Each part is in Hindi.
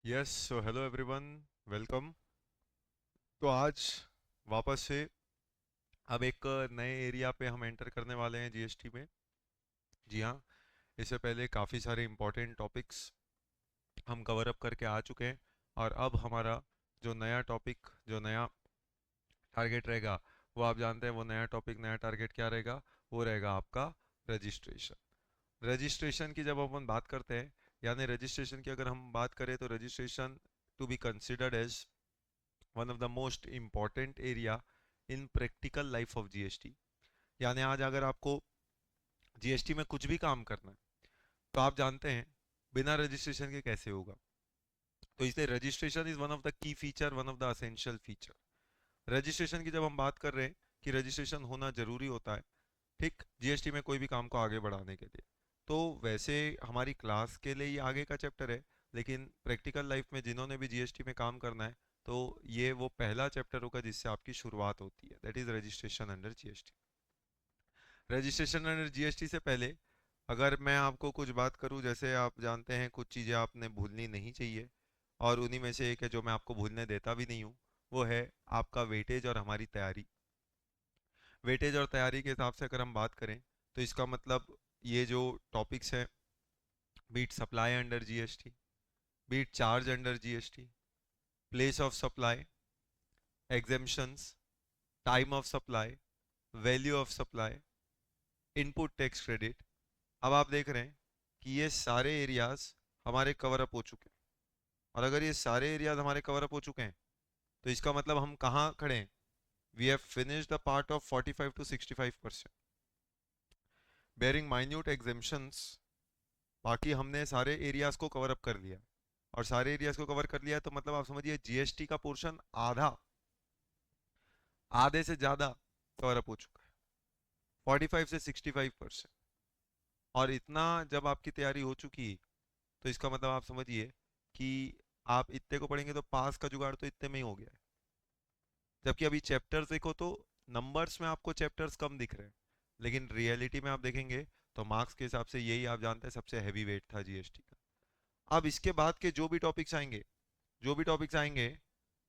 Yes so hello everyone, welcome. तो आज वापस से अब एक नए एरिया पे हम एंटर करने वाले हैं जीएसटी में। जी हाँ, इससे पहले काफ़ी सारे इंपॉर्टेंट टॉपिक्स हम कवर अप करके आ चुके हैं। और अब हमारा जो नया टॉपिक, जो नया टारगेट रहेगा, वो आप जानते हैं। वो नया टॉपिक, नया टारगेट क्या रहेगा? वो रहेगा आपका रजिस्ट्रेशन। रजिस्ट्रेशन की जब अपन बात करते हैं, यानी रजिस्ट्रेशन की अगर हम बात करें, तो registration to be considered as one of the most important area in practical life of GST. यानी आज अगर आपको जीएसटी में कुछ भी काम करना है, तो आप जानते हैं बिना रजिस्ट्रेशन के कैसे होगा। तो इसलिए registration is one of the key feature, one of the essential feature. Registration की जब हम बात कर रहे हैं कि रजिस्ट्रेशन होना जरूरी होता है, ठीक, जीएसटी में कोई भी काम को आगे बढ़ाने के लिए। तो वैसे हमारी क्लास के लिए ये आगे का चैप्टर है, लेकिन प्रैक्टिकल लाइफ में जिन्होंने भी जीएसटी में काम करना है, तो ये वो पहला चैप्टर होगा जिससे आपकी शुरुआत होती है, that is registration under GST. Registration under GST से पहले अगर मैं आपको कुछ बात करूं, जैसे आप जानते हैं कुछ चीज़ें आपने भूलनी नहीं चाहिए, और उन्हीं में से एक है जो मैं आपको भूलने देता भी नहीं हूँ, वो है आपका वेटेज और हमारी तैयारी। वेटेज और तैयारी के हिसाब से अगर हम बात करें, तो इसका मतलब ये जो टॉपिक्स हैं, बीट सप्लाई अंडर जीएसटी, बीट charge under GST, place of supply, exemptions, time of supply, value of supply, input tax credit. अब आप देख रहे हैं कि ये सारे एरियाज हमारे कवर अप हो चुके हैं। और अगर ये सारे एरियाज हमारे कवर अप हो चुके हैं, तो इसका मतलब हम कहाँ खड़े हैं? We have finished the part of 45 to 65%, bearing minute exemptions. बाकी हमने सारे एरियाज को कवर अप कर लिया। और सारे एरियाज को कवर कर लिया है, तो मतलब आप समझिए जीएसटी का पोर्शन आधा, आधे से ज्यादा कवर अप हो चुका है, 45 से 65%। और इतना जब आपकी तैयारी हो चुकी, तो इसका मतलब आप समझिए कि आप इतने को पढ़ेंगे तो पास का जुगाड़ तो इतने में ही हो गया है। जबकि अभी चैप्टर्स देखो तो नंबर्स में आपको चैप्टर्स कम दिख रहे हैं, लेकिन रियलिटी में आप देखेंगे तो मार्क्स के हिसाब से यही आप जानते हैं सबसे हैवी वेट था जीएसटी का। अब इसके बाद के जो भी टॉपिक्स आएंगे, जो भी टॉपिक्स आएंगे,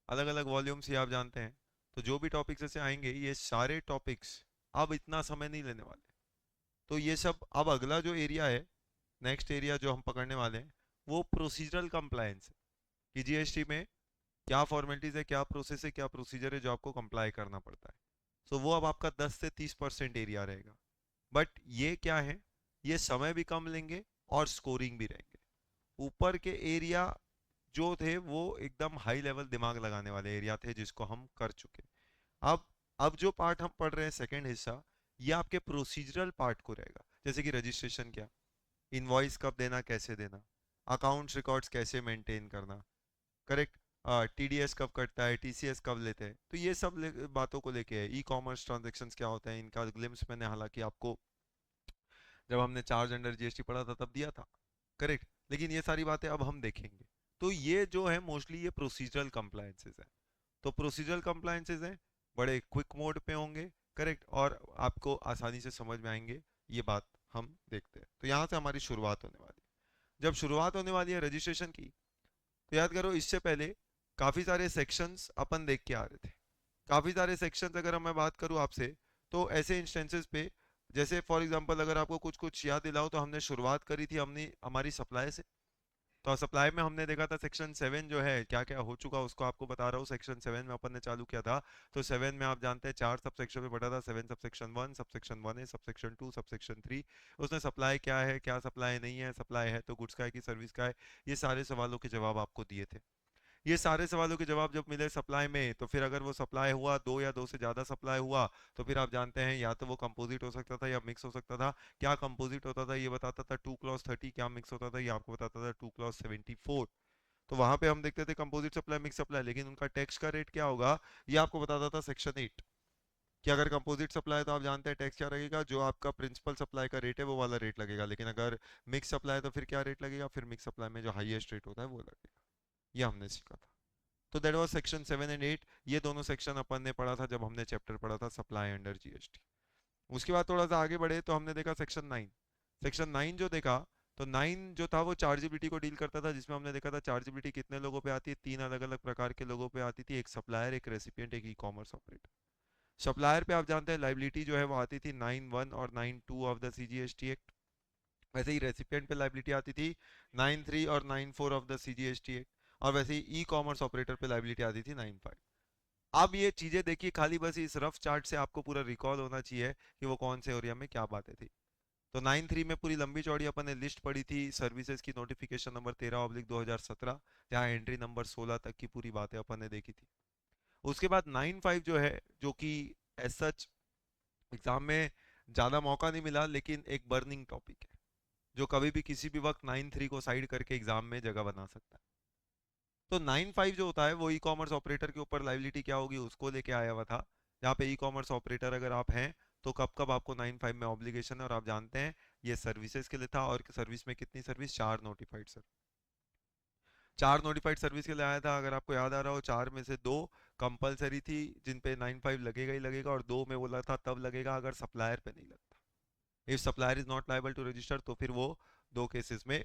अलग अलग वॉल्यूम्स, ये आप जानते हैं, तो जो भी टॉपिक्स ऐसे आएंगे, ये सारे टॉपिक्स अब इतना समय नहीं लेने वाले। तो ये सब अब अगला जो एरिया है, नेक्स्ट एरिया जो हम पकड़ने वाले हैं, वो प्रोसीजरल कंप्लायंस है। कि जीएसटी में क्या फॉर्मेलिटीज है, क्या प्रोसेस है, क्या प्रोसीजर है जो आपको कंप्लाई करना पड़ता है। सो वो अब आपका 10 से 30% एरिया रहेगा। बट ये क्या है, ये समय भी कम लेंगे और स्कोरिंग भी रहेंगे। ऊपर के एरिया जो थे वो एकदम हाई लेवल दिमाग लगाने वाले एरिया थे, जिसको हम कर चुके। अब अब जो पार्ट हम पढ़ रहे हैं, सेकंड हिस्सा, ये आपके प्रोसीजरल पार्ट को रहेगा। जैसे कि रजिस्ट्रेशन क्या, इनवॉइस कब देना, कैसे देना, अकाउंट्स रिकॉर्ड्स कैसे मेंटेन करना, करेक्ट, टीडीएस कब कटता है, टीसीएस कब लेते हैं, तो ये सब बातों को लेके है। ई कॉमर्स ट्रांजेक्शन्स क्या होते हैं, इनका ग्लिम्स मैंने हालांकि आपको जब हमने चार्ज अंडर जीएसटी पढ़ा था तब दिया था, करेक्ट, लेकिन ये सारी बातें अब हम देखेंगे। तो ये जो है मोस्टली ये प्रोसीजरल कंप्लायंसेस है। तो प्रोसीजरल कंप्लायंसेस हैं, बड़े क्विक मोड पे होंगे, करेक्ट, और आपको आसानी से समझ में आएंगे। ये बात हम देखते हैं। तो यहाँ से हमारी शुरुआत होने वाली है। जब शुरुआत होने वाली है रजिस्ट्रेशन की, तो याद करो इससे पहले काफी सारे सेक्शंस अपन देख के आ रहे थे। काफी सारे सेक्शंस अगर मैं बात करूं आपसे, तो ऐसे इंस्टेंसेस पे, जैसे फॉर एग्जांपल अगर आपको कुछ कुछ याद दिलाओ, तो हमने शुरुआत करी थी हमने हमारी सप्लाई से। तो सप्लाई में हमने देखा था सेक्शन 7 जो है क्या क्या हो चुका, उसको आपको बता रहा हूँ। सेक्शन 7 में अपन ने चालू किया था। तो 7 में आप जानते हैं 4 सब सेक्शन में बटा था। 7 सबसेक्शन 1, सबसेक्शन 1 है, सबसेक्शन 2, सबसेक्शन 3। उसने सप्लाई क्या है, क्या सप्लाई नहीं है, सप्लाई है तो गुड्स का है कि सर्विस का है, ये सारे सवालों के जवाब आपको दिए थे। ये सारे सवालों के जवाब जब मिले सप्लाई में, तो फिर अगर वो सप्लाई हुआ, दो या दो से ज्यादा सप्लाई हुआ, तो फिर आप जानते हैं या तो वो कंपोजिट हो सकता था या मिक्स हो सकता था। क्या कंपोजिट होता था ये बताता था 2 क्लॉज 30, क्या मिक्स होता था ये आपको बताता था 2 क्लॉज 74। तो वहां पे हम देखते थे कंपोजिट सप्लाई, मिक्स सप्लाई, लेकिन उनका टैक्स का रेट क्या होगा ये आपको बताता था सेक्शन 8। कि अगर कंपोजिट सप्लाई है तो आप जानते हैं टैक्स क्या लगेगा, जो आपका प्रिंसिपल सप्लाई का रेट है वो वाला रेट लगेगा। लेकिन अगर मिक्स सप्लाई है तो फिर क्या रेट लगेगा, फिर मिक्स सप्लाई में जो हाईएस्ट रेट होता है वो लगेगा। ये हमने सीखा था। तो दैट वाज सेक्शन 7 एंड 8। ये दोनों सेक्शन अपन ने पढ़ा था जब हमने चैप्टर पढ़ा था सप्लाई अंडर जीएसटी। उसके बाद थोड़ा सा आगे बढ़े तो हमने देखा सेक्शन 9। सेक्शन 9 जो देखा, तो 9 जो था वो चार्जेबिलिटी को डील करता था, जिसमें हमने देखा था चार्जेबिलिटी कितने लोगों पे आती है, 3 अलग अलग प्रकार के लोगों पे आती थी, एक सप्लायर, एक रेसिपिएंट, एक ई कॉमर्स ऑपरेटर। सप्लायर पे आप जानते हैं लाइबिलिटी जो है वो आती थी 9(1) और 9(2) ऑफ द सीजीएसटी एक्ट। वैसे ही रेसिपिएंट पे लाइबिलिटी आती थी 9(3) और 9(4) ऑफ द सीजीएसटी एक्ट। और वैसे ही ई कॉमर्स ऑपरेटर पे लाइबिलिटी आती थी 9(5). अब ये चीजें देखिए, खाली बस इस रफ चार्ट से आपको पूरा रिकॉल होना चाहिए कि वो कौन से एरिया में क्या बातें थी। तो 9(3) में पूरी लंबी चौड़ी अपन ने लिस्ट पढ़ी थी सर्विसेज की, नोटिफिकेशन नंबर 13/2017, जहाँ एंट्री नंबर 16 तक की पूरी बातें अपन ने देखी थी। उसके बाद 9(5) जो है, जो कि एज सच एग्जाम में ज्यादा मौका नहीं मिला, लेकिन एक बर्निंग टॉपिक है जो कभी भी किसी भी वक्त 9(3) को साइड करके एग्जाम में जगह बना सकता है। तो 9(5) जो होता है वो ई कॉमर्स ऑपरेटर के ऊपर लाइबिलिटी क्या होगी उसको लेके आया हुआ था, जहाँ पे ई कॉमर्स ऑपरेटर अगर आप हैं तो कब कब आपको 9(5) में ऑब्लिगेशन है। और आप जानते हैं ये सर्विसेज के लिए था, और सर्विस में कितनी service, 4 notified service. 4 notified service के लिए आया था। अगर आपको याद आ रहा हो, 4 में से 2 कंपलसरी थी जिन पे 9(5) लगेगा ही लगेगा, और 2 में बोला था तब लगेगा अगर सप्लायर पे नहीं लगता। If supplier is not liable to register, तो फिर वो 2 केसेस में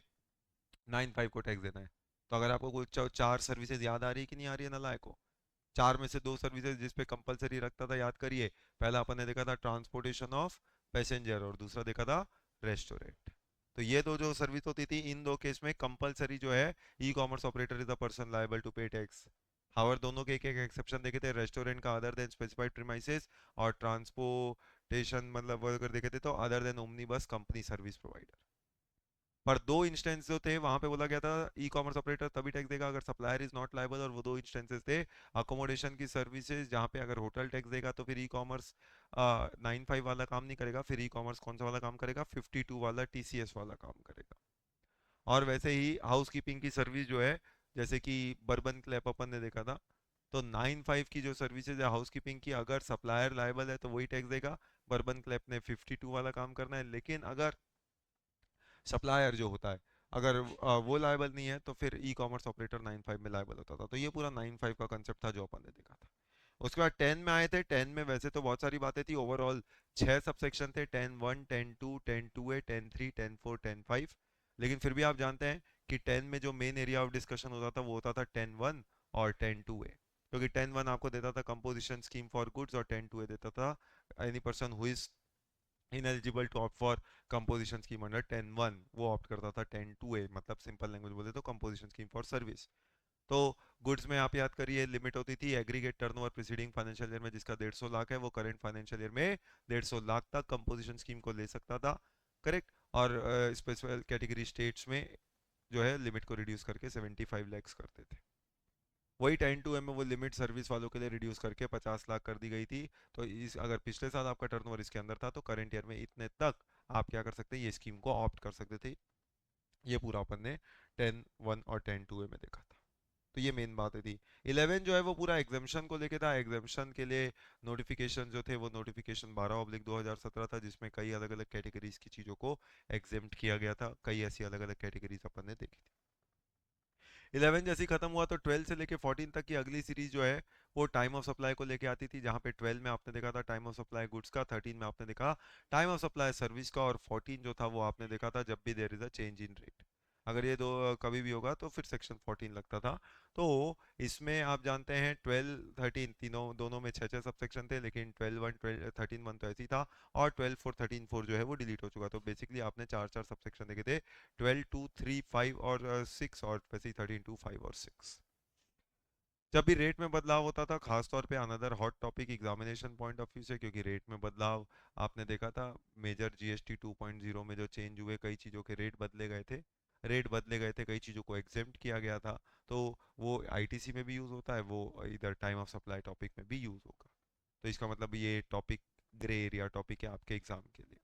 9(5) को टैक्स देना है। तो अगर आपको कोई 4 सर्विसेज याद आ रही है कि नहीं आ रही है नालायक को, 4 में से 2 सर्विसेज जिस पे कंपलसरी रखता था, याद करिए। पहला अपन ने देखा था ट्रांसपोर्टेशन ऑफ पैसेंजर, और दूसरा देखा था रेस्टोरेंट। तो ये दो जो सर्विस होती थी, इन दो केस में कंपलसरी जो है, e commerce operator is the person liable to pay tax. However दोनों के एक एक एक्सेप्शन देखे थे, रेस्टोरेंट का अदर देन स्पेसिफाइड प्रीमाइसेस, और ट्रांसपोर्टेशन मतलब वो अगर देखे थे तो other than omni bus company service provider. पर 2 इंस्टेंस जो थे वहां पे बोला गया था ई कॉमर्स ऑपरेटर तभी टैक्स देगा अगर सप्लायर इज नॉट लायबल, और वो 2 इंस्टेंसेस थे अकोमोडेशन की सर्विसेज, जहाँ पे अगर होटल टैक्स देगा तो फिर ई कॉमर्स 9(5) वाला काम नहीं करेगा, फिर ई कॉमर्स कौन सा वाला काम करेगा, 52 वाला टीसीएस वाला काम करेगा। और वैसे ही हाउस कीपिंग की सर्विस जो है, जैसे कि बर्बन क्लैप अपन ने देखा था, तो 9(5) की जो सर्विसेज है हाउस कीपिंग की, अगर सप्लायर लायबल है तो वही टैक्स देगा। बर्बन क्लैप ने 52 वाला काम करना है, लेकिन अगर सप्लायर जो होता है अगर वो लायबल नहीं है तो फिर ई कॉमर्स ऑपरेटर 9(5) में लायबल होता था। तो ये पूरा 9(5) का कंसेप्ट था जो अपन ने देखा था। उसके बाद 10 में आए थे। 10 में वैसे तो बहुत सारी बातें थी, ओवरऑल 6 सबसेक्शन थे, 10(1), 10(2), 10(2)A, 10(3), 10(4), 10(5). लेकिन फिर भी आप जानते हैं कि 10 में जो मेन एरिया ऑफ डिस्कशन होता था वो होता था 10(1) और 10(2)A, क्योंकि 10(1) आपको देता था कंपोजिशन स्कीम फॉर गुड्स, और 10(2)A देता था any person who is ineligible to opt for composition scheme under 10(1), वो ऑप्ट करता था 10(2)A, मतलब सिंपल लैंग्वेज बोले तो कंपोजिशन स्कीम फॉर सर्विस। तो गुड्स में आप याद करिए लिमिट होती थी aggregate turnover preceding financial year में जिसका 150 लाख है, वो करंट फाइनेंशियल ईयर में 150 लाख तक कंपोजिशन स्कीम को ले सकता था। करेक्ट। और स्पेशल कैटेगरी स्टेट्स में जो है लिमिट को रिड्यूस करके 75 लैक्स करते थे। वही 10(2) में वो लिमिट सर्विस वालों के लिए रिड्यूस करके 50 लाख कर दी गई थी। तो इस अगर पिछले साल आपका टर्नओवर इसके अंदर था तो करंट ईयर में इतने तक आप क्या कर सकते हैं, ये स्कीम को ऑप्ट कर सकते थे। ये पूरा अपन ने 10(1) और 10(2) में देखा था। तो ये मेन बातें थी। 11 जो है वो पूरा एग्जामेशन को लेके था। एग्जामेशन के लिए नोटिफिकेशन जो थे वो नोटिफिकेशन 12/2017 था, जिसमें कई अलग अलग कैटेगरीज की चीज़ों को एग्जेम्प्ट किया गया था। कई ऐसी अलग अलग कैटेगरीज अपन ने देखी थी। 11 जैसे ही खत्म हुआ तो 12 से लेके 14 तक की अगली सीरीज जो है वो टाइम ऑफ सप्लाई को लेके आती थी, जहाँ पे 12 में आपने देखा था टाइम ऑफ सप्लाई गुड्स का, 13 में आपने देखा टाइम ऑफ सप्लाई सर्विस का, और 14 जो था वो आपने देखा था जब भी there is a change in rate. अगर ये दो कभी भी होगा तो फिर सेक्शन 14 लगता था। तो इसमें आप जानते हैं 12 13 तीनों दोनों में 6 6 सब सेक्शन थे, लेकिन 12(1), 13(1) तो ऐसे ही था, और 12(4), 13(4) जो है वो डिलीट हो चुका। तो बेसिकली आपने 4 4 सब सेक्शन देखे थे, 12(2), 3, 5 और 6, और वैसे ही 13(2), 5 और 6। जब भी रेट में बदलाव होता था, खासतौर पे another hot topic examination point of view से, क्योंकि रेट में बदलाव आपने देखा था मेजर जीएसटी 2.0 में जो चेंज हुए, कई चीज़ों के रेट बदले गए थे। रेट बदले गए थे, कई चीज़ों को एग्जेम्प्ट किया गया था। तो वो आईटीसी में भी यूज़ होता है, वो इधर टाइम ऑफ सप्लाई टॉपिक में भी यूज़ होगा। तो इसका मतलब ये टॉपिक ग्रे एरिया टॉपिक है आपके एग्जाम के लिए।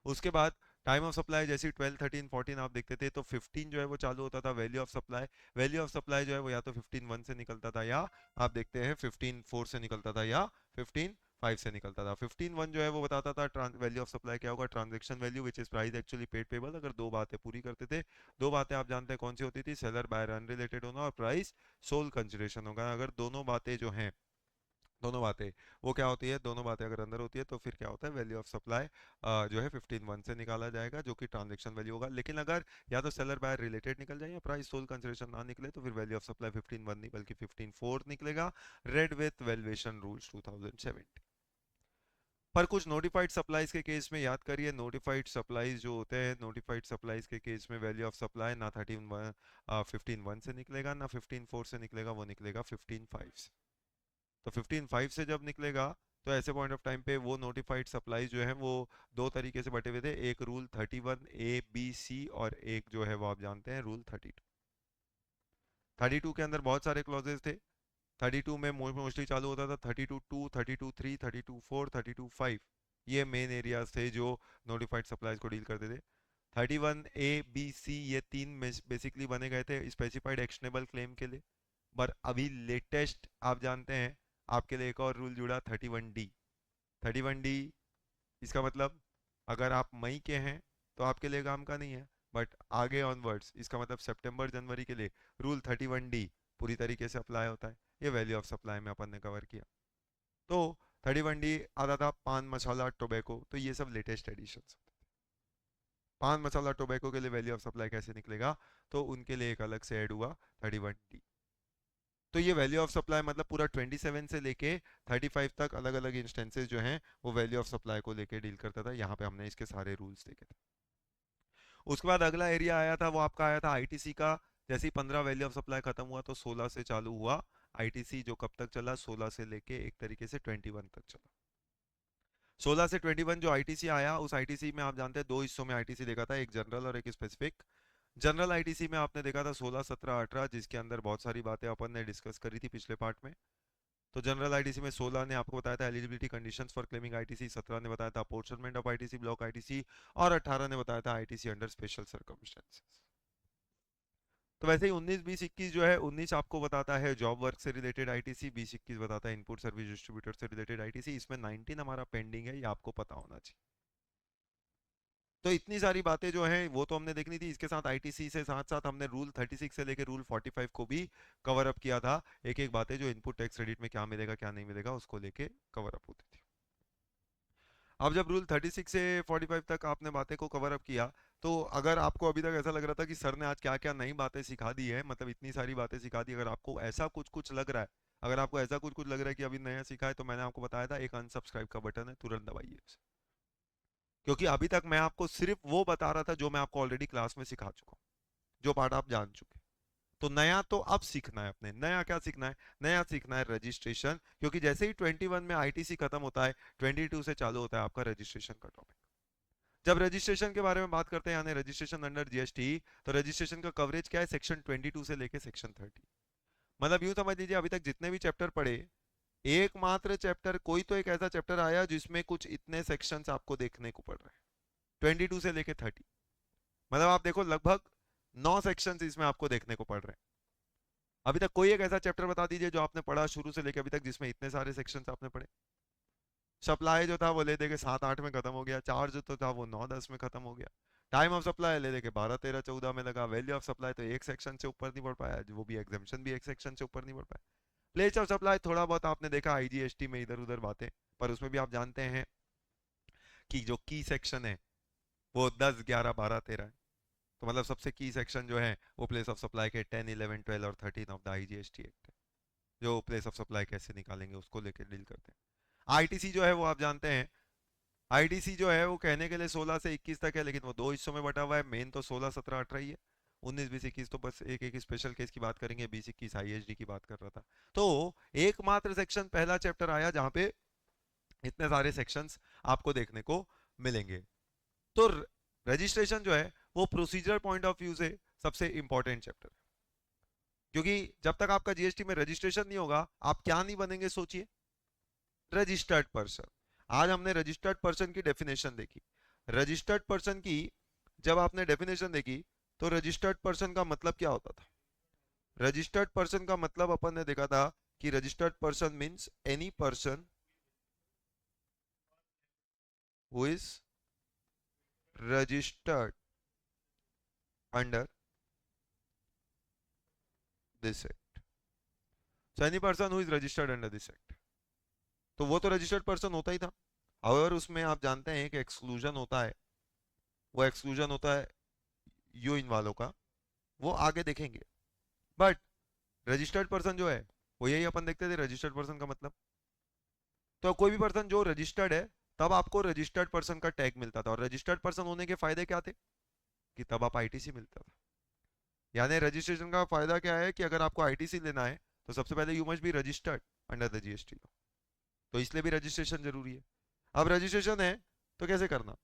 उसके बाद टाइम ऑफ सप्लाई जैसे 12 13 14 आप देखते थे तो 15 जो है वो चालू होता था value of supply. Value of supply जो है वो या तो 15(1) से निकलता था, या आप देखते हैं 15(4) से निकलता था, या 15(5) से निकलता था। 15(1) जो है वो बताता था वैल्यू ऑफ सप्लाई क्या होगा, transaction value which is price actually paid payable, अगर दो बातें पूरी करते थे। दो बातें आप जानते हैं कौन सी होती थी, सेलर बायर अनरिलेटेड होना और प्राइस सोल कंसिडरेशन होगा। अगर दोनों बातें जो हैं दोनों बातें, वो क्या होती है, दोनों बातें अगर अंदर होती है तो फिर क्या होता है, वैल्यू ऑफ सप्लाई जो है 15(1) से निकाला जाएगा, जो कि ट्रांजैक्शन वैल्यू होगा। लेकिन अगर या तो सेलर बायर रिलेटेड निकल जाए या प्राइस सोल कंसिडरेशन ना निकले तो फिर वैल्यू ऑफ सप्लाई 15(1) नहीं बल्कि 15(4) निकलेगा, रेड विथ वैल्यूएशन रूल्स 2070। पर कुछ नोटिफाइड सप्लाईज के केस में याद करिए, नोटिफाइड सप्लाईज जो होते हैं, नोटिफाइड सप्लाईज के केस में वैल्यू ऑफ सप्लाई ना 15(1) से निकलेगा ना 15(4) से निकलेगा, वो निकलेगा 15(5) से। तो 15(5) से जब निकलेगा तो ऐसे पॉइंट ऑफ टाइम पे वो नोटिफाइड सप्लाई जो है वो दो तरीके से बटे हुए थे, एक रूल 31A B C और एक जो है वो आप जानते हैं रूल 32। 32 के अंदर बहुत सारे क्लॉजेस थे। 32 में मोस्टली चालू होता था 32(2), 32(3), 32(4), 32(5। ये मेन एरियाज थे जो नोटिफाइड सप्लाईज को डील करते थे। 31A B C ये तीन बेसिकली बने गए थे स्पेसिफाइड एक्शनेबल क्लेम के लिए। पर अभी लेटेस्ट आप जानते हैं आपके लिए एक और रूल जुड़ा 31D। 31D इसका मतलब अगर आप मई के हैं तो आपके लिए काम का नहीं है, बट आगे ऑनवर्ड्स इसका मतलब सितंबर जनवरी के लिए रूल 31D पूरी तरीके से अप्लाई होता है। ये वैल्यू ऑफ सप्लाई में अपन ने कवर किया। तो 31D आता था पान मसाला टोबैको, तो ये सब लेटेस्ट एडिशन। पान मसाला टोबैको के लिए वैल्यू ऑफ सप्लाई कैसे निकलेगा, तो उनके लिए एक अलग से ऐड हुआ 31D। तो ये वैल्यू ऑफ सप्लाई मतलब पूरा 27 से लेके 35 तक अलग अलग इंस्टेंसेस जो हैं वो वैल्यू ऑफ सप्लाई को लेके डील करता था। यहाँ पे हमने इसके सारे रूल्स देखे थे। उसके बाद अगला एरिया आया था, वो आपका आया था आईटीसी का। जैसे ही 15 वैल्यू ऑफ सप्लाई खत्म हुआ तो 16 से चालू हुआ आईटीसी, जो कब तक चला, 16 से लेके एक तरीके से 21 तक चला। 16 से 21 जो आईटीसी आया, उस आईटीसी में आप जानते हैं दो हिस्सों में आईटीसी देखा था, एक जनरल और एक स्पेसिफिक। जनरल आईटीसी में आपने देखा था 16, 17, 18, जिसके अंदर बहुत सारी बातें अपन ने डिस्कस करी थी पिछले पार्ट में। तो जनरल आईटीसी में 16 ने आपको बताया था eligibility conditions for claiming ITC, 17 ने बताया था अपॉर्चनमेंट ऑफ आईटीसी, ब्लॉक आईटीसी, और 18 ने बताया था आईटीसी अंडर स्पेशल सर्कमस्टेंसेस। तो वैसे ही 19, 20, 21 जो है, 19 आपको बताता है जॉब वर्क से रिलेटेड आईटीसी, 20, 21 बताता है इनपुट सर्विस डिस्ट्रीब्यूटर से रिलेटेड आईटीसी। इसमें 19 हमारा पेंडिंग है, ये आपको पता होना चाहिए। तो इतनी सारी बातें जो हैं वो तो हमने देखनी थी। इसके साथ आईटीसी से साथ साथ हमने रूल 36 से लेकर रूल 45 को भी कवर अप किया था। एक एक बातें जो इनपुट टैक्स क्रेडिट में क्या मिलेगा क्या नहीं मिलेगा उसको लेके कवर अप होती थी। अब जब रूल 36 से 45 तक आपने बातें को कवर अप किया, तो अगर आपको अभी तक ऐसा लग रहा था कि सर ने आज क्या क्या नई बातें सिखा दी है, मतलब इतनी सारी बातें सिखा दी, अगर आपको ऐसा कुछ कुछ लग रहा है, अगर आपको ऐसा कुछ कुछ लग रहा है कि अभी नया सीखा है, तो मैंने आपको बताया था एक अनसब्सक्राइब का बटन है, तुरंत दबाइए उसे। क्योंकि अभी तक मैं आपको सिर्फ वो बता रहा था जो मैं आपको ऑलरेडी क्लास में सिखा चुका हूँ, जो पार्ट आप जान चुके। तो नया तो अब सीखना है अपने। नया क्या सीखना है? नया सीखना है रजिस्ट्रेशन, क्योंकि जैसे ही 21 में आईटीसी खत्म होता है 22 से चालू होता है आपका रजिस्ट्रेशन का टॉपिक। जब रजिस्ट्रेशन के बारे में बात करते हैं यानी रजिस्ट्रेशन अंडर जीएसटी, तो रजिस्ट्रेशन का कवरेज क्या है? सेक्शन 22 से लेके सेक्शन 30। मतलब यूं समझ लीजिए अभी तक जितने भी चैप्टर पढ़े, एकमात्र चैप्टर, कोई तो एक ऐसा चैप्टर आया जिसमें कुछ इतने सेक्शंस आपको देखने को पड़ रहे हैं, 22 से लेके 30। मतलब आप देखो लगभग 9 सेक्शंस इसमें आपको देखने को पड़ रहे हैं। अभी तक कोई एक ऐसा चैप्टर बता दीजिए जो आपने पढ़ा शुरू से लेके अभी तक जिसमें इतने सारे सेक्शंस आपने पढ़े। सप्लाई जो था वो ले दे के 7, 8 में खत्म हो गया, चार्ज जो था वो 9, 10 में खत्म हो गया, टाइम ऑफ सप्लाई ले दे के 12, 13, 14 में लगा, वैल्यू ऑफ सप्लाई तो एक सेक्शन से ऊपर नहीं बढ़ पाया, वो भी एग्जाम्शन भी एक सेक्शन से ऊपर नहीं बढ़ पाया। प्लेस ऑफ सप्लाई थोड़ा बहुत आपने देखा आईजीएसटी में इधर उधर बातें, पर उसमें भी आप जानते हैं कि जो की सेक्शन है वो 10, 11, 12, 13 है। तो मतलब सबसे की सेक्शन जो है वो प्लेस ऑफ सप्लाई के 10, 11, 12 और 13 ऑफ द आईजीएसटी एक्ट है, जो प्लेस ऑफ सप्लाई कैसे निकालेंगे उसको लेकर डील करते हैं। आईटीसी जो है वो आप जानते हैं, आईटीसी जो है वो कहने के लिए 16 से 21 तक है, लेकिन वो दो हिस्सों में बटा हुआ है। मेन तो 16, 17, 18 ही है। 19, 20, 21 तो बस एक एक स्पेशल केस की बात करेंगे, 20, 21 आईएचडी की बात कर रहा था। तो एकमात्र सेक्शन पहला चैप्टर आया जहां पे इतने सारे सेक्शंस आपको देखने को मिलेंगे। तो रजिस्ट्रेशन जो है वो प्रोसीजर पॉइंट ऑफ व्यू से सबसे इंपॉर्टेंट चैप्टर है, क्योंकि जब तक आपका जीएसटी में रजिस्ट्रेशन नहीं होगा आप क्या नहीं बनेंगे, सोचिए, रजिस्टर्ड पर्सन। आज हमने रजिस्टर्ड पर्सन की डेफिनेशन देखी। रजिस्टर्ड पर्सन की जब आपने डेफिनेशन देखी तो रजिस्टर्ड पर्सन का मतलब क्या होता था? रजिस्टर्ड पर्सन का मतलब अपन ने देखा था कि registered person means any person who is registered under this act. So any person who is registered under this act. तो वो तो रजिस्टर्ड पर्सन होता ही था। अगर उसमें आप जानते हैं कि एक्सक्लूजन होता है, वो एक्सक्लूजन होता है यू इन वालों का, वो आगे देखेंगे। बट रजिस्टर्ड पर्सन जो है, वो यही अपन देखते थे रजिस्टर्ड पर्सन का मतलब। तो कोई भी पर्सन जो रजिस्टर्ड है, तब आपको रजिस्टर्ड पर्सन का टैग मिलता था। और रजिस्टर्ड पर्सन होने के फायदे क्या थे? कि तब आप आईटीसी मिलता था। यानी रजिस्ट्रेशन का फायदा क्या है कि अगर आपको आईटीसी लेना है तो सबसे पहले you must be registered under the GST law. तो इसलिए भी रजिस्ट्रेशन जरूरी है। अब रजिस्ट्रेशन है तो कैसे करना?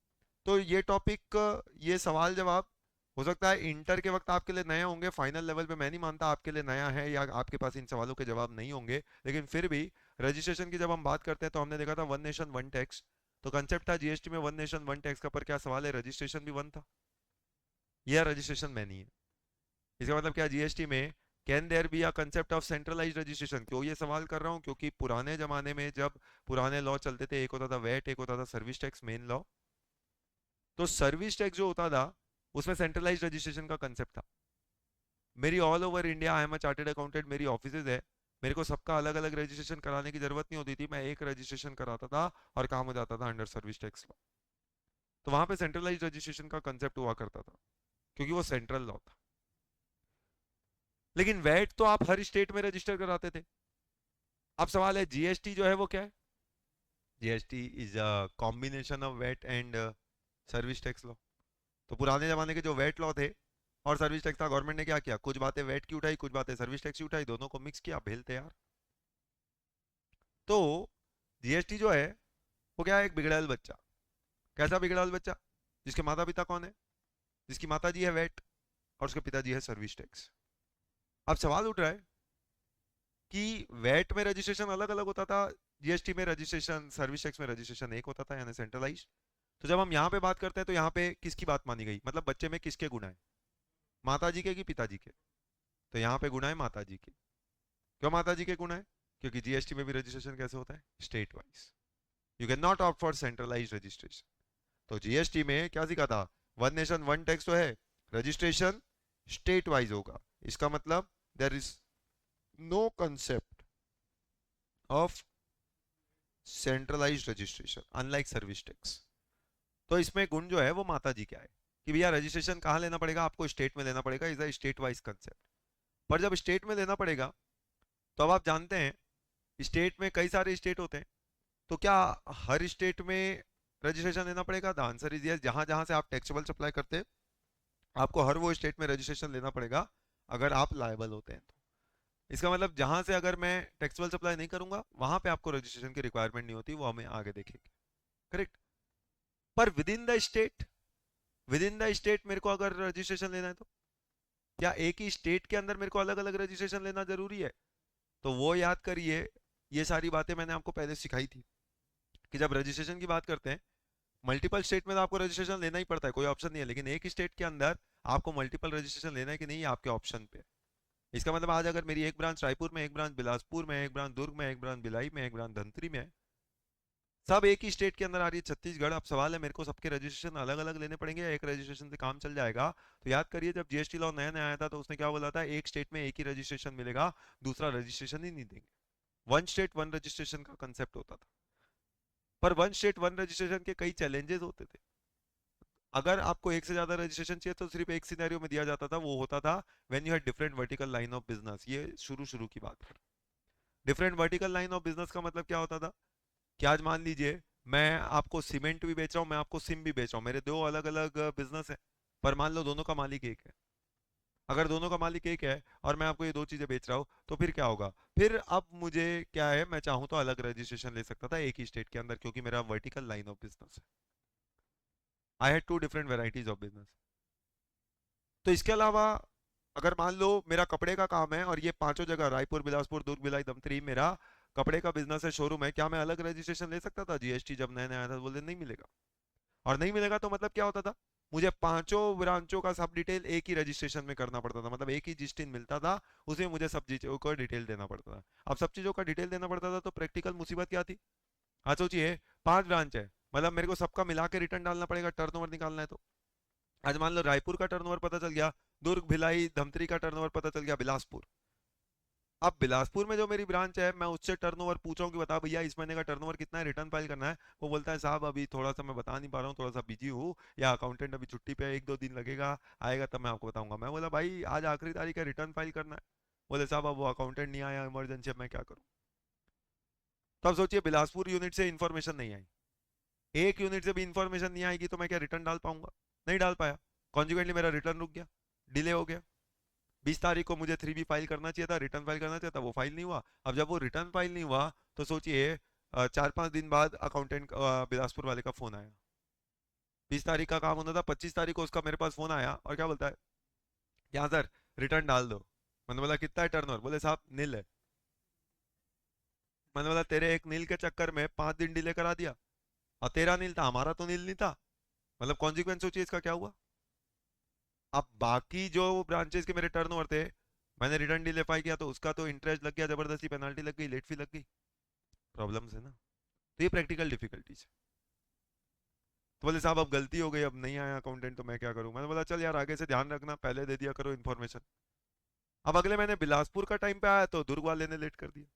तो ये टॉपिक, ये सवाल जवाब हो सकता है इंटर के वक्त आपके लिए नए होंगे, फाइनल लेवल पे मैं नहीं मानता आपके लिए नया है या आपके पास इन सवालों के जवाब नहीं होंगे, लेकिन फिर भी रजिस्ट्रेशन की जब हम बात करते हैं तो हमने देखा था वन नेशन वन टैक्स। तो कंसेप्ट था जीएसटी में वन नेशन वन टैक्स का, पर क्या सवाल है रजिस्ट्रेशन भी वन था? यह रजिस्ट्रेशन में नहीं है। इसका मतलब क्या जीएसटी में can there be a concept of centralised registration? क्यों ये सवाल कर रहा हूँ? क्योंकि पुराने जमाने में जब पुराने लॉ चलते थे, एक होता था वैट, एक होता था सर्विस टैक्स मेन लॉ। तो सर्विस टैक्स जो होता था उसमें सेंट्रलाइज्ड रजिस्ट्रेशन का कंसेप्ट था। मेरी all over India I am a chartered accountant, मेरी ऑफिसेज है, मेरे को सबका अलग अलग रजिस्ट्रेशन कराने की जरूरत नहीं होती थी, मैं एक रजिस्ट्रेशन कराता था और काम हो जाता था अंडर सर्विस टैक्स लॉ। तो वहां पे सेंट्रलाइज्ड रजिस्ट्रेशन का कंसेप्ट हुआ करता था क्योंकि वो सेंट्रल लॉ था। लेकिन वैट तो आप हर स्टेट में रजिस्टर कराते थे। अब सवाल है जीएसटी जो है वो क्या है? GST is a combination of VAT and service tax law. तो पुराने जमाने के जो वैट लॉ थे और सर्विस टैक्स था, गवर्नमेंट ने क्या किया, कुछ बातें वैट की उठाई, कुछ बातें सर्विस टैक्स की उठाई, दोनों को मिक्स किया, भेलते यार। तो जीएसटी जो है वो क्या है? एक बिगड़ैल बच्चा। कैसा बिगड़ैल बच्चा? जिसके माता पिता कौन है? जिसकी माता जी है वैट और उसके पिताजी है सर्विस टैक्स। अब सवाल उठ रहा है कि वैट में रजिस्ट्रेशन अलग अलग होता था, जीएसटी में रजिस्ट्रेशन, सर्विस टैक्स में रजिस्ट्रेशन एक होता था, यानी सेंट्रलाइज। तो जब हम यहाँ पे बात करते हैं तो यहाँ पे किसकी बात मानी गई? मतलब बच्चे में किसके गुण है? माता जी के कि पिताजी के? तो यहाँ पे गुण है माता जी के। क्यों माता जी के गुण है? क्योंकि जीएसटी में भी रजिस्ट्रेशन कैसे होता है? State wise. You can not opt for centralise registration. तो जीएसटी में क्या सीखा था? वन नेशन वन टैक्स तो है, रजिस्ट्रेशन स्टेट वाइज होगा। इसका मतलब there is no concept of centralised registration unlike service tax. तो इसमें गुण जो है वो माता जी क्या है कि भैया रजिस्ट्रेशन कहाँ लेना पड़ेगा? आपको स्टेट में लेना पड़ेगा, is a state wise concept. पर जब स्टेट में लेना पड़ेगा तो अब आप जानते हैं स्टेट में कई सारे स्टेट होते हैं। तो क्या हर स्टेट में रजिस्ट्रेशन लेना पड़ेगा? The answer is yes. जहां जहां से आप टैक्सेबल सप्लाई करते हैं आपको हर वो स्टेट में रजिस्ट्रेशन लेना पड़ेगा अगर आप लायबल होते हैं तो। इसका मतलब जहां से अगर मैं टैक्सेबल सप्लाई नहीं करूंगा वहां पे आपको रजिस्ट्रेशन की रिक्वायरमेंट नहीं होती, वो हमें आगे देखेंगे। करेक्ट। पर विद इन द स्टेट मेरे को अगर रजिस्ट्रेशन लेना है तो क्या एक ही स्टेट के अंदर मेरे को अलग अलग रजिस्ट्रेशन लेना जरूरी है? तो वो याद करिए, ये सारी बातें मैंने आपको पहले सिखाई थी कि जब रजिस्ट्रेशन की बात करते हैं मल्टीपल स्टेट में तो आपको रजिस्ट्रेशन लेना ही पड़ता है, कोई ऑप्शन नहीं है, लेकिन एक स्टेट के अंदर आपको मल्टीपल रजिस्ट्रेशन लेना है कि नहीं, ये आपके ऑप्शन पे है। इसका मतलब आज अगर मेरी एक ब्रांच रायपुर में, एक ब्रांच बिलासपुर में, एक ब्रांच दुर्ग में, एक ब्रांच भिलाई में, एक ब्रांच धनतरी में है, सब एक ही स्टेट के अंदर आ रही है छत्तीसगढ़। अब सवाल है मेरे को सबके रजिस्ट्रेशन अलग अलग लेने पड़ेंगे या एक रजिस्ट्रेशन से काम चल जाएगा? तो याद करिए जब जीएसटी लॉ नया नया आया था तो उसने क्या बोला था, एक स्टेट में एक ही रजिस्ट्रेशन मिलेगा, दूसरा रजिस्ट्रेशन ही नहीं देंगे। वन स्टेट वन रजिस्ट्रेशन का कंसेप्ट होता था। पर वन स्टेट वन रजिस्ट्रेशन के कई चैलेंजेस होते थे। अगर आपको एक से ज्यादा रजिस्ट्रेशन चाहिए तो सिर्फ एक सिनेरियो में दिया जाता था, वो होता था when you had different vertical line of business. ये शुरू शुरू की बात है। Different vertical line of business का मतलब क्या होता था कि आज मान लीजिए मैं आपको सीमेंट भी बेच रहा हूँ, मैं आपको सिम भी बेच रहा हूँ, मेरे दो अलग अलग बिजनेस है, पर मान लो दोनों का मालिक एक है। अगर दोनों का मालिक एक है और मैं आपको ये दो चीजें बेच रहा हूँ तो फिर क्या होगा? फिर अब मुझे क्या है, मैं चाहूँ तो अलग रजिस्ट्रेशन ले सकता था एक ही स्टेट के अंदर क्योंकि मेरा वर्टिकल लाइन ऑफ बिजनेस है। I had two different varieties of business. तो इसके अलावा अगर मान लो मेरा कपड़े का काम है और ये पांचों जगह रायपुर बिलासपुर दुर्ग भिलाई दमतरी मेरा कपड़े का बिजनेस है, शोरूम है, क्या मैं अलग रजिस्ट्रेशन ले सकता था? जीएसटी जब नया नया आया था तो बोलते नहीं मिलेगा। और नहीं मिलेगा तो मतलब क्या होता था, मुझे पांचों ब्रांचों का सब डिटेल एक ही रजिस्ट्रेशन में करना पड़ता था, मतलब एक ही जिस्टिन मिलता था, उसमें मुझे सब चीजों का डिटेल देना पड़ता था। अब सब चीजों का डिटेल देना पड़ता था तो प्रैक्टिकल मुसीबत क्या थी? आज सोचिए 5 ब्रांच है, मतलब मेरे को सबका मिला के रिटर्न डालना पड़ेगा, टर्नओवर निकालना है तो। आज मान लो रायपुर का टर्नओवर पता चल गया, दुर्ग भिलाई धमतरी का टर्नओवर पता चल गया बिलासपुर, अब बिलासपुर में जो मेरी ब्रांच है, मैं उससे टर्नओवर पूछा हूँ कि बता भैया इस महीने का टर्नओवर कितना है, रिटर्न फाइल करना है। वो बोलता है साहब अभी थोड़ा सा मैं बता नहीं पा रहा हूँ, थोड़ा सा बिजी हूँ, या अकाउंटेंट अभी छुट्टी पे है, 1-2 दिन लगेगा, आएगा तब मैं आपको बताऊंगा। मैं बोला भाई आज आखिरी तारीख है, रिटर्न फाइल करना है। बोले साहब अब वो अकाउंटेंट नहीं आया, इमरजेंसी, अब मैं क्या करूँ। तब सोचिए बिलासपुर यूनिट से इन्फॉर्मेशन नहीं आई, एक यूनिट से भी इन्फॉर्मेशन नहीं आएगी तो मैं क्या रिटर्न डाल पाऊंगा? नहीं डाल पाया। कॉन्जिक्वेंटली मेरा रिटर्न रुक गया, डिले हो गया। 20 तारीख को मुझे 3B फाइल करना चाहिए था, रिटर्न फाइल करना चाहिए था, वो फाइल नहीं हुआ। अब जब वो रिटर्न फाइल नहीं हुआ तो सोचिए 4-5 दिन बाद अकाउंटेंट बिलासपुर वाले का फोन आया। 20 तारीख का काम होना था, 25 तारीख को उसका मेरे पास फोन आया और क्या बोलता है, यहाँ सर रिटर्न डाल दो। मैंने बोला कितना है टर्नओवर? बोले साहब नील है। मैंने बोला तेरे एक नील के चक्कर में 5 दिन डिले करा दिया, और तेरा नील था, हमारा तो नील नहीं था। मतलब कॉन्सिक्वेंस सोचिए इसका क्या हुआ। अब बाकी जो ब्रांचेस के मेरे टर्नओवर थे, मैंने रिटर्न डिलीफाई किया तो उसका तो इंटरेस्ट लग गया, जबरदस्ती पेनाल्टी लग गई, लेट फी लग गई। प्रॉब्लम्स है ना। तो ये प्रैक्टिकल डिफिकल्टीज है। तो बोले साहब अब गलती हो गई, अब नहीं आया अकाउंटेंट तो मैं क्या करूं। मैंने बोला चल यार आगे से ध्यान रखना, पहले दे दिया करो इन्फॉर्मेशन। अब अगले महीने बिलासपुर का टाइम पे आया तो दुर्ग वाले ने लेट कर दिया,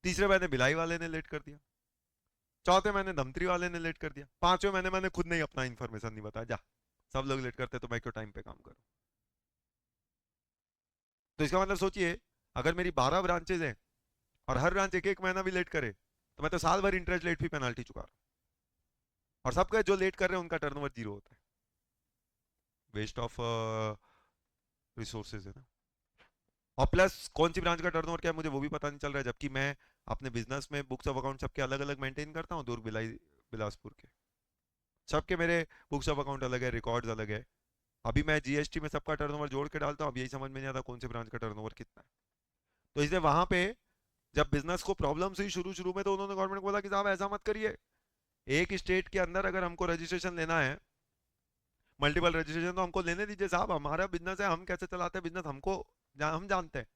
तीसरे महीने भिलाई वाले ने लेट कर दिया, चौथे महीने धमतरी वाले ने लेट कर दिया, पांचवें महीने मैंने खुद नहीं अपना इन्फॉर्मेशन नहीं बताया, जा सब लोग लेट करते तो मैं क्यों टाइम पे काम करूं। तो इसका मतलब सोचिए, अगर मेरी 12 ब्रांचेज हैं और हर ब्रांच एक एक महीना भी लेट करे तो मैं तो साल भर इंटरेस्ट लेट फी पेनाल्टी चुका रहा हूं। और सबका जो लेट कर रहे हैं उनका टर्नओवर जीरो होता है। वेस्ट ऑफ रिसोर्सेज है ना। और प्लस कौन सी ब्रांच का टर्नओवर क्या है मुझे वो भी पता नहीं चल रहा है, जबकि मैं अपने बिजनेस में बुक्स ऑफ अकाउंट सबके अलग अलग मेंटेन करता हूँ, दुर्ग भिलाई बिलासपुर के सबके मेरे बुक्स ऑफ अकाउंट अलग है, रिकॉर्ड्स अलग है। अभी मैं जीएसटी में सबका टर्नओवर जोड़ के डालता हूँ, अब यही समझ में नहीं आता कौन से ब्रांच का टर्नओवर कितना है। तो इसलिए वहां पे जब बिजनेस को प्रॉब्लम्स हुई शुरू शुरू में, तो उन्होंने गवर्नमेंट को बोला कि साहब ऐसा मत करिए, एक स्टेट के अंदर अगर हमको रजिस्ट्रेशन लेना है, मल्टीपल रजिस्ट्रेशन, तो हमको लेने दीजिए साहब, हमारा बिजनेस है, हम कैसे चलाते हैं बिजनेस हमको हम जानते हैं।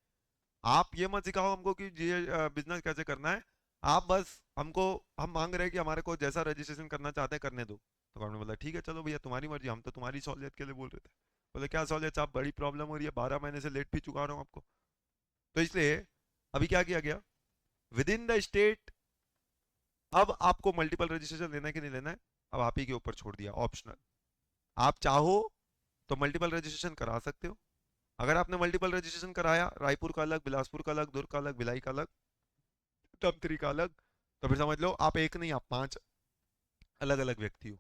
आप ये मत सिखाओ हमको कि ये बिजनेस कैसे करना है, आप बस हमको, हम मांग रहे हैं कि हमारे को जैसा रजिस्ट्रेशन करना चाहते हैं करने दो। तो गवर्नमेंट बोला ठीक है चलो भैया तुम्हारी मर्जी, हम तो तुम्हारी सहूलियत के लिए बोल रहे थे। बोले क्या सहूलियत साहब, बड़ी प्रॉब्लम हो रही है, 12 महीने से लेट भी चुका रहा हूँ आपको। तो इसलिए अभी क्या किया गया, विद इन द स्टेट अब आपको मल्टीपल रजिस्ट्रेशन लेना है कि नहीं लेना है, अब आप ही के ऊपर छोड़ दिया, ऑप्शनल। आप चाहो तो मल्टीपल रजिस्ट्रेशन करा सकते हो। अगर आपने मल्टीपल रजिस्ट्रेशन कराया, रायपुर का अलग, बिलासपुर का अलग, दुर्ग का अलग, भिलाई का अलग, धमतरी का अलग, तो फिर समझ लो आप एक नहीं, आप 5 अलग अलग व्यक्ति हो।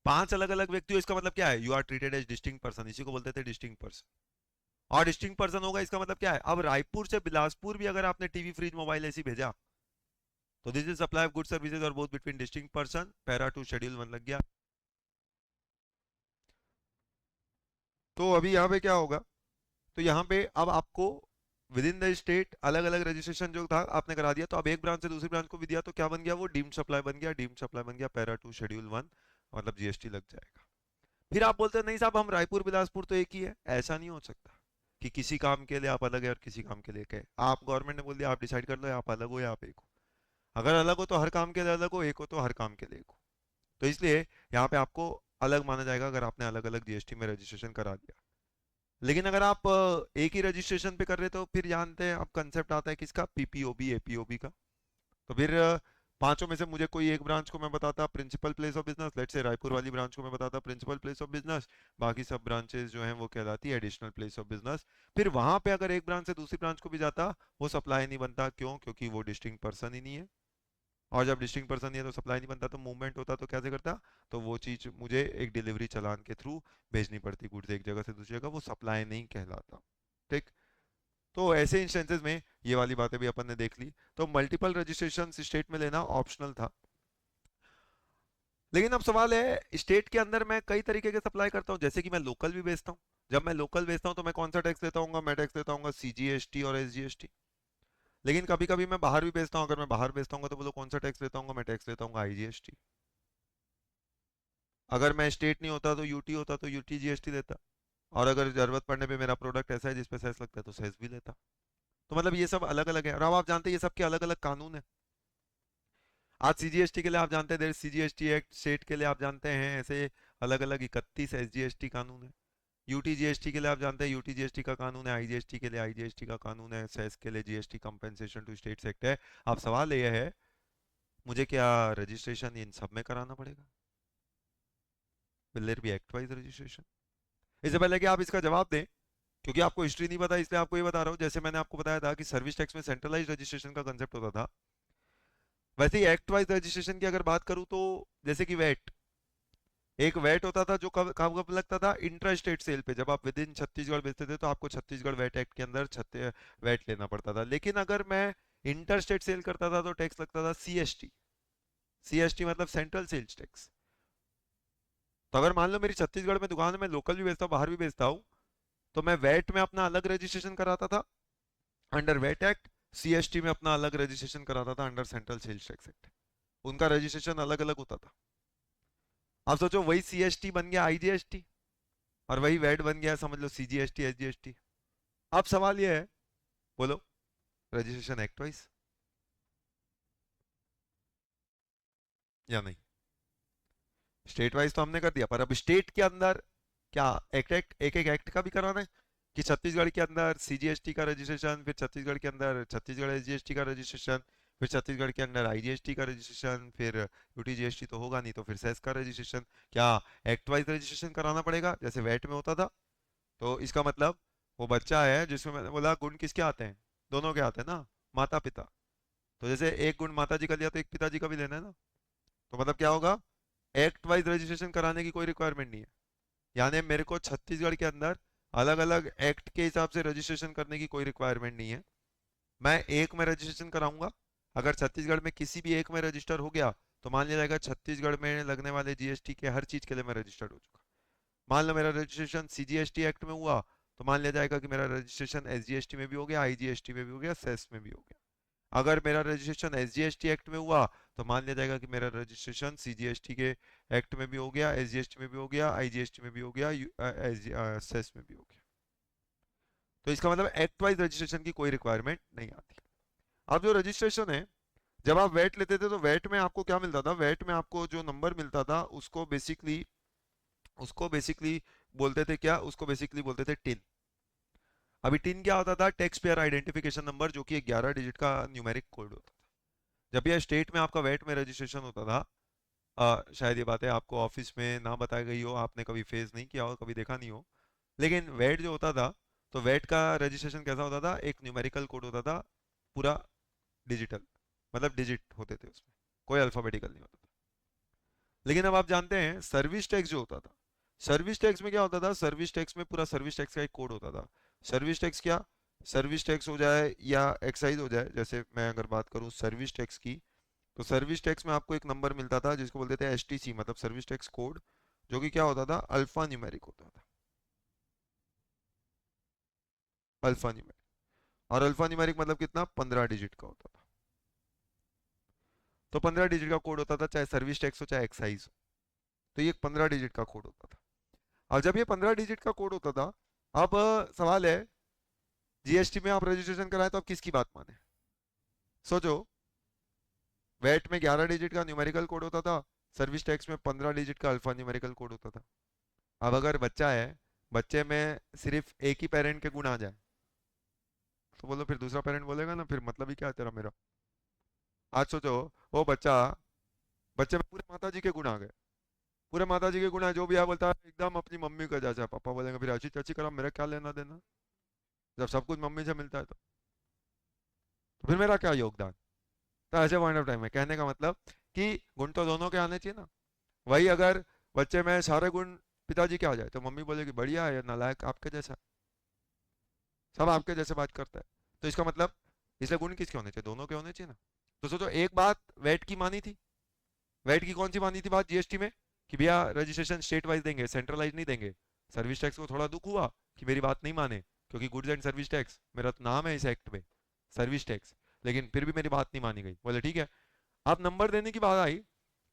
5 अलग अलग व्यक्ति हो इसका मतलब क्या है, you are treated as distinct person, इसी को बोलते थे डिस्टिंक्ट पर्सन। और डिस्टिंक्ट पर्सन होगा इसका मतलब क्या है, अब रायपुर से बिलासपुर भी अगर आपने टीवी, फ्रिज, मोबाइल ऐसी भेजा, तो this is supply of good services और both between distinct person, para 2 schedule 1 लग गया। तो अभी यहाँ पे क्या होगा, तो यहाँ पे अब आपको विद इन द स्टेट अलग अलग रजिस्ट्रेशन जो था आपने करा दिया, तो अब एक ब्रांच से दूसरी ब्रांच को भी दिया, तो क्या बन गया, वो डीम्ड सप्लाई बन गया, डीम्ड सप्लाई बन गया, पैरा 2 शेड्यूल 1, मतलब जीएसटी लग जाएगा। फिर आप बोलते हैं नहीं साहब हम रायपुर बिलासपुर तो एक ही है, ऐसा नहीं हो सकता कि किसी काम के लिए आप अलग है और किसी काम के लिए एक है। आप गवर्नमेंट ने बोल दिया आप डिसाइड कर लो, आप अलग हो या आप एक हो। अगर अलग हो तो हर काम के लिए अलग हो, एक हो तो हर काम के लिए एक हो। तो इसलिए यहाँ पे आपको अलग माना जाएगा अगर आपने अलग अलग जीएसटी में रजिस्ट्रेशन करा दिया। लेकिन अगर आप एक ही रजिस्ट्रेशन पे कर रहे तो फिर जानते हैं अब कंसेप्ट आता है किसका, पीपीओबी एपीओबी का। तो फिर पांचों में से मुझे कोई एक ब्रांच को मैं बताता principal place of business, let's say Raipur वाली ब्रांच को मैं बताता प्रिंसिपल प्लेस ऑफ बिजनेस, बाकी सब ब्रांचेस जो हैं वो कहलाती है एडिशनल प्लेस ऑफ बिजनेस। फिर वहां पे अगर एक ब्रांच से दूसरी ब्रांच को भी जाता, वो सप्लाई नहीं बनता, क्यों, क्योंकि वो डिस्टिंक्ट पर्सन ही नहीं है। और जब डिस्टिंक्ट पर्सन नहीं है तो सप्लाई नहीं बनता, तो मूवमेंट होता तो कैसे करता, तो वो चीज मुझे एक डिलीवरी चालान के थ्रू भेजनी पड़ती, गुड्स एक जगह से दूसरी जगह, वो सप्लाई नहीं कहलाता। ठीक। तो ऐसे इंस्टेंसेस में ये वाली बातें भी अपन ने देख ली। तो मल्टीपल रजिस्ट्रेशन स्टेट में लेना ऑप्शनल था। लेकिन अब सवाल है, स्टेट के अंदर मैं कई तरीके के सप्लाई करता हूँ, जैसे कि मैं लोकल भी बेचता हूँ। जब मैं लोकल बेचता हूँ तो मैं कौन सा टैक्स देता हूँ, मैं टैक्स देता हूँ सीजीएसटी और एसजीएसटी। लेकिन कभी कभी मैं बाहर भी बेचता हूँ, अगर मैं बाहर बेचता हूँ तो बोलो कौन सा टैक्स देता हूँ, मैं टैक्स देता हूँ आईजीएसटी। अगर मैं स्टेट नहीं होता तो यूटी होता तो यूटी जीएसटी देता। और अगर जरूरत पड़ने पे मेरा प्रोडक्ट ऐसा है जिसपे सेस लगता है तो सेस भी लेता। तो मतलब ये सब अलग अलग है, और अब आप जानते हैं ये सबके अलग अलग कानून है। आज सीजीएसटी के लिए आप जानते हैं सीजीएसटी एक्ट, स्टेट के लिए आप जानते हैं ऐसे अलग अलग 31 एसजीएसटी कानून है। यूटी जीएसटी के लिए आप जानते हैं यूटी जीएसटी का कानून है, आईजीएसटी के लिए आईजीएसटी का कानून है, सेस के लिए GST compensation to states act है। अब सवाल यह है, मुझे क्या रजिस्ट्रेशन इन सब में कराना पड़ेगा? Will there be act wise registration? इससे पहले कि आप इसका जवाब दें, क्योंकि आपको हिस्ट्री नहीं पता इसलिए आपको ये बता रहा हूँ, जैसे मैंने आपको बताया था कि सर्विस टैक्स में सेंट्रलाइज्ड रजिस्ट्रेशन का कंसेप्ट होता था, वैसे ही एक्ट वाइज रजिस्ट्रेशन की अगर बात करूँ तो जैसे कि वैट, एक वैट होता था जो कब कब कब लगता था, इंट्रा स्टेट सेल पे, जब आप विद इन छत्तीसगढ़ बेचते थे तो आपको छत्तीसगढ़ वैट एक्ट के अंदर वैट लेना पड़ता था। लेकिन अगर मैं इंटर स्टेट सेल करता था तो टैक्स लगता था सीएसटी। सीएसटी मतलब सेंट्रल सेल्स टैक्स। तो अगर मान लो मेरी छत्तीसगढ़ में दुकान है, मैं लोकल भी बेचता हूँ बाहर भी बेचता हूँ, तो मैं वैट में अपना अलग रजिस्ट्रेशन कराता था अंडर वैट एक्ट, सीएसटी में अपना अलग रजिस्ट्रेशन कराता था under central sales tax act. उनका रजिस्ट्रेशन अलग अलग होता था। आप सोचो वही सीएसटी बन गया आईजीएसटी, और वही वैट बन गया समझ लो सीजीएसटी एसजीएसटी। अब सवाल ये है, बोलो, रजिस्ट्रेशन एक्ट वाइज या नहीं? स्टेट वाइज तो हमने कर दिया, पर अब स्टेट के अंदर क्या एक्ट एक्ट एक एक एक्ट का भी कराना है? कि छत्तीसगढ़ के अंदर सीजीएसटी का रजिस्ट्रेशन, फिर छत्तीसगढ़ के अंदर छत्तीसगढ़ एसजीएसटी का रजिस्ट्रेशन, फिर छत्तीसगढ़ के अंदर आईजीएसटी का रजिस्ट्रेशन, फिर यूटीजीएसटी तो होगा नहीं तो फिर सेस का रजिस्ट्रेशन। क्या एक्ट वाइज रजिस्ट्रेशन कराना पड़ेगा जैसे वैट में होता था? तो इसका मतलब वो बच्चा है जिसमें मैंने बोला गुण किसके आते हैं, दोनों के आते हैं ना, माता पिता। तो जैसे एक गुण माता जी का लिया तो एक पिताजी का भी लेना है ना। तो मतलब क्या होगा, एक्ट वाइज रजिस्ट्रेशन कराने की कोई रिक्वायरमेंट नहीं है। यानी मेरे को छत्तीसगढ़ के अंदर अलग अलग एक्ट के हिसाब से रजिस्ट्रेशन करने की कोई रिक्वायरमेंट नहीं है। मैं एक में रजिस्ट्रेशन कराऊंगा, अगर छत्तीसगढ़ में किसी भी एक में रजिस्टर हो गया तो मान लिया जाएगा छत्तीसगढ़ में लगने वाले जीएसटी के हर चीज के लिए मैं रजिस्टर्ड हो चुका। मान लो मेरा रजिस्ट्रेशन सीजीएसटी एक्ट में हुआ तो मान लिया जाएगा कि मेरा रजिस्ट्रेशन एसजीएसटी में भी हो गया, आईजीएसटी में भी हो गया, सेस में भी हो गया। अगर मेरा रजिस्ट्रेशन एसजीएसटी एक्ट में हुआ तो मान लिया जाएगा कि मेरा रजिस्ट्रेशन सीजीएसटी के एक्ट में भी हो गया, एसजीएसटी में भी हो गया, आईजीएसटी में भी हो गया, सेस में भी हो गया। तो इसका मतलब एक्ट वाइज रजिस्ट्रेशन की कोई रिक्वायरमेंट नहीं आती। अब जो रजिस्ट्रेशन है, जब आप वैट लेते थे तो वैट में आपको क्या मिलता था, वैट में आपको जो नंबर मिलता था उसको बेसिकली बोलते थे क्या, उसको बेसिकली बोलते थे टिन। अभी टिन क्या होता था, टैक्स पेयर आइडेंटिफिकेशन नंबर, जो कि 11 डिजिट का न्यूमेरिक कोड होता था। जब यह स्टेट में आपका वैट में रजिस्ट्रेशन होता था, शायद ये बातें आपको ऑफिस में ना बताई गई हो, आपने कभी फेस नहीं किया हो, कभी देखा नहीं हो, लेकिन वैट जो होता था, तो वैट का रजिस्ट्रेशन कैसा होता था, एक न्यूमेरिकल कोड होता था, पूरा डिजिटल, मतलब डिजिट होते थे उसमें, कोई अल्फाबेटिकल नहीं होता था। लेकिन अब आप जानते हैं सर्विस टैक्स जो होता था, सर्विस टैक्स में क्या होता था, सर्विस टैक्स में पूरा सर्विस टैक्स का एक कोड होता था। सर्विस टैक्स क्या, सर्विस टैक्स हो जाए या एक्साइज हो जाए, जैसे मैं अगर बात करूं सर्विस टैक्स की, तो सर्विस टैक्स में आपको एक नंबर मिलता था जिसको बोलते थे एसटीसी, मतलब सर्विस टैक्स कोड, जो कि क्या होता था, अल्फा न्यूमेरिक होता था। अल्फा न्यूमेरिक, और अल्फा न्यूमेरिक मतलब कितना, 15 डिजिट का होता था। तो 15 डिजिट का कोड होता था, चाहे सर्विस टैक्स हो चाहे एक्साइज हो, तो ये 15 डिजिट का कोड होता था। अब जब ये 15 डिजिट का कोड होता था, अब सवाल है, जीएसटी में आप रजिस्ट्रेशन कराए तो आप किसकी बात माने? सोचो, वैट में 11 डिजिट का न्यूमेरिकल कोड होता था, सर्विस टैक्स में 15 डिजिट का अल्फा न्यूमेरिकल कोड होता था। अब अगर बच्चा है, बच्चे में सिर्फ एक ही पेरेंट के गुण आ जाए, तो बोलो फिर दूसरा पेरेंट बोलेगा ना, फिर मतलब ही क्या है तेरा मेरा? आज सोचो, वो बच्चा, बच्चे में पूरे माता जी के गुण आ गए, पूरे माता जी के गुण आए, जो भी है बोलता है एकदम अपनी मम्मी का जैसा। पापा बोलेंगे फिर अच्छी चाची करा, मेरा क्या लेना देना, जब सब कुछ मम्मी से मिलता है तो फिर मेरा क्या योगदान? तो ऐसे पॉइंट ऑफ टाइम है, कहने का मतलब कि गुण तो दोनों के आने चाहिए ना। वही अगर बच्चे में सारे गुण पिताजी के आ जाए तो मम्मी बोलेगी बढ़िया है, नालायक आपके जैसा, सब आपके जैसे बात करता है। तो इसका मतलब, इसलिए गुण किसके होने चाहिए, दोनों के होने चाहिए ना। तो सोचो, एक बात वैट की मानी थी, वैट की कौन सी मानी थी बात जीएसटी में, कि भैया रजिस्ट्रेशन स्टेट वाइज देंगे, सेंट्रलाइज नहीं देंगे। सर्विस टैक्स को थोड़ा दुख हुआ कि मेरी बात नहीं माने, क्योंकि गुड्स एंड सर्विस टैक्स मेरा तो नाम है इस एक्ट में, सर्विस टैक्स, लेकिन फिर भी मेरी बात नहीं मानी गई, बोले ठीक है। अब नंबर देने की बात आई,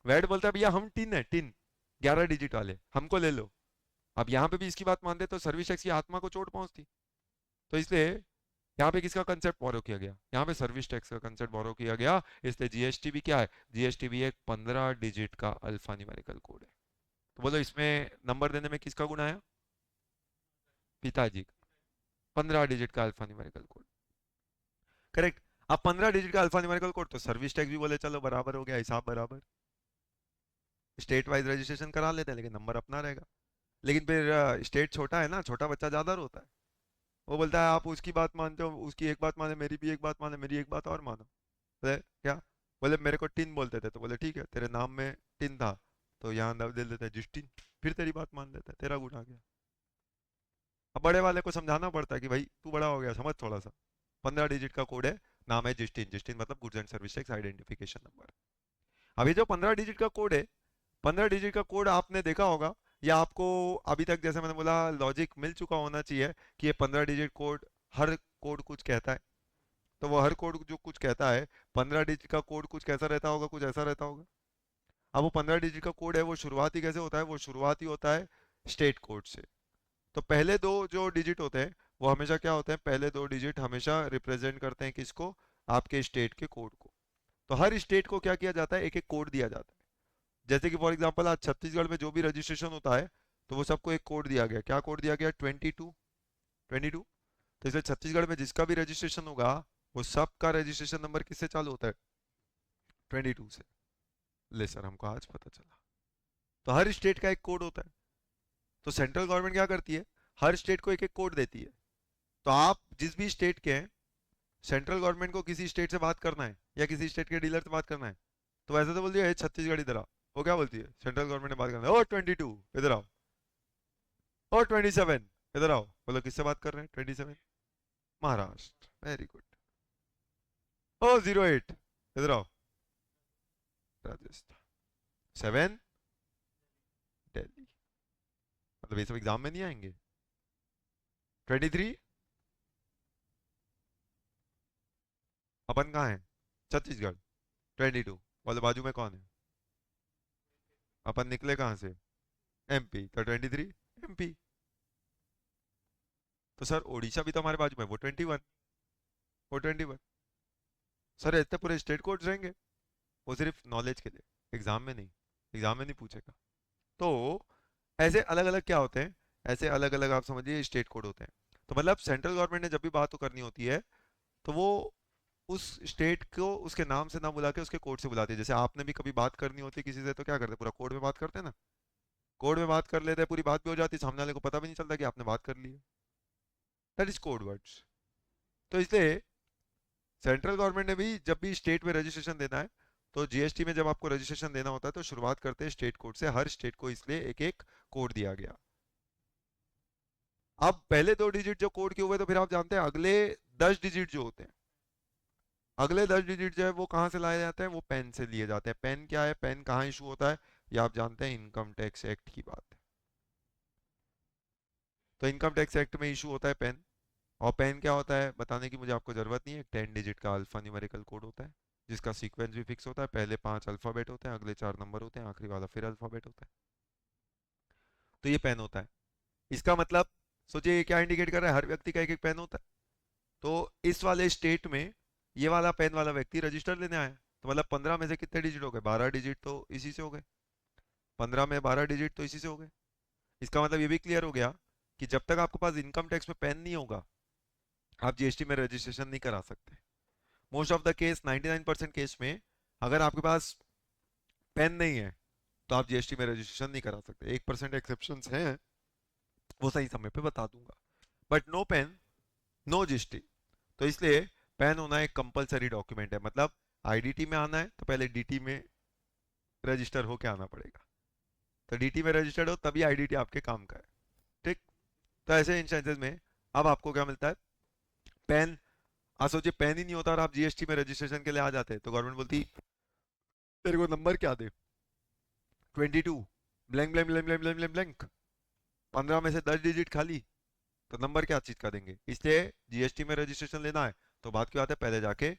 वैट बोलता है भैया हम टिन है, टिन 11 डिजिट वाले हमको ले लो। अब यहाँ पे भी इसकी बात मानते तो सर्विस टैक्स की आत्मा को चोट पहुंचती। तो इसलिए यहाँ पे किसका कंसेप्ट बोरो किया गया, यहाँ पे सर्विस टैक्स का कंसेप्ट बोरो किया गया। इसलिए जीएसटी भी क्या है, जीएसटी भी एक 15 डिजिट का अल्फा न्यूमेरिकल कोड है। तो बोलो इसमें नंबर देने में किसका गुण आया? पिताजी का 15 डिजिट का अल्फा न्यूमेरिकल कोड। करेक्ट। अब 15 डिजिट का अल्फा न्यूमेरिकल कोड तो सर्विस टैक्स भी बोले चलो बराबर हो गया, हिसाब बराबर। स्टेट वाइज रजिस्ट्रेशन करा लेते हैं लेकिन नंबर अपना रहेगा। लेकिन फिर स्टेट छोटा है ना, छोटा बच्चा ज्यादा रोता है। वो बोलता है आप उसकी बात मानते हो, उसकी एक बात माने, मेरी भी एक बात माने, मेरी एक बात और मानो। बोले क्या? बोले मेरे को टिन बोलते थे, तो बोले ठीक है तेरे नाम में टिन था तो यहाँ दे देते हैं जिस्टिन, फिर तेरी बात मान लेता है, तेरा गुण आ गया। अब बड़े वाले को समझाना पड़ता है कि भाई तू बड़ा हो गया, समझ थोड़ा सा। 15 डिजिट का कोड है, नाम है जिस्टिन, जिस्टिन मतलब goods and service tax identification number. अभी जो 15 डिजिट का कोड है, 15 डिजिट का कोड आपने देखा होगा, या आपको अभी तक जैसे मैंने बोला लॉजिक मिल चुका होना चाहिए कि ये 15 डिजिट कोड, हर कोड कुछ कहता है। तो वो हर कोड जो कुछ कहता है, 15 डिजिट का कोड कुछ कैसा रहता होगा, कुछ ऐसा रहता होगा। अब वो 15 डिजिट का कोड है, वो शुरुआती कैसे होता है? वो शुरुआती होता है स्टेट कोड से। तो पहले दो जो डिजिट होते हैं वो हमेशा क्या होते हैं? पहले दो डिजिट हमेशा रिप्रेजेंट करते हैं किसको? आपके स्टेट के कोड को। तो हर स्टेट को क्या किया जाता है? एक एक कोड दिया जाता है। जैसे कि फॉर एग्जांपल आज छत्तीसगढ़ में जो भी रजिस्ट्रेशन होता है, तो वो सबको एक कोड दिया गया। क्या कोड दिया गया? 22। तो इसलिए छत्तीसगढ़ में जिसका भी रजिस्ट्रेशन होगा, वो सबका रजिस्ट्रेशन नंबर किससे चालू होता है? 22 से। ले सर, हमको आज पता चला। तो हर स्टेट का एक कोड होता है। तो सेंट्रल गवर्नमेंट क्या करती है? हर स्टेट को एक एक कोड देती है। तो आप जिस भी स्टेट के हैं, सेंट्रल गवर्नमेंट को किसी स्टेट से बात करना है या किसी स्टेट के डीलर से बात करना है, तो वैसे तो बोल दिया छत्तीसगढ़ इधर आओ। वो क्या बोलती है? सेंट्रल गवर्नमेंट ने बात करना है, ओ 22 इधर आओ, ओ 27 इधर आओ। बोलो किससे बात कर रहे हैं? 27 महाराष्ट्र, वेरी गुड। ओ 08 इधर आओ, राजस्थान। 7 दिल्ली। मतलब ये सब एग्जाम में नहीं आएंगे। 23 अपन कहाँ है? छत्तीसगढ़। 22 बोले बाजू में कौन है? अपन निकले कहाँ से? एमपी, तो 23 एमपी। तो सर ओडिशा भी तो हमारे बाजू में, वो 21, वो 21। सर इतने पूरे स्टेट कोड्स रहेंगे। वो सिर्फ नॉलेज के लिए, एग्जाम में नहीं। एग्जाम में नहीं पूछेगा। तो ऐसे अलग अलग क्या होते हैं? ऐसे अलग अलग आप समझिए स्टेट कोड होते हैं। तो मतलब सेंट्रल गवर्नमेंट ने जब भी बात करनी होती है, तो वो उस स्टेट को उसके नाम से ना बुला के उसके कोड से बुलाती है। जैसे आपने भी कभी बात करनी होती है किसी से, तो क्या करते हैं? पूरा कोड में बात करते हैं ना। कोड में बात कर लेते हैं, पूरी बात भी हो जाती है, सामने वाले को पता भी नहीं चलता कि आपने बात कर ली है। That is code words. तो इसलिए सेंट्रल गवर्नमेंट ने भी जब भी स्टेट में रजिस्ट्रेशन देना है, तो जीएसटी में जब आपको रजिस्ट्रेशन देना होता है तो शुरुआत करते हैं स्टेट कोड से। हर स्टेट को इसलिए एक एक कोड दिया गया। अब पहले दो डिजिट जो कोड के हुए, तो फिर आप जानते हैं अगले 10 डिजिट जो होते हैं, अगले 10 डिजिट जो है वो कहाँ से लाए जाते हैं? वो पेन से लिए जाते हैं। पेन क्या है? पेन कहाँ इशू होता है? ये आप जानते हैं, इनकम टैक्स एक्ट की बात है। तो इनकम टैक्स एक्ट में इशू होता है पेन। और पेन क्या होता है बताने की मुझे आपको जरूरत नहीं है। 10 डिजिट का अल्फा न्यूमेरिकल कोड होता है, जिसका सीक्वेंस भी फिक्स होता है। पहले 5 अल्फाबेट होते हैं, अगले 4 नंबर होते हैं, आखिरी वाला फिर अल्फाबेट होता है। तो ये पेन होता है। इसका मतलब सोचिए ये क्या इंडिकेट कर रहा है? हर व्यक्ति का एक एक पेन होता है। तो इस वाले स्टेट में ये वाला पेन वाला व्यक्ति रजिस्टर लेने आया, तो मतलब 15 में से कितने डिजिट हो गए? 12 डिजिट तो इसी से हो गए। 15 में 12 डिजिट तो इसी से हो गए। इसका मतलब ये भी क्लियर हो गया कि जब तक आपके पास इनकम टैक्स में पेन नहीं होगा, आप जीएसटी में रजिस्ट्रेशन नहीं करा सकते। Most of the case, 99% case में, अगर आपके पास पेन नहीं है तो आप जीएसटी में रजिस्ट्रेशन नहीं करा सकते। 1% एक्सेप्शन हैं, वो सही समय पे बता दूंगा। But no PAN no GST. तो इसलिए पेन होना एक कंपलसरी डॉक्यूमेंट है। मतलब आईडीटी में आना है तो पहले डीटी में रजिस्टर होके आना पड़ेगा। तो डीटी में रजिस्टर्ड हो तभी आईडीटी आपके काम का है। ठीक। तो ऐसे इंस्टेंसेस में अब आपको क्या मिलता है? पेन। आप सोचिए पेन ही नहीं होता और आप जीएसटी में रजिस्ट्रेशन के लिए आ जाते, तो गवर्नमेंट बोलती तेरे को नंबर क्या दे? 22 blank blank blank blank blank blank, 15 में से 10 डिजिट खाली, तो नंबर क्या चीज का देंगे? इसलिए जीएसटी में रजिस्ट्रेशन लेना है तो बात की बात है, पहले जाके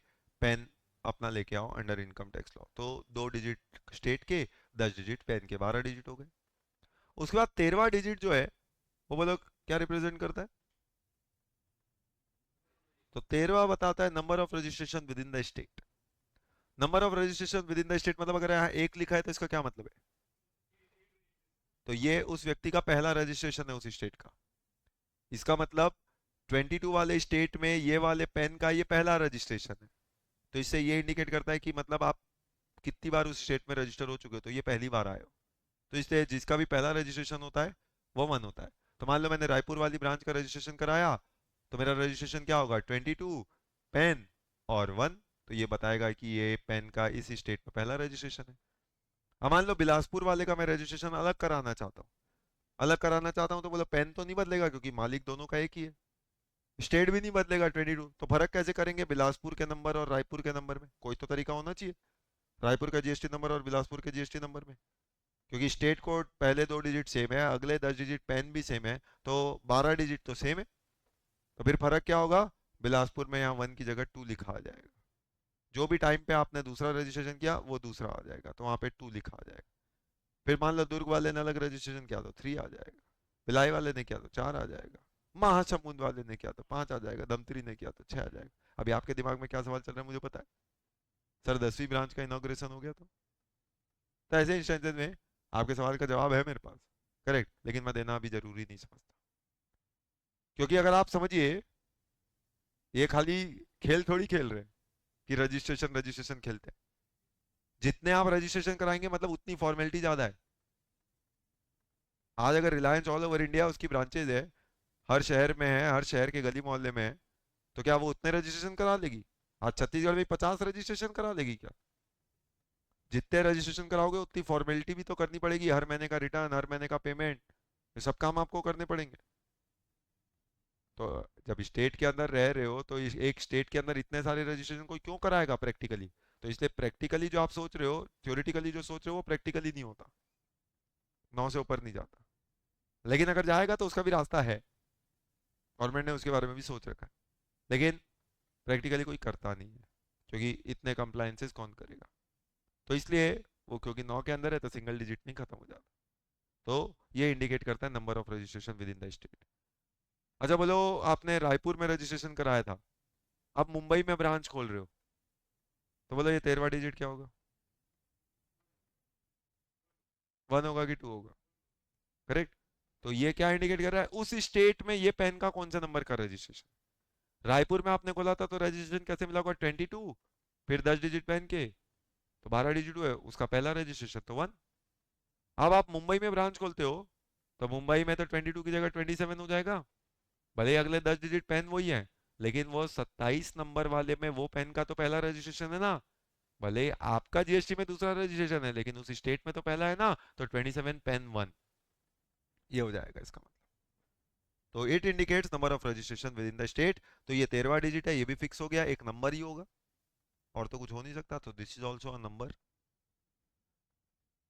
पेन अपना लेके आओ अंडर इनकम टैक्स लॉ। तो 2 डिजिट स्टेट के, 10 डिजिट पेन के, 12 डिजिट हो गए। उसके बाद 13वां डिजिट जो है, वो बोलो क्या रिप्रेजेंट करता है? तो 13वां बताता है number of registration with in the state. Number of registration with in the state मतलब अगर यहाँ एक लिखा है तो इसका क्या मतलब है? तो ये उस व्यक्ति का पहला रजिस्ट्रेशन है उस स्टेट का। इसका मतलब 22 वाले स्टेट में ये वाले पेन का ये पहला रजिस्ट्रेशन है। तो इससे ये इंडिकेट करता है कि मतलब आप कितनी बार उस स्टेट में रजिस्टर हो चुके हो, तो ये पहली बार आए हो। तो इसलिए जिसका भी पहला रजिस्ट्रेशन होता है वो 1 होता है। तो मान लो मैंने रायपुर वाली ब्रांच का रजिस्ट्रेशन कराया, तो मेरा रजिस्ट्रेशन क्या होगा, 22 पेन और 1। तो ये बताएगा कि ये पेन का इस स्टेट में पहला रजिस्ट्रेशन है। अब मान लो बिलासपुर वाले का मैं रजिस्ट्रेशन अलग कराना चाहता हूँ, अलग कराना चाहता हूँ, तो बोला पेन तो नहीं बदलेगा क्योंकि मालिक दोनों का एक ही है, स्टेट भी नहीं बदलेगा 22। तो फर्क कैसे करेंगे बिलासपुर के नंबर और रायपुर के नंबर में, कोई तो तरीका होना चाहिए रायपुर का जीएसटी नंबर और बिलासपुर के जीएसटी नंबर में। क्योंकि स्टेट कोड पहले 2 डिजिट सेम है, अगले 10 डिजिट पेन भी सेम है, तो 12 डिजिट तो सेम है। तो फिर फर्क क्या होगा, बिलासपुर में यहाँ 1 की जगह 2 लिखा आ जाएगा। जो भी टाइम पे आपने दूसरा रजिस्ट्रेशन किया वो दूसरा आ जाएगा, तो वहाँ पे 2 लिखा आ जाएगा। फिर मान लो दुर्ग वाले ने अलग रजिस्ट्रेशन किया तो 3 आ जाएगा, भिलाई वाले ने किया तो 4 आ जाएगा, महासमुंद वाले ने किया तो 5 आ जाएगा, धमतरी ने किया तो 6 आ जाएगा। अभी आपके दिमाग में क्या सवाल चल रहा है मुझे पता है, सर 10वीं ब्रांच का इनॉग्रेशन हो गया तो ऐसे इंस्टेंसेस में आपके सवाल का जवाब है मेरे पास, करेक्ट, लेकिन मैं देना अभी जरूरी नहीं समझता। क्योंकि अगर आप समझिए, ये खाली खेल थोड़ी खेल रहे हैं कि रजिस्ट्रेशन रजिस्ट्रेशन खेलते हैं। जितने आप रजिस्ट्रेशन कराएंगे मतलब उतनी फॉर्मेलिटी ज्यादा है। आज अगर रिलायंस ऑल ओवर इंडिया उसकी ब्रांचेज है, हर शहर में है, हर शहर के गली मोहल्ले में है, तो क्या वो उतने रजिस्ट्रेशन करा लेगी? आज छत्तीसगढ़ में 50 रजिस्ट्रेशन करा लेगी क्या? जितने रजिस्ट्रेशन कराओगे उतनी फॉर्मेलिटी भी तो करनी पड़ेगी, हर महीने का रिटर्न, हर महीने का पेमेंट, ये सब काम आपको करने पड़ेंगे। तो जब स्टेट के अंदर रह रहे हो तो एक स्टेट के अंदर इतने सारे रजिस्ट्रेशन कोई क्यों कराएगा प्रैक्टिकली? तो इसलिए प्रैक्टिकली जो आप सोच रहे हो, थ्योरेटिकली जो सोच रहे हो, वो प्रैक्टिकली नहीं होता, 9 से ऊपर नहीं जाता। लेकिन अगर जाएगा तो उसका भी रास्ता है, गवर्नमेंट ने उसके बारे में भी सोच रखा है, लेकिन प्रैक्टिकली कोई करता नहीं है, क्योंकि इतने कंप्लायंसेस कौन करेगा। तो इसलिए वो क्योंकि 9 के अंदर है तो सिंगल डिजिट नहीं खत्म हो जाता। तो ये इंडिकेट करता है number of registration with in the state. अच्छा बोलो, आपने रायपुर में रजिस्ट्रेशन कराया था, अब मुंबई में ब्रांच खोल रहे हो, तो बोलो ये 13वां डिजिट क्या होगा, 1 होगा कि 2 होगा? करेक्ट। तो ये क्या इंडिकेट कर रहा है, उस स्टेट में ये पेन का कौन सा नंबर का रजिस्ट्रेशन। रायपुर में आपने खोला था तो रजिस्ट्रेशन कैसे मिला होगा, 22, फिर 10 डिजिट पेन के, तो 12 डिजिट हुए, उसका पहला रजिस्ट्रेशन तो 1। अब आप मुंबई में ब्रांच खोलते हो, तो मुंबई में तो 22 की जगह 27 हो जाएगा, भले ही अगले 10 डिजिट पेन वही है, लेकिन वो 27 नंबर वाले में वो पेन का तो पहला रजिस्ट्रेशन है ना। भले ही आपका जीएसटी में दूसरा रजिस्ट्रेशन है, लेकिन उस स्टेट में तो पहला है ना, तो 27 पेन 1, ये हो जाएगा इसका मतलब। तो it indicates number of registration with in the state. तो ये 13वां डिजिट है, ये भी फिक्स हो गया, एक नंबर ही होगा और तो कुछ हो नहीं सकता, तो this is also a number.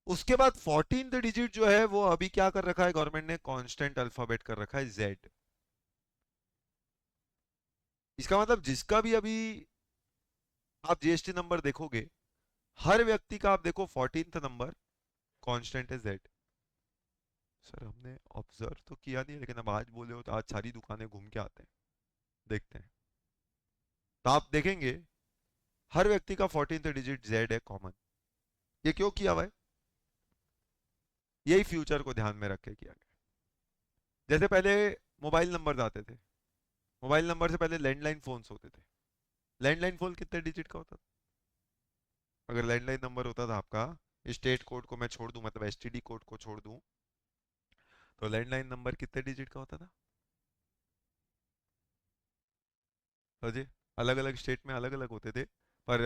उसके बाद 14th डिजिट जो है वो अभी क्या कर रखा है गवर्नमेंट ने, कांस्टेंट अल्फाबेट कर रखा है, जेड। इसका मतलब जिसका भी अभी आप जीएसटी नंबर देखोगे, हर व्यक्ति का आप देखो 14th नंबर कांस्टेंट है, जेड। सर हमने ऑब्जर्व तो किया नहीं, लेकिन अब आज बोले हो तो आज सारी दुकानें घूम के आते हैं, देखते हैं। तो आप देखेंगे हर व्यक्ति का 14th डिजिट जेड है, कॉमन। ये क्यों किया हुआ है? यही फ्यूचर को ध्यान में रख के किया गया। जैसे पहले मोबाइल नंबर आते थे, मोबाइल नंबर से पहले लैंडलाइन फोन्स होते थे। लैंडलाइन फोन कितने डिजिट का होता था? अगर लैंडलाइन नंबर होता था आपका, स्टेट कोड को मैं छोड़ दूं, मतलब एसटीडी कोड को छोड़ दूं, तो लैंडलाइन नंबर कितने डिजिट का होता था? अजय, अलग अलग स्टेट में अलग अलग होते थे, पर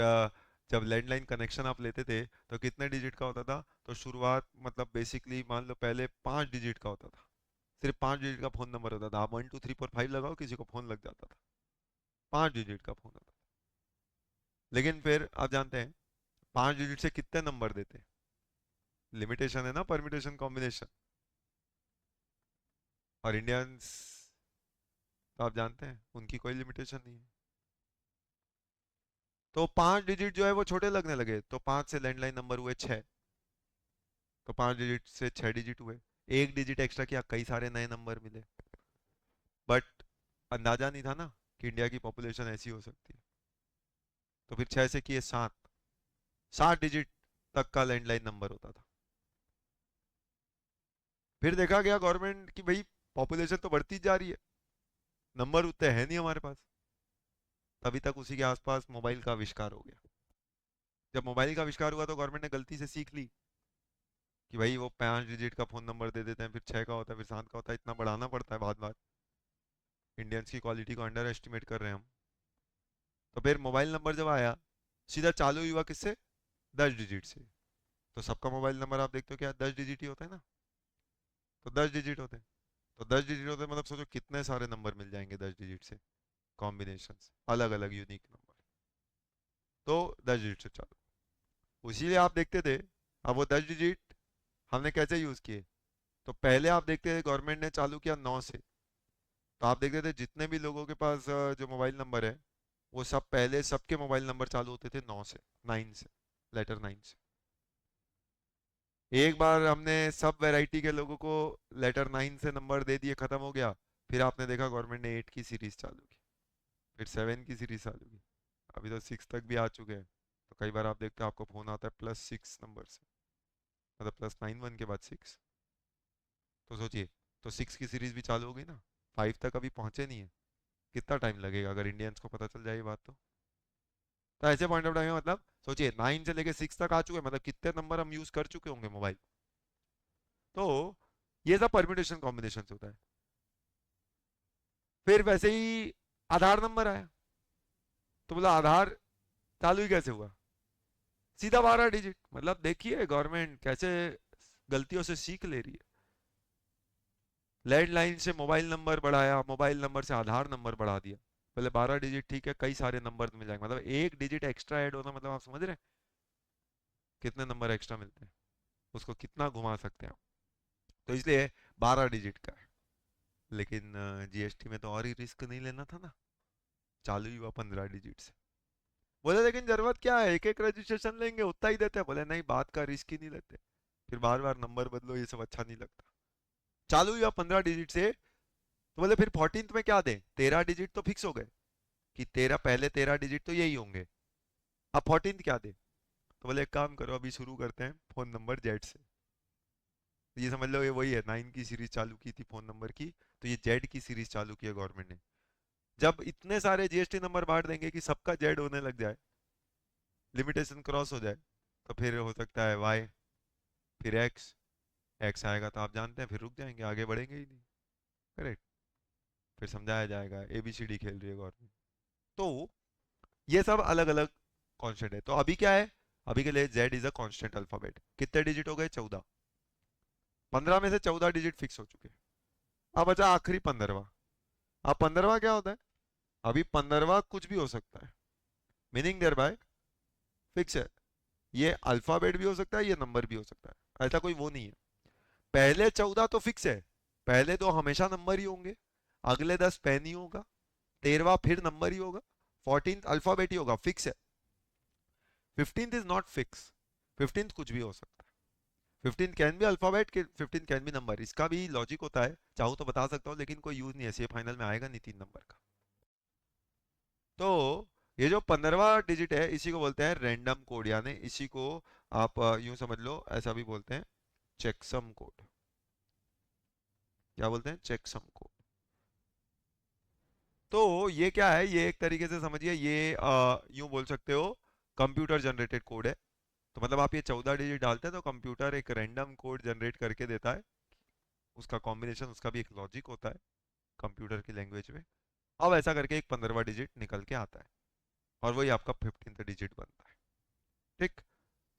जब लैंडलाइन कनेक्शन आप लेते थे तो कितने डिजिट का होता था? तो शुरुआत मतलब बेसिकली मान लो पहले 5 डिजिट का होता था, सिर्फ 5 डिजिट का फोन नंबर होता था। आप 1 2 3 4 5 लगाओ, किसी को फोन लग जाता था, 5 डिजिट का फोन होता था। लेकिन फिर आप जानते हैं 5 डिजिट से कितने नंबर देते? लिमिटेशन है ना, परम्यूटेशन कॉम्बिनेशन। और इंडियंस तो आप जानते हैं उनकी कोई लिमिटेशन नहीं है। तो 5 डिजिट जो है वो छोटे लगने लगे, तो 5 से लैंडलाइन नंबर हुए 6, तो 5 डिजिट से 6 डिजिट हुए, एक डिजिट एक्स्ट्रा किया, कई सारे नए नंबर मिले। बट अंदाजा नहीं था ना कि इंडिया की पॉपुलेशन ऐसी हो सकती है। तो फिर 6 से किए 7, 7 डिजिट तक का लैंडलाइन नंबर होता था। फिर देखा गया गवर्नमेंट की भाई पॉपुलेशन तो बढ़ती जा रही है, नंबर उतने हैं नहीं हमारे पास। तभी तक उसी के आसपास मोबाइल का आविष्कार हो गया। जब मोबाइल का आविष्कार हुआ तो गवर्नमेंट ने गलती से सीख ली कि भाई वो 5 डिजिट का फोन नंबर दे देते हैं, फिर 6 का होता है, फिर 7 का होता है, इतना बढ़ाना पड़ता है बार बार। इंडियंस की क्वालिटी को अंडर एस्टिमेट कर रहे हैं हम। तो फिर मोबाइल नंबर जब आया, सीधा चालू ही हुआ किससे? 10 डिजिट से। तो सबका मोबाइल नंबर आप देखते हो क्या 10 डिजिट ही होता है ना। तो 10 डिजिट होते हैं। तो 10 डिजिट होते हैं, मतलब सोचो कितने सारे नंबर मिल जाएंगे 10 डिजिट से, कॉम्बिनेशन, अलग अलग यूनिक नंबर। तो 10 डिजिट से चालू, इसीलिए आप देखते थे। अब वो 10 डिजिट हमने कैसे यूज किए? तो पहले आप देखते थे गवर्नमेंट ने चालू किया 9 से। तो आप देखते थे जितने भी लोगों के पास जो मोबाइल नंबर है, वो सब पहले सबके मोबाइल नंबर चालू होते थे 9 से, 9 से, लेटर 9 से। एक बार हमने सब वैरायटी के लोगों को लेटर 9 से नंबर दे दिए, खत्म हो गया। फिर आपने देखा गवर्नमेंट ने 8 की सीरीज चालू की, फिर 7 की सीरीज चालू की, अभी तो 6 तक भी आ चुके हैं। तो कई बार आप देखते हो आपको फोन आता है +6 नंबर से, मतलब +91 के बाद 6। तो सोचिए, तो 6 की सीरीज भी चालू हो गई ना। 5 तक अभी पहुंचे नहीं है। कितना टाइम लगेगा अगर इंडियंस को पता चल जाए ये बात तो ऐसे पॉइंट ऑफ टाइम में मतलब सोचिए 9 से लेके 6 तक आ चुके हैं, मतलब कितने नंबर हम यूज कर चुके होंगे मोबाइल। तो ये सब परम्यूटेशन कॉम्बिनेशन से होता है। फिर वैसे ही आधार नंबर आया। तो बोला आधार चालू ही कैसे हुआ? सीधा 12 डिजिट। मतलब देखिए गवर्नमेंट कैसे गलतियों से सीख ले रही है। लैंडलाइन से मोबाइल नंबर बढ़ाया, मोबाइल नंबर से आधार नंबर बढ़ा दिया। पहले 12 डिजिट ठीक है, कई सारे नंबर मिल जाएंगे, मतलब 1 डिजिट एक्स्ट्रा ऐड होना, मतलब आप समझ रहे हैं कितने नंबर एक्स्ट्रा मिलते हैं, उसको कितना घुमा सकते हैं आप। तो इसलिए 12 डिजिट का है। लेकिन जीएसटी में तो और ही रिस्क नहीं लेना था ना, चालू ही हुआ 15 डिजिट से। बोले लेकिन जरूरत क्या है, एक एक रजिस्ट्रेशन लेंगे उतना ही देते हैं। बोले नहीं, बात का रिस्क ही नहीं लेते, फिर बार बार नंबर बदलो, ये सब अच्छा नहीं लगता। चालू हुआ 15 डिजिट से। तो बोले फिर 14th में क्या दें? 13 डिजिट तो फिक्स हो गए कि तेरह, पहले 13 डिजिट तो यही होंगे। अब 14th क्या दें? तो बोले एक काम करो, अभी शुरू करते हैं फोन नंबर जेड से। तो ये समझ लो ये वही है, 9 की सीरीज चालू की थी फोन नंबर की, तो ये जेड की सीरीज चालू की है गवर्नमेंट ने। जब इतने सारे जीएसटी नंबर बांट देंगे कि सबका जेड होने लग जाए, लिमिटेशन क्रॉस हो जाए, तो फिर हो सकता है वाई, फिर एक्स। एक्स आएगा तो आप जानते हैं फिर रुक जाएंगे, आगे बढ़ेंगे ही नहीं। करेक्ट। फिर समझाया जाएगा एबीसीडी खेल रही है गवर्नमेंट। तो ये सब अलग अलग कॉन्स्टेंट है। तो अभी क्या है? अभी के लिए Z is a constant alphabet. कितने डिजिट हो गए? 14। 15 में से 14 डिजिट फिक्स हो चुके हैं। अब बचा आखिरी 15वां। अब 15वां क्या होता है? अभी 15वां कुछ भी हो सकता है, मीनिंग देयर बाय फिक्स है। ये अल्फाबेट भी हो सकता है, ये नंबर भी हो सकता है, ऐसा कोई वो नहीं है। पहले 14 तो फिक्स है, पहले तो हमेशा नंबर ही होंगे, अगले 10 पेन ही होगा, 13वां फिर नंबर ही होगा, 14th अल्फाबेट ही होगा, फिक्स है। 15th is not fix, 15th कुछ भी हो सकता है। 15th कैन बी अल्फाबेट के, 15th कैन बी नंबर, इसका भी लॉजिक होता है, चाहूँ तो बता सकता हूँ, लेकिन कोई यूज नहीं है, सी फाइनल में आएगा नहीं 3 नंबर का। तो ये जो 15वां डिजिट है इसी को बोलते हैं रैंडम कोड, यानी इसी को आप यूं समझ लो, ऐसा भी बोलते हैं चेकसम कोड। क्या बोलते हैं? Checksum code. तो ये क्या है? ये एक तरीके से समझिए, ये यूं बोल सकते हो कंप्यूटर जनरेटेड कोड है। तो मतलब आप ये 14 डिजिट डालते हैं तो कंप्यूटर एक रैंडम कोड जनरेट करके देता है, उसका कॉम्बिनेशन, उसका भी एक लॉजिक होता है कंप्यूटर की लैंग्वेज में। अब ऐसा करके एक 15वां डिजिट निकल के आता है, और वही आपका 15th डिजिट बनता है। ठीक।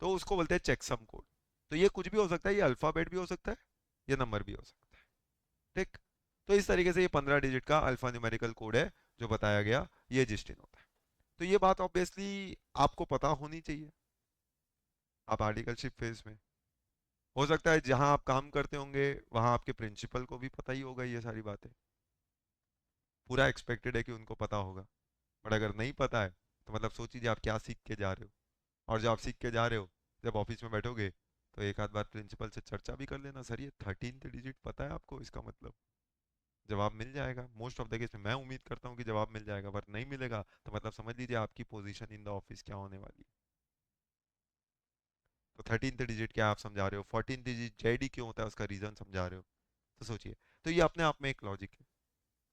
तो उसको बोलते हैं चेकसम कोड। तो ये कुछ भी हो सकता है, ये अल्फाबेट भी हो सकता है, ये नंबर भी हो सकता है। ठीक। तो इस तरीके से ये 15 डिजिट का अल्फा न्यूमेरिकल कोड है जो बताया गया, ये जिस्टिन होता है। तो ये बात ऑब्वियसली आपको पता होनी चाहिए। आप आर्टिकलशिप फेज में, हो सकता है जहां आप काम करते होंगे वहां आपके प्रिंसिपल को भी पता ही होगा ये सारी बातें, पूरा एक्सपेक्टेड है कि उनको पता होगा। बट अगर नहीं पता है तो मतलब सोचिए आप क्या सीख के जा रहे हो। और जब आप सीख के जा रहे हो, जब ऑफिस में बैठोगे, तो एक आध बार प्रिंसिपल से चर्चा भी कर लेना, सर ये 13th डिजिट पता है आपको, इसका मतलब जवाब मिल जाएगा। मोस्ट ऑफ द केस में मैं उम्मीद करता हूँ कि जवाब मिल जाएगा, पर नहीं मिलेगा तो मतलब समझ लीजिए आपकी पोजीशन इन द ऑफिस क्या होने वाली है। तो 13th डिजिट क्या आप समझा रहे हो, 14th डिजिट जेडी क्यों होता है उसका रीजन समझा रहे हो। तो सोचिए, तो ये अपने आप में एक लॉजिक है।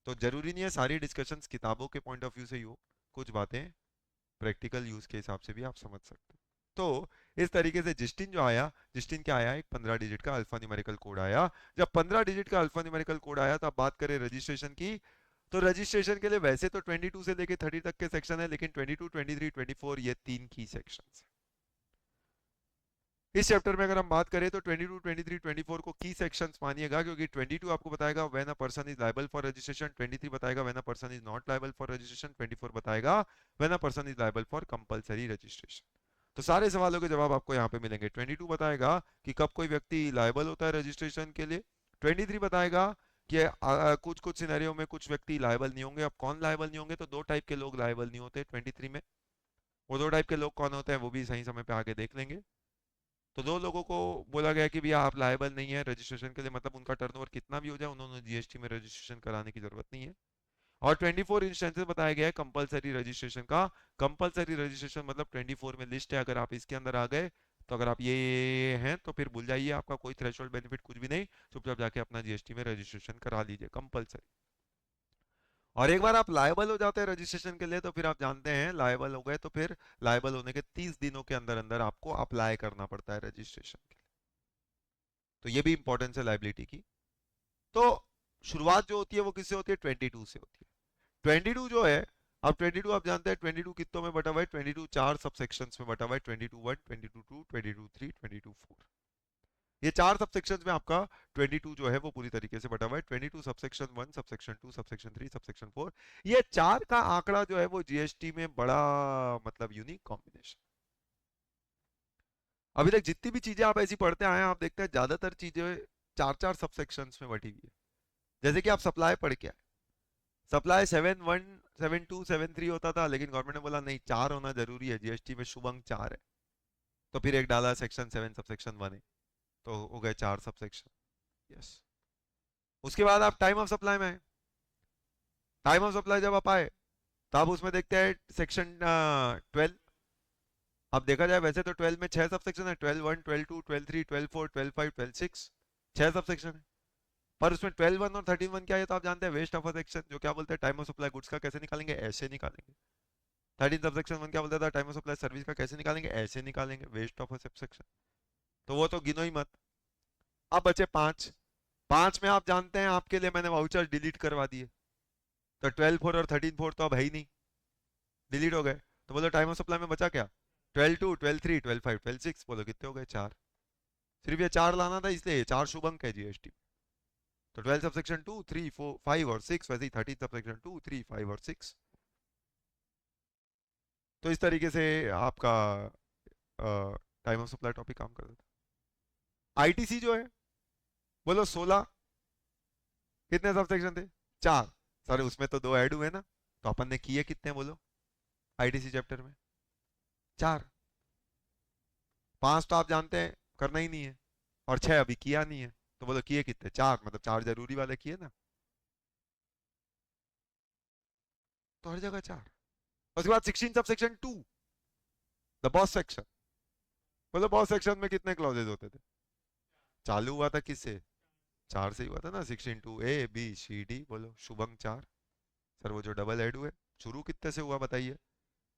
तो जरूरी नहीं है सारी डिस्कशंस किताबों के पॉइंट ऑफ व्यू से ही हो, कुछ बातें प्रैक्टिकल यूज के हिसाब से भी आप समझ सकते हो। तो इस तरीके से जिस्टिन जो आया, जिस्टिन क्या आया, एक 15 डिजिट का अल्फा न्यूमेरिकल कोड आया। जब 15 डिजिट का अल्फा न्यूमेरिकल कोड आया तो अब बात करें रजिस्ट्रेशन की। तो रजिस्ट्रेशन के लिए वैसे तो 22 से लेके 30 तक के सेक्शन है, लेकिन 22, 23, 24 ये तीन की सेक्शन है। इस चैप्टर में अगर हम बात करें तो 22, 23, 24 को की सेक्शंस मानिएगा, क्योंकि 22 आपको बताएगा when a person is liable for registration, 23 बताएगा when a person is not liable for registration, 24 बताएगा when a person is liable for compulsory registration. तो सारे सवालों के जवाब आपको यहाँ पे मिलेंगे। 22 बताएगा कि कब कोई व्यक्ति लायबल होता है रजिस्ट्रेशन के लिए, 23 बताएगा कि कुछ कुछ सिनेरियो में कुछ व्यक्ति लायबल नहीं होंगे। अब कौन लायबल नहीं होंगे, तो दो टाइप के लोग लायबल नहीं होते 23 में। वो दो टाइप के लोग कौन होते हैं वो भी सही समय पे आगे देख लेंगे। तो दो लोगों को बोला गया कि भैया आप लायबल नहीं है रजिस्ट्रेशन के लिए, मतलब उनका टर्नओवर कितना भी हो जाए उन्होंने जीएसटी में रजिस्ट्रेशन कराने की जरूरत नहीं है। और 24 इंस्टेंसेस बताया गया है कंपलसरी रजिस्ट्रेशन का। कंपलसरी रजिस्ट्रेशन मतलब 24 में लिस्ट है, अगर आप इसके अंदर आ गए तो अगर आप ये हैं तो फिर भूल जाइए, आपका कोई थ्रेशोल्ड बेनिफिट कुछ भी नहीं, चुपचाप जाके अपना जीएसटी में रजिस्ट्रेशन करा लीजिए कंपलसरी। और एक बार आप लायबल हो जाते हैं रजिस्ट्रेशन के लिए तो फिर आप जानते हैं लायबल हो गए तो फिर लायबल होने के 30 दिनों के अंदर अंदर आपको अप्लाई करना पड़ता है रजिस्ट्रेशन के लिए। तो ये भी इंपॉर्टेंस है लाइबिलिटी की। तो शुरुआत जो होती है वो किससे होती है, 22 से होती है। 22 जो है, अब 22 आप जानते हैं 22 कितनों में बटा हुआ है, 22 चार सब सेक्शंस में बटा हुआ है, 22(1), 22(2), 22(3), 22(4। ये चार सब सेक्शंस में आपका 22 जो है वो पूरी तरीके से बटा हुआ है। 22 सबसेक्शन 1, सबसेक्शन 2, सबसेक्शन 3, सबसेक्शन 4। ये चार का आंकड़ा जो है वो जीएसटी में बड़ा मतलब यूनिक कॉम्बिनेशन। अभी तक जितनी भी चीजें आप ऐसी पढ़ते आए हैं आप देखते हैं ज्यादातर चीजें चार चार सबसेक्शंस में बटी हुई है। जैसे कि आप सप्लाई पढ़ के आए, सप्लाई 7(1), 7(2), 7(3) होता था, लेकिन गवर्नमेंट ने बोला नहीं चार होना जरूरी है, जीएसटी में शुभ अंक चार है। तो फिर एक डाला सेक्शन 7 सबसेक्शन 1 है, तो हो गए चार सबसेक्शन। यस। उसके बाद आप टाइम ऑफ सप्लाई में आए। टाइम ऑफ सप्लाई जब आप आए तो आप उसमें देखते हैं सेक्शन 12। अब देखा जाए वैसे तो 12 में छह सबसेक्शन है, 12(1), 12(2), 12(3), 12(4), 12(5), 12(6), छह सबसेक्शन है। पर उसमें 12(1) और 13(1) क्या है तो आप जानते हैं, वेस्ट ऑफ अ सेक्शन, जो क्या बोलते हैं टाइम ऑफ सप्लाई गुड्स का कैसे निकालेंगे, ऐसे निकालेंगे। 13 सबसेक्शन 1 क्या बोलता था, टाइम ऑफ सप्लाई सर्विस का कैसे निकालेंगे, ऐसे निकालेंगे, वेस्ट ऑफ अ सबसेक्शन। तो वो तो गिनो ही मत। अब बचे पांच। पांच में आप जानते हैं आपके लिए मैंने वाउचर डिलीट करवा दिए, तो 12(4) और 13(4) तो अब है ही नहीं, डिलीट हो गए। तो बोलो टाइम ऑफ सप्लाई में बचा क्या, 12(2), 12(3), 12(5), 12(6), बोलो कितने हो गए, चार। सिर्फ ये चार लाना था, इसलिए ये चार शुभ अंक है जीएसटी। तो 12 सबसेक्शन 2, 3, 4, 5 और 6, वैसे ही 13 सबसेक्शन 2, 3, 5 और 6। तो इस तरीके से आपका टाइम ऑफ सप्लाई टॉपिक काम करता था। आईटीसी जो है बोलो 16, कितने सबसेक्शन थे, चार। सर उसमें तो दो ऐड हुए ना, तो अपन ने किए कितने बोलो आईटीसी चैप्टर में, चार। पांच तो आप जानते हैं करना ही नहीं है, और छह अभी किया नहीं है, तो बोलो किए कितने, चार, मतलब चार जरूरी वाले किए ना, तो हर जगह चार। उसके बाद 16 सबसेक्शन 2, द बॉस सेक्शन। बोलो बॉस सेक्शन में कितने क्लॉजेज होते थे, चालू हुआ था किससे, चार से ही हुआ था ना, 16(2)A, B, C, D, बोलो शुभंग चार। सर वो जो डबल ऐड हुए, शुरू कितने से हुआ बताइए,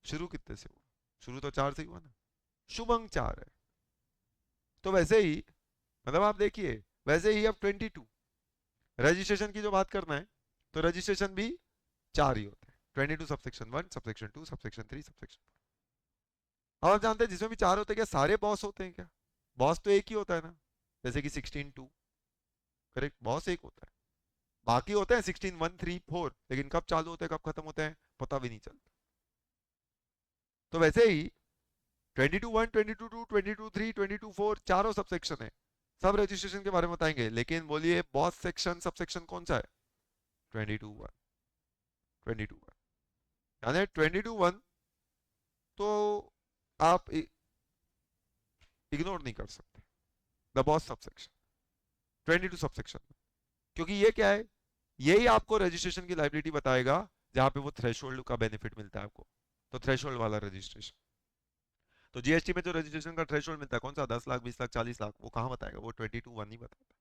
शुरू कितने से हुआ, शुरू तो चार से ही हुआ ना, शुभंग चार है। तो वैसे ही मतलब आप देखिए, वैसे ही अब 22 रजिस्ट्रेशन की जो बात करना है, तो रजिस्ट्रेशन भी चार ही होते हैं, 22 सबसेक्शन 1, सबसेक्शन 2, सबसेक्शन 3, सबसेक्शन। अब आप जानते हैं जिसमें भी चार होते हैं क्या सारे बॉस होते हैं क्या, बॉस तो एक ही होता है ना, जैसे कि 16(2), करेक्ट, बॉस एक होता है। बाकी होते हैं 16(1), 3, 4, लेकिन कब चालू होते हैं कब खत्म होते हैं पता भी नहीं चलता। तो वैसे ही 22(1), 22(2), 22(3), 22(4) चारों सबसेक्शन है, सब रजिस्ट्रेशन के बारे में बताएंगे, लेकिन बोलिए बॉस सेक्शन सबसेक्शन कौन सा है, 22(1), 22(1), यानी 22(1) तो आप इग्नोर नहीं कर सकते, द बॉस सबसेक्शन 22 सबसेक्शन, क्योंकि ये क्या है, यही आपको रजिस्ट्रेशन की लाइबिलिटी बताएगा जहां पे वो थ्रेशोल्ड का बेनिफिट मिलता है आपको, तो थ्रेशोल्ड वाला रजिस्ट्रेशन। तो जीएसटी में जो रजिस्ट्रेशन का थ्रेशोल्ड मिलता है कौन सा, 10 लाख, 20 लाख, 40 लाख, वो कहाँ बताएगा, वो 22(1) ही बताता है।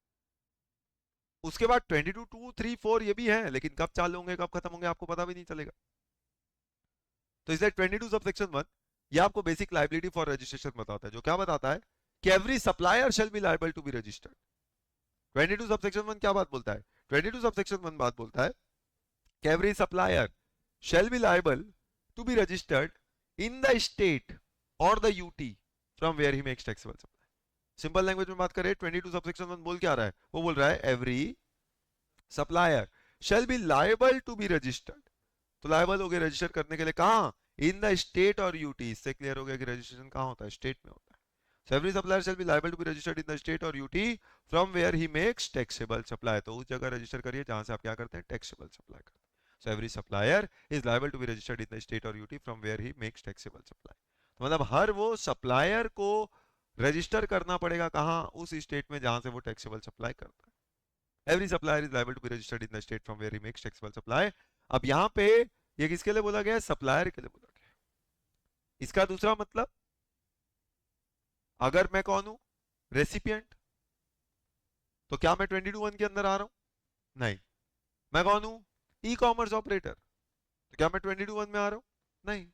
उसके बाद 22, 2, 3, 4 ये भी है, लेकिन कब चालू होंगे कब खत्म होंगे आपको पता भी नहीं चलेगा। तो इसलिए 22 सब सेक्शन 1 ये आपको बेसिक लाइबिलिटी फॉर रजिस्ट्रेशन बताता है, जो क्या बताता है कि every supplier shall be liable to be registered. 22 sub section 1 क्या बात बोलता है? 22 सब सेक्शन 1 बात बोलता है कि every supplier shall be liable to be registered in the state और the UT from where he makes taxable supply. Simple language में बात करें 22 सब सेक्शन 1 बोल क्या रहा है? वो बोल रहा है every supplier shall be liable to be registered. तो लायबल हो गए रजिस्टर करने के लिए कहां? इन द स्टेट और यूटी। इससे क्लियर हो गया कि रजिस्ट्रेशन कहां होता है? स्टेट में होता है। So every supplier shall be liable to be registered in the state or UT from where he makes taxable supply। तो उस जगह रजिस्टर करिए जहां से आप क्या करते हैं? टैक्सेबल सप्लाई करते हैं। So every supplier is liable to be registered in the state or UT from where he makes taxable supply। तो मतलब हर वो सप्लायर को रजिस्टर करना पड़ेगा कहां? उस स्टेट में जहां से वो टैक्सेबल सप्लाई करता है। Every supplier is liable to be registered in the state from where he makes taxable supply। अब यहाँ पे ये किसके लिए बोला गया है? सप्लायर के लिए बोला गया है। इसका दूसरा मतलब, अगर मैं कौन हूं? रेसिपिएंट। तो क्या मैं 22(1) के अंदर आ रहा हूं? नहीं। मैं कौन हूं? ई कॉमर्स ऑपरेटर। तो क्या मैं 22(1) में आ रहा हूं? नहीं,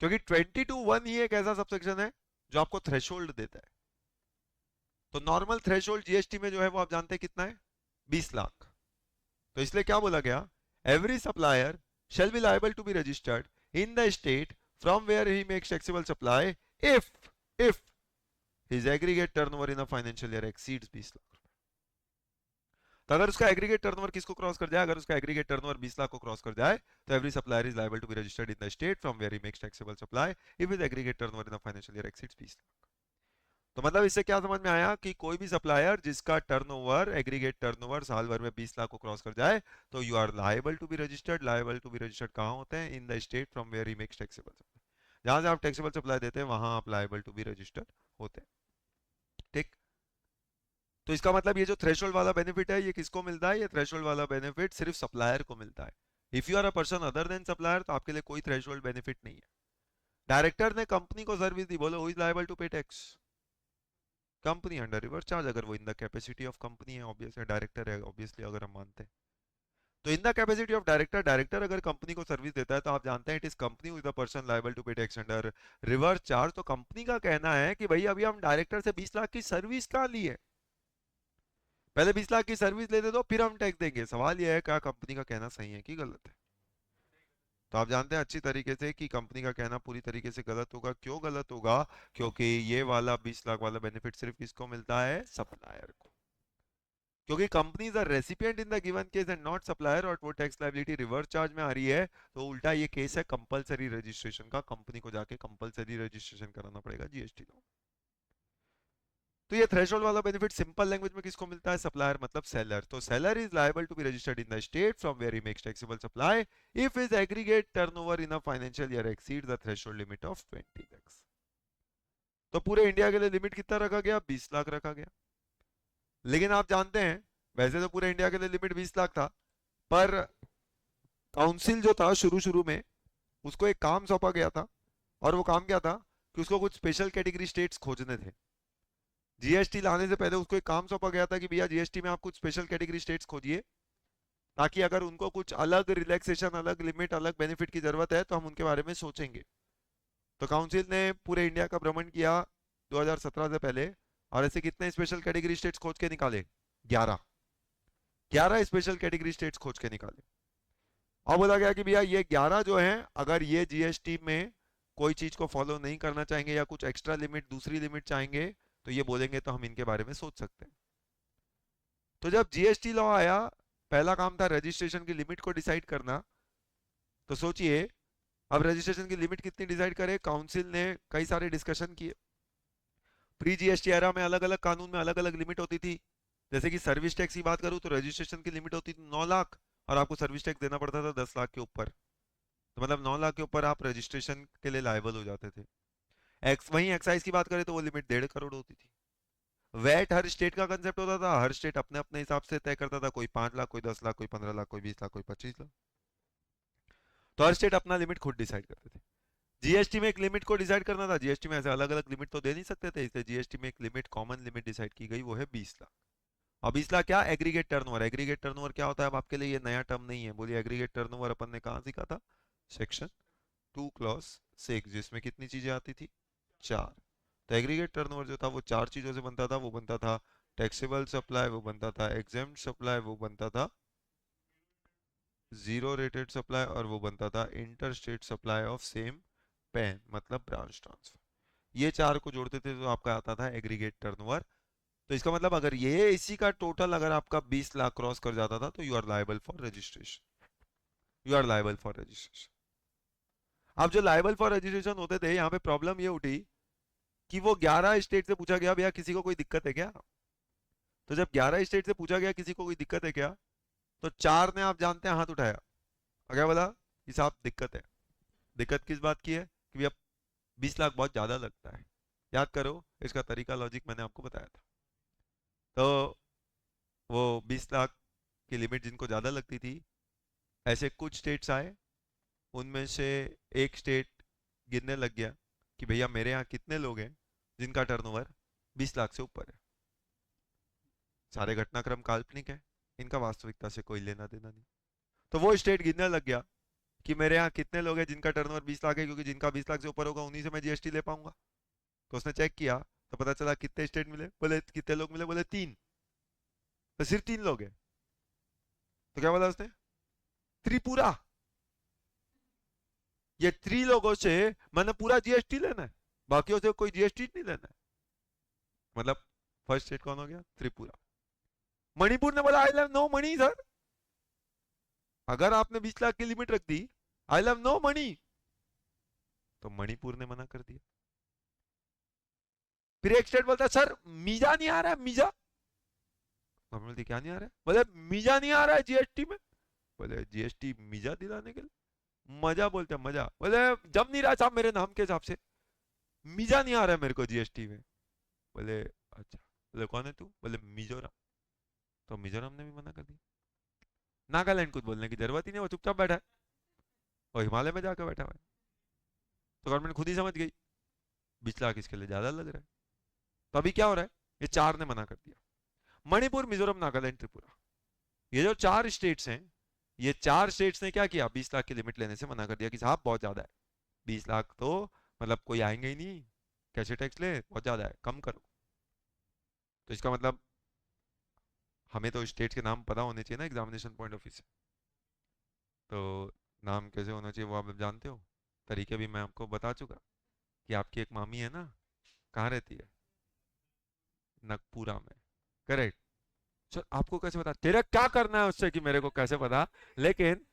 क्योंकि 22(1) ही एक ऐसा सबसेक्शन है जो आपको थ्रेशोल्ड देता है। तो नॉर्मल थ्रेशोल्ड जीएसटी में जो है वो आप जानते हैं कितना है? 20 लाख। तो इसलिए क्या बोला गया? Every supplier shall be liable to be registered in the state from where he makes taxable supply if his aggregate turnover in a financial year exceeds 20 lakh. तो अगर उसका एग्रीगेट टर्नओवर किसको क्रॉस कर जाए? अगर उसका एग्रीगेट टर्नओवर 20 लाख को क्रॉस कर जाए तो every supplier is liable to be registered in the state from where he makes taxable supply if his aggregate turnover in the financial year exceeds 20 lakh. तो मतलब इससे क्या समझ में आया कि कोई भी सप्लायर जिसका टर्नओवर एग्रीगेट टर्नओवर साल भर में 20 लाख को क्रॉस कर जाए तो you are liable to be registered. Liable to be registered कहां होते हैं? In the state from where he makes taxable supply. जहां से आप टैक्सेबल सप्लाई देते हैं वहां आप लायबल टू बी रजिस्टर्ड होते हैं। ठीक। तो इसका मतलब ये जो थ्रेशोल्ड वाला बेनिफिट है ये किसको मिलता है? ये थ्रेशोल्ड वाला बेनिफिट सिर्फ सप्लायर को मिलता है। If you are a person other than supplier तो आपके लिए कोई थ्रेशोल्ड बेनिफिट नहीं है। डायरेक्टर ने कंपनी को सर्विस दी, बोलो who is liable to pay tax? Company under reverse charge, अगर वो in the capacity of company है, ऑब्वियसली डायरेक्टर है, ऑब्वियसली अगर हम मानते हैं तो in the capacity of director, director अगर कंपनी को सर्विस देता है तो आप जानते हैं it is company with the person liable to pay tax under reverse charge. तो कंपनी का कहना है कि भाई अभी हम डायरेक्टर से 20 लाख की सर्विस कहाँ ली है? पहले 20 लाख की सर्विस लेते दो फिर हम टैक्स देंगे। सवाल यह है क्या कंपनी का कहना सही है कि गलत है? तो आप जानते हैं अच्छी तरीके से कि कंपनी का कहना पूरी तरीके से गलत होगा। क्यों गलत होगा? क्योंकि ये वाला 20 लाख वाला बेनिफिट सिर्फ किसको मिलता है? सप्लायर को। क्योंकि company is a recipient in the given case and not supplier, और वो टैक्स लायबिलिटी रिवर्स चार्ज में आ रही है तो उल्टा ये केस है कंपलसरी रजिस्ट्रेशन का। कंपनी को जाके कंपलसरी रजिस्ट्रेशन कराना पड़ेगा जीएसटी लॉ। तो ये थ्रेशोल्ड वाला बेनिफिट सिंपल लैंग्वेज में किसको मिलता है? सप्लायर मतलब सेलर। तो seller is liable to be registered in the state from where he makes taxable supply if his aggregate turnover in a financial year exceed the threshold limit of 20 lakh. तो पूरे इंडिया के लिए लिमिट कितना रखा गया? 20 लाख रखा गया। लेकिन आप जानते हैं वैसे तो पूरे इंडिया के लिए लिमिट 20 लाख था, पर काउंसिल जो था शुरू शुरू में उसको एक काम सौंपा गया था, और वो काम क्या था कि उसको कुछ स्पेशल कैटेगरी स्टेट्स खोजने थे। जीएसटी लाने से पहले उसको एक काम सौंपा गया था कि भैया जीएसटी में आप कुछ स्पेशल कैटेगरी स्टेट्स खोजिए, ताकि अगर उनको कुछ अलग रिलैक्सेशन, अलग लिमिट, अलग बेनिफिट की जरूरत है तो हम उनके बारे में सोचेंगे। तो काउंसिल ने पूरे इंडिया का भ्रमण किया 2017 से पहले, और ऐसे कितने स्पेशल कैटेगरी स्टेट्स खोज के निकाले? 11। 11 स्पेशल कैटेगरी स्टेट्स खोज के निकाले। और बोला गया कि भैया ये 11 जो हैं अगर ये जीएसटी में कोई चीज को फॉलो नहीं करना चाहेंगे या कुछ एक्स्ट्रा लिमिट, दूसरी लिमिट चाहेंगे तो ये बोलेंगे तो हम इनके बारे में सोच सकते हैं। तो जब जीएसटी लॉ आया, पहला काम था रजिस्ट्रेशन की लिमिट को डिसाइड करना। तो सोचिए अब रजिस्ट्रेशन की लिमिट कितनी डिसाइड करे? काउंसिल ने कई सारे डिस्कशन किए। प्री जीएसटी एरा में अलग अलग कानून में अलग अलग लिमिट होती थी। जैसे कि सर्विस टैक्स की बात करूं तो रजिस्ट्रेशन की लिमिट होती थी 9 लाख, और आपको सर्विस टैक्स देना पड़ता था 10 लाख के ऊपर। तो मतलब 9 लाख के ऊपर आप रजिस्ट्रेशन के लिए लायबल हो जाते थे। वहीं एक्साइज की बात करें तो वो लिमिट 1.5 करोड़ होती थी। वैट हर स्टेट का कंसेप्ट होता था, हर स्टेट अपने अपने हिसाब से तय करता था, कोई 5 लाख, कोई 10 लाख, कोई 15 लाख, कोई 20 लाख, कोई 25 लाख। तो हर स्टेट अपना लिमिट खुद डिसाइड करते थे। जीएसटी में एक लिमिट को डिसाइड करना था, जीएसटी में ऐसे अलग अलग लिमिट तो दे नहीं सकते थे, इसलिए जीएसटी में एक लिमिट, कॉमन लिमिट डिसाइड की गई, वो है 20 लाख। अब 20 लाख क्या एग्रीगेट टर्नओवर, एग्रीगेट टर्नओवर क्या होता है अब आपके लिए ये नया टर्म नहीं है, बोलिए एग्रीगेट टर्नओवर अपन ने कहाँ सीखा था, सेक्शन 2 क्लॉज 6, जिसमें कितनी चीजें आती थी, 4। तो एग्रीगेट टर्नओवर जो था वो 4 चीजों से बनता था, वो बनता था टैक्सेबल सप्लाई, वो बनता था एग्जेम्प्ट सप्लाई, वो बनता था जीरो रेटेड सप्लाई, और वो बनता था inter state supply of same PAN, मतलब ब्रांच ट्रांसफर। ये 4 को जोड़ते थे तो आपका आता था एग्रीगेट टर्नओवर। तो इसका मतलब अगर ये इसी का टोटल अगर आपका 20 लाख क्रॉस कर जाता था तो you are liable for registration, you are liable for registration. अब जो लायबल फॉर रजिस्ट्रेशन होते थे, यहाँ पे प्रॉब्लम ये उठी कि वो 11 स्टेट से पूछा गया भैया किसी को कोई दिक्कत है क्या। तो जब 11 स्टेट से पूछा गया किसी को कोई दिक्कत है क्या, तो 4 ने आप जानते हैं हाथ उठाया और क्या बोला कि साहब दिक्कत है। दिक्कत किस बात की है कि भैया 20 लाख बहुत ज्यादा लगता है। याद करो इसका तरीका लॉजिक मैंने आपको बताया था। तो वो 20 लाख की लिमिट जिनको ज्यादा लगती थी, ऐसे कुछ स्टेट्स आए, उनमें से एक स्टेट गिनने लग गया कि भैया मेरे यहाँ कितने लोग हैं जिनका टर्नओवर 20 लाख से ऊपर है। सारे घटनाक्रम काल्पनिक है, इनका वास्तविकता से कोई लेना देना नहीं। तो वो स्टेट गिनने लग गया कि मेरे यहाँ कितने लोग हैं जिनका टर्नओवर 20 लाख है, क्योंकि जिनका 20 लाख से ऊपर होगा उन्हीं से मैं जीएसटी ले पाऊंगा। तो उसने चेक किया तो पता चला कितने स्टेट मिले, बोले कितने लोग मिले, बोले 3। तो सिर्फ 3 लोग हैं। तो क्या बोला उसने, त्रिपुरा, ये 3 लोगों से मैंने पूरा जीएसटी लेना है, बाकियों से कोई जीएसटी नहीं लेना है। मतलब फर्स्ट स्टेट कौन हो गया, त्रिपुरा। मणिपुर ने बोला आई लैव नो मनी सर, अगर आपने 20 लाख की लिमिट रख दी, आई लैव नो मनी, तो मणिपुर ने मना कर दिया। फिर एक स्टेट बोलता है सर मीजा नहीं आ रहा है, मीजा। बोलती क्या नहीं आ रहा है, बोले मीजा नहीं आ रहा है जीएसटी में। बोले जीएसटी मीजा दिलाने के लिए, मजा बोलते हैं मजा, बोले जम नहीं रहा साहब मेरे नाम के हिसाब से, मीजा नहीं आ रहा है मेरे को जीएसटी में। बोले अच्छा, बोले कौन है तू, बोले मिजोरम। तो मिजोरम ने भी मना कर दिया। नागालैंड कुछ बोलने की जरूरत ही नहीं, वो चुपचाप बैठा है, और हिमालय में जाकर बैठा हुआ है। तो गवर्नमेंट खुद ही समझ गई 20 लाख इसके लिए ज्यादा लग रहा है। तो अभी क्या हो रहा है, ये 4 ने मना कर दिया, मणिपुर मिजोरम नागालैंड त्रिपुरा, ये जो 4 स्टेट्स हैं, ये 4 स्टेट्स ने क्या किया, 20 लाख की लिमिट लेने से मना कर दिया कि साहब बहुत ज्यादा है, 20 लाख तो मतलब कोई आएंगे ही नहीं, कैसे टैक्स ले, बहुत ज्यादा है, कम करो। तो इसका मतलब हमें तो स्टेट के नाम पता होने चाहिए ना एग्जामिनेशन पॉइंट ऑफ व्यू से। तो नाम कैसे होना चाहिए वो आप जानते हो, तरीके भी मैं आपको बता चुका कि आपकी एक मामी है ना, कहाँ रहती है, नगपुरा में, करेक्ट। सर आपको कैसे पता, तेरा क्या करना है उससे कि मेरे को कैसे पता, लेकिन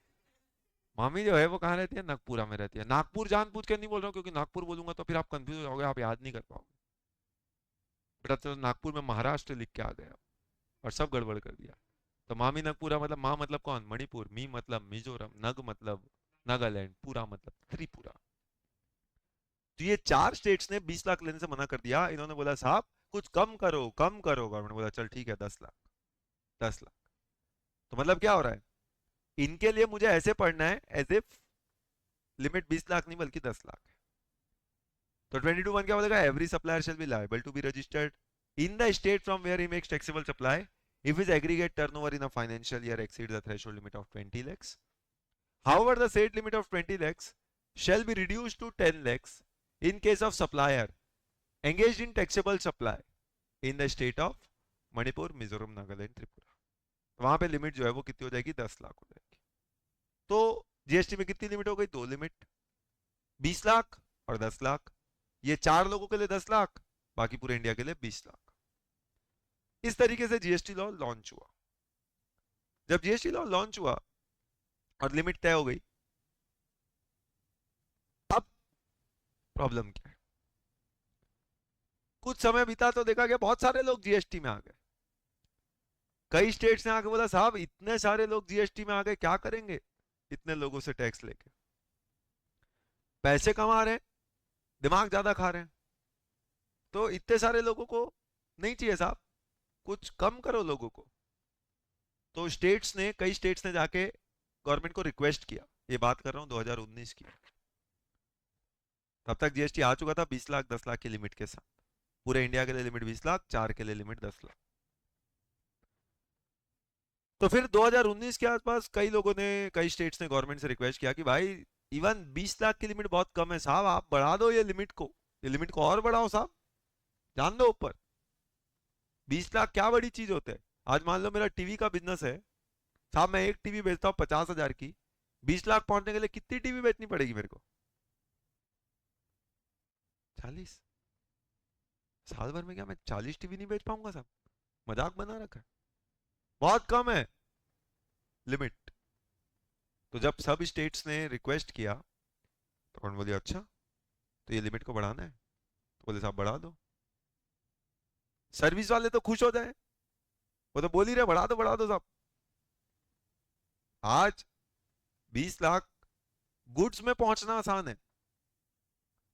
मामी जो है वो कहाँ रहती है, नागपुरा में रहती है। नागपुर जानबूझ के नहीं बोल रहा हूँ, क्योंकि नागपुर बोलूंगा तो फिर आप कंफ्यूज हो जाओगे, आप याद नहीं कर पाओगे। बेटा तो नागपुर में महाराष्ट्र लिख के आ गया और सब गड़बड़ कर दिया। तो मामी नगपुरा मतलब माँ मतलब कौन, मणिपुर, मी मतलब मिजोरम, नग मतलब नागालैंड, पूरा मतलब त्रिपुरा। तो ये 4 स्टेट्स ने 20 लाख लेने से मना कर दिया, इन्होंने बोला साहब कुछ कम करो कम करो, गवर्नमेंट बोला चल ठीक है 10 लाख, 10 लाख। तो मतलब क्या हो रहा है, इनके लिए मुझे ऐसे पढ़ना है एज इफ लिमिट 20 लाख नहीं बल्कि 10 लाख है। तो 22(1) क्या बोलेगा, every supplier shall be liable to be registered in the state from where he makes taxable supply if his aggregate turnover in a financial year exceeds the threshold limit of 20 lakhs. However, the said limit of 20 lakhs shall be reduced to 10 lakhs in case of supplier engaged in taxable supply in the state of Manipur, Mizoram, Nagaland, Tripura. वहां पे लिमिट जो है वो कितनी हो जाएगी, 10 लाख हो जाएगी। तो जीएसटी में कितनी लिमिट हो गई, 2 लिमिट, 20 लाख और 10 लाख। ये 4 लोगों के लिए 10 लाख, बाकी पूरे इंडिया के लिए 20 लाख। इस तरीके से जीएसटी लॉ लॉन्च हुआ। जब जीएसटी लॉ लॉन्च हुआ और लिमिट तय हो गई, अब प्रॉब्लम क्या है, कुछ समय बीता तो देखा गया बहुत सारे लोग जीएसटी में आ गए। कई स्टेट्स ने आके बोला साहब इतने सारे लोग जीएसटी में आ गए क्या करेंगे, इतने लोगों से टैक्स लेके, पैसे कमा रहे हैं, दिमाग ज्यादा खा रहे हैं, तो इतने सारे लोगों को नहीं चाहिए साहब, कुछ कम करो लोगों को। तो स्टेट्स ने, कई स्टेट्स ने जाके गवर्नमेंट को रिक्वेस्ट किया, ये बात कर रहा हूं 2019 की। तब तक जीएसटी आ चुका था 20 लाख 10 लाख की लिमिट के साथ, पूरे इंडिया के लिए लिमिट 20 लाख, 4 के लिए लिमिट 10 लाख। तो फिर 2019 के आसपास कई लोगों ने, कई स्टेट्स ने गवर्नमेंट से रिक्वेस्ट किया कि भाई इवन 20 लाख की लिमिट बहुत कम है साहब, आप बढ़ा दो ये लिमिट को, ये लिमिट को और बढ़ाओ साहब, जान दो ऊपर। 20 लाख क्या बड़ी चीज होते हैं। आज मान लो मेरा टीवी का बिजनेस है साहब, मैं एक टीवी बेचता हूँ 50,000 की, 20 लाख पहुंचने के लिए कितनी टीवी बेचनी पड़ेगी मेरे को? 40। साल भर में क्या मैं 40 टीवी नहीं बेच पाऊंगा साहब? मजाक बना रखा है, बहुत कम है लिमिट। तो जब सब स्टेट्स ने रिक्वेस्ट किया तो कौन बोली अच्छा तो ये लिमिट को बढ़ाना है, तो बोले साहब बढ़ा दो। सर्विस वाले तो खुश हो जाए, वो तो बोल ही रहे बढ़ा दो साहब। आज 20 लाख गुड्स में पहुंचना आसान है,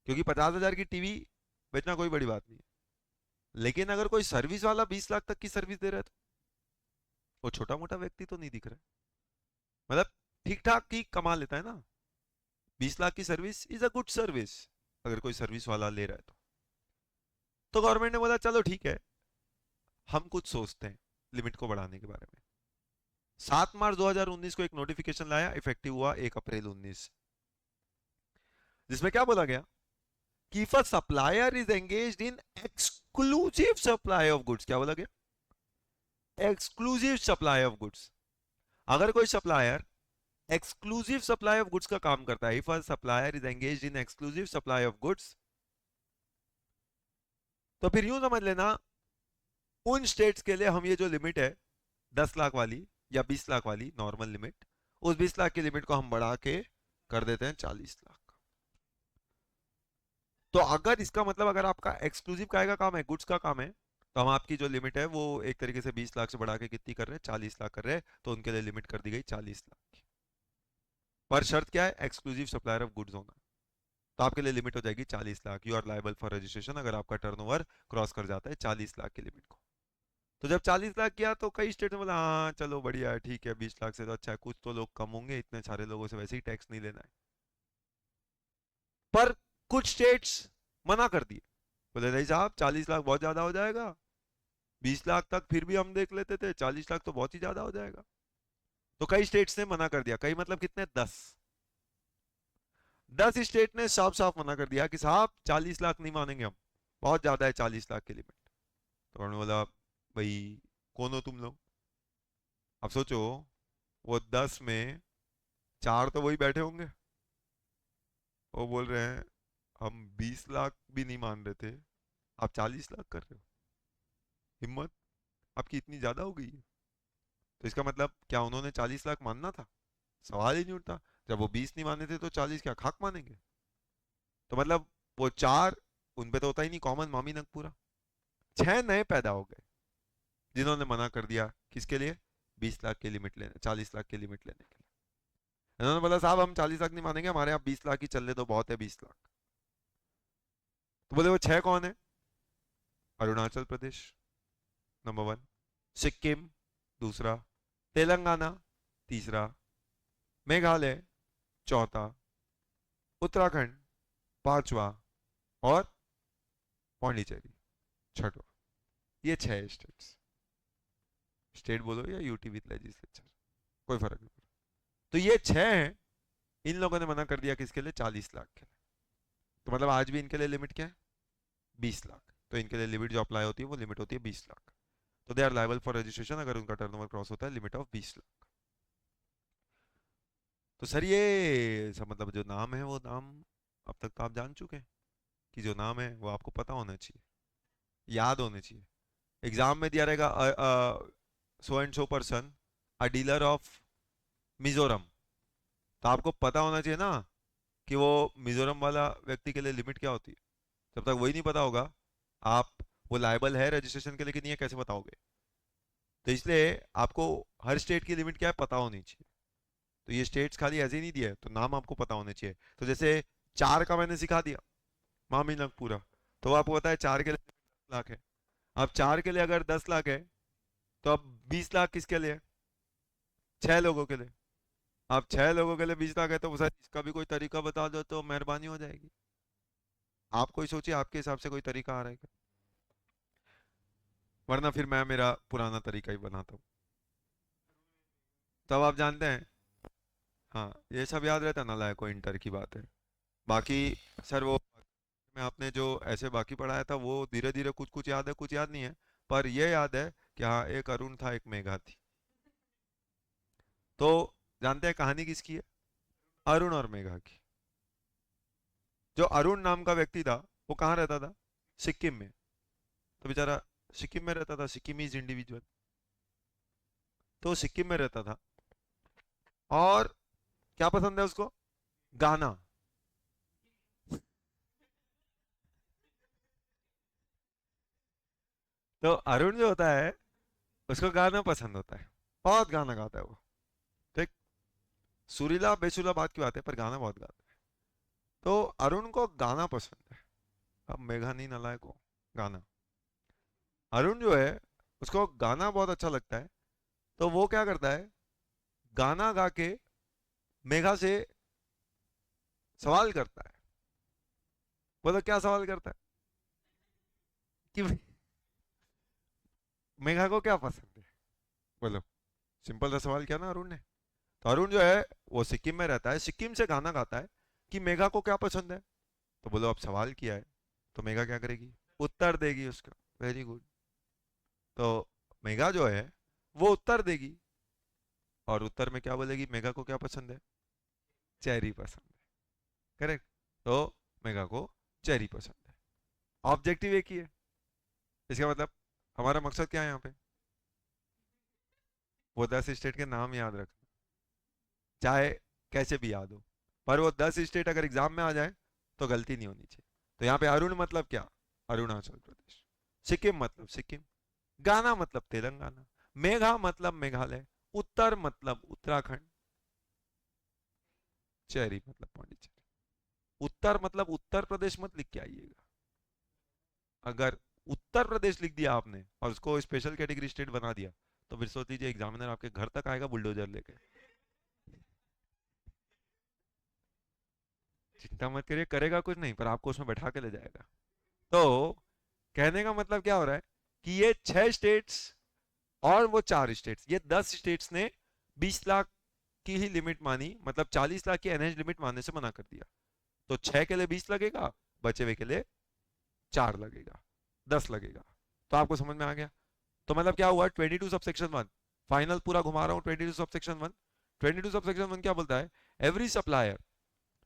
क्योंकि 50,000 की टीवी बेचना कोई बड़ी बात नहीं है। लेकिन अगर कोई सर्विस वाला 20 लाख तक की सर्विस दे रहा है तो वो छोटा मोटा व्यक्ति तो नहीं दिख रहा है। मतलब ठीक ठाक ही कमा लेता है ना। 20 लाख की service is a good service अगर कोई सर्विस वाला ले रहा है तो गवर्नमेंट ने बोला चलो ठीक है, हम कुछ सोचते हैं लिमिट को बढ़ाने के बारे में। 7 मार्च 2019 को एक नोटिफिकेशन लाया, इफेक्टिव हुआ 1 अप्रैल 19, जिसमें क्या बोला गया कि if a supplier is engaged in exclusive supply of goods, क्या बोला गया? Exclusive supply of goods. अगर कोई supplier exclusive supply of goods का काम करता है, if a supplier is engaged in exclusive supply of goods, तो फिर यूं समझ लेना उन स्टेट्स के लिए हम ये जो लिमिट है 10 लाख वाली या 20 लाख वाली नॉर्मल लिमिट, उस 20 लाख की लिमिट को हम बढ़ा के कर देते हैं 40 लाख। तो अगर इसका मतलब अगर आपका एक्सक्लूसिव काय का काम है, गुड्स का काम है, तो हम आपकी जो लिमिट है वो एक तरीके से 20 लाख से बढ़ा के कितनी कर रहे हैं, 40 लाख कर रहे हैं। तो उनके लिए लिमिट कर दी गई 40 लाख की। पर शर्त क्या है? एक्सक्लूसिव सप्लायर ऑफ गुड्स होना। तो आपके लिए लिमिट हो जाएगी 40 lakh. You are liable for registration अगर आपका टर्नओवर क्रॉस कर जाता है 40 लाख की लिमिट को। तो जब 40 लाख किया तो कई स्टेट में बोला हाँ चलो बढ़िया है, ठीक है, 20 लाख से तो अच्छा है, कुछ तो लोग कम होंगे, इतने सारे लोगों से वैसे ही टैक्स नहीं लेना है। पर कुछ स्टेट्स मना कर दिए, बोले नहीं साहब 40 लाख बहुत ज्यादा हो जाएगा, 20 लाख तक फिर भी हम देख लेते थे, 40 लाख तो बहुत ही ज्यादा हो जाएगा। तो कई स्टेट्स ने मना कर दिया, कई मतलब कितने, 10। 10 स्टेट ने साफ साफ मना कर दिया कि साहब 40 लाख नहीं मानेंगे हम, बहुत ज्यादा है 40 लाख की लिमिट। तो उन्होंने बोला भाई कौन हो तुम लोग? अब सोचो वो 10 में 4 तो वही बैठे होंगे, वो बोल रहे हैं हम 20 लाख भी नहीं मान रहे थे, आप 40 लाख कर रहे हो, हिम्मत आपकी इतनी ज्यादा हो गई है। तो इसका मतलब क्या उन्होंने 40 लाख मानना था? सवाल ही नहीं उठता। जब वो 20 नहीं माने थे तो 40 क्या खाक मानेंगे? तो मतलब वो 4 उन पे तो होता ही नहीं कॉमन, मामी नग पूरा। 6 नए पैदा हो गए जिन्होंने मना कर दिया, किसके लिए? 20 लाख की लिमिट लेने, 40 लाख की लिमिट लेने के लिए। इन्होंने बोला साहब हम 40 लाख नहीं मानेंगे, हमारे यहाँ 20 लाख ही चलने दो, बहुत है 20 लाख। तो बोले वो 6 कौन है? अरुणाचल प्रदेश नंबर 1, सिक्किम दूसरा, तेलंगाना तीसरा, मेघालय चौथा, उत्तराखंड पांचवा और पौंडीचेरी छठवा। ये 6 स्टेट्स। स्टेट बोलो या यूटी विद लेजिस्लेचर, कोई फर्क नहीं पड़ता। तो ये 6 हैं, इन लोगों ने मना कर दिया किसके लिए? 40 लाख के लिए। तो मतलब आज भी इनके लिए लिमिट क्या है? 20 लाख। तो इनके लिए लिमिट जो अप्लाई होती है वो लिमिट होती है 20 लाख। तो they are liable for registration अगर उनका टर्नओवर क्रॉस होता है लिमिट ऑफ 20 लाख। तो सर ये सब मतलब जो नाम है वो नाम अब तक तो आप जान चुके हैं कि जो नाम है वो आपको पता होना चाहिए, याद होने चाहिए। एग्जाम में दिया रहेगा so and so person a dealer of Mizoram, तो आपको पता होना चाहिए ना कि वो मिजोरम वाला व्यक्ति के लिए लिमिट क्या होती है। जब तक वही नहीं पता होगा आप वो लायबल है रजिस्ट्रेशन के लिए कि नहीं है कैसे बताओगे? तो इसलिए आपको हर स्टेट की लिमिट क्या है पता होनी चाहिए। तो ये स्टेट्स खाली ऐसे ही नहीं दिए, तो नाम आपको पता होने चाहिए। तो जैसे 4 का मैंने सिखा दिया मामीनग पूरा, तो आपको पता है 4 के लिए 10 लाख है। अब 4 के लिए अगर 10 लाख है तो अब 20 लाख किसके लिए? 6 लोगों के लिए। अब 6 लोगों के लिए 20 लाख है तो सर इसका भी कोई तरीका बता दो तो मेहरबानी हो जाएगी। आप कोई सोचिए आपके हिसाब से कोई तरीका आ रहा है क्या? वरना फिर मैं मेरा पुराना तरीका ही बनाता हूँ। तब आप जानते हैं। हाँ, ये सब याद रहता है ना, लायक को इंटर की बात है। बाकी सर वो में आपने जो ऐसे बाकी पढ़ाया था वो धीरे धीरे कुछ कुछ याद है, कुछ याद नहीं है। पर ये याद है कि हाँ, एक अरुण था, एक मेघा थी। तो जानते हैं कहानी किसकी है? अरुण और मेघा की। जो अरुण नाम का व्यक्ति था, वो कहाँ रहता था? सिक्किम में। तो बेचारा सिक्किम में रहता था, सिक्किम इज इंडिविजुअल। तो वो सिक्किम में रहता था, और क्या पसंद है उसको? गाना। तो अरुण जो होता है, उसको गाना पसंद होता है। बहुत गाना गाता है वो। ठीक। सुरीला बेसुरा बात की बात है, पर गाना बहुत गाता है। तो अरुण को गाना पसंद है। अब मेघा नहीं, नालायक को गाना। अरुण जो है, उसको गाना बहुत अच्छा लगता है। तो वो क्या करता है, गाना गा के मेघा से सवाल करता है। बोलो क्या सवाल करता है? कि मेघा को क्या पसंद है? बोलो। सिंपल सा सवाल किया ना अरुण ने। तो अरुण जो है, वो सिक्किम में रहता है, सिक्किम से गाना गाता है कि मेघा को क्या पसंद है। तो बोलो, अब सवाल किया है, तो मेघा क्या करेगी? उत्तर देगी उसका। Very good. तो मेघा जो है, वो उत्तर देगी। और उत्तर में क्या बोलेगी? मेघा को क्या पसंद है? चेरी पसंद है। करेक्ट। तो मेघा को चेरी पसंद है। ऑब्जेक्टिव एक ही है। इसका मतलब हमारा मकसद क्या है यहाँ पे? वो 10 स्टेट के नाम याद रखना, चाहे कैसे भी याद हो। पर वो 10 स्टेट अगर एग्जाम में आ जाए तो गलती नहीं होनी चाहिए। तो यहाँ पे अरुण मतलब क्या? अरुणाचल प्रदेश। सिक्किम मतलब सिक्किम। गाना मतलब तेलंगाना। मेघा मतलब मेघालय। उत्तर मतलब उत्तराखंड। चेरी मतलब पौंडीचेरी। उत्तर मतलब उत्तर प्रदेश मत लिख के आइएगा। अगर उत्तर प्रदेश लिख दिया आपने और उसको स्पेशल कैटेगरी स्टेट बना दिया, तो फिर सोच लीजिए एग्जामिनर आपके घर तक आएगा बुलडोजर लेके। चिंता मत करिए, करेगा कुछ नहीं, पर आपको उसमें बैठा के ले जाएगा। तो कहने का मतलब क्या हो रहा है कि ये 6 स्टेट्स और वो 4 स्टेट्स, ये 10 स्टेट्स ने 20 लाख की ही लिमिट मानी, मतलब 40 लाख की एनएच लिमिट मानने से मना कर दिया। तो 6 के लिए 20 लगेगा, बचे हुए के लिए 4 लगेगा, 10 लगेगा। तो आपको समझ में आ गया? तो मतलब क्या हुआ? 22 सबसेक्शन 1 फाइनल पूरा घुमा रहा हूँ। 22 सबसेक्शन 1, 22 सबसेक्शन 1 क्या बोलता है? Every supplier,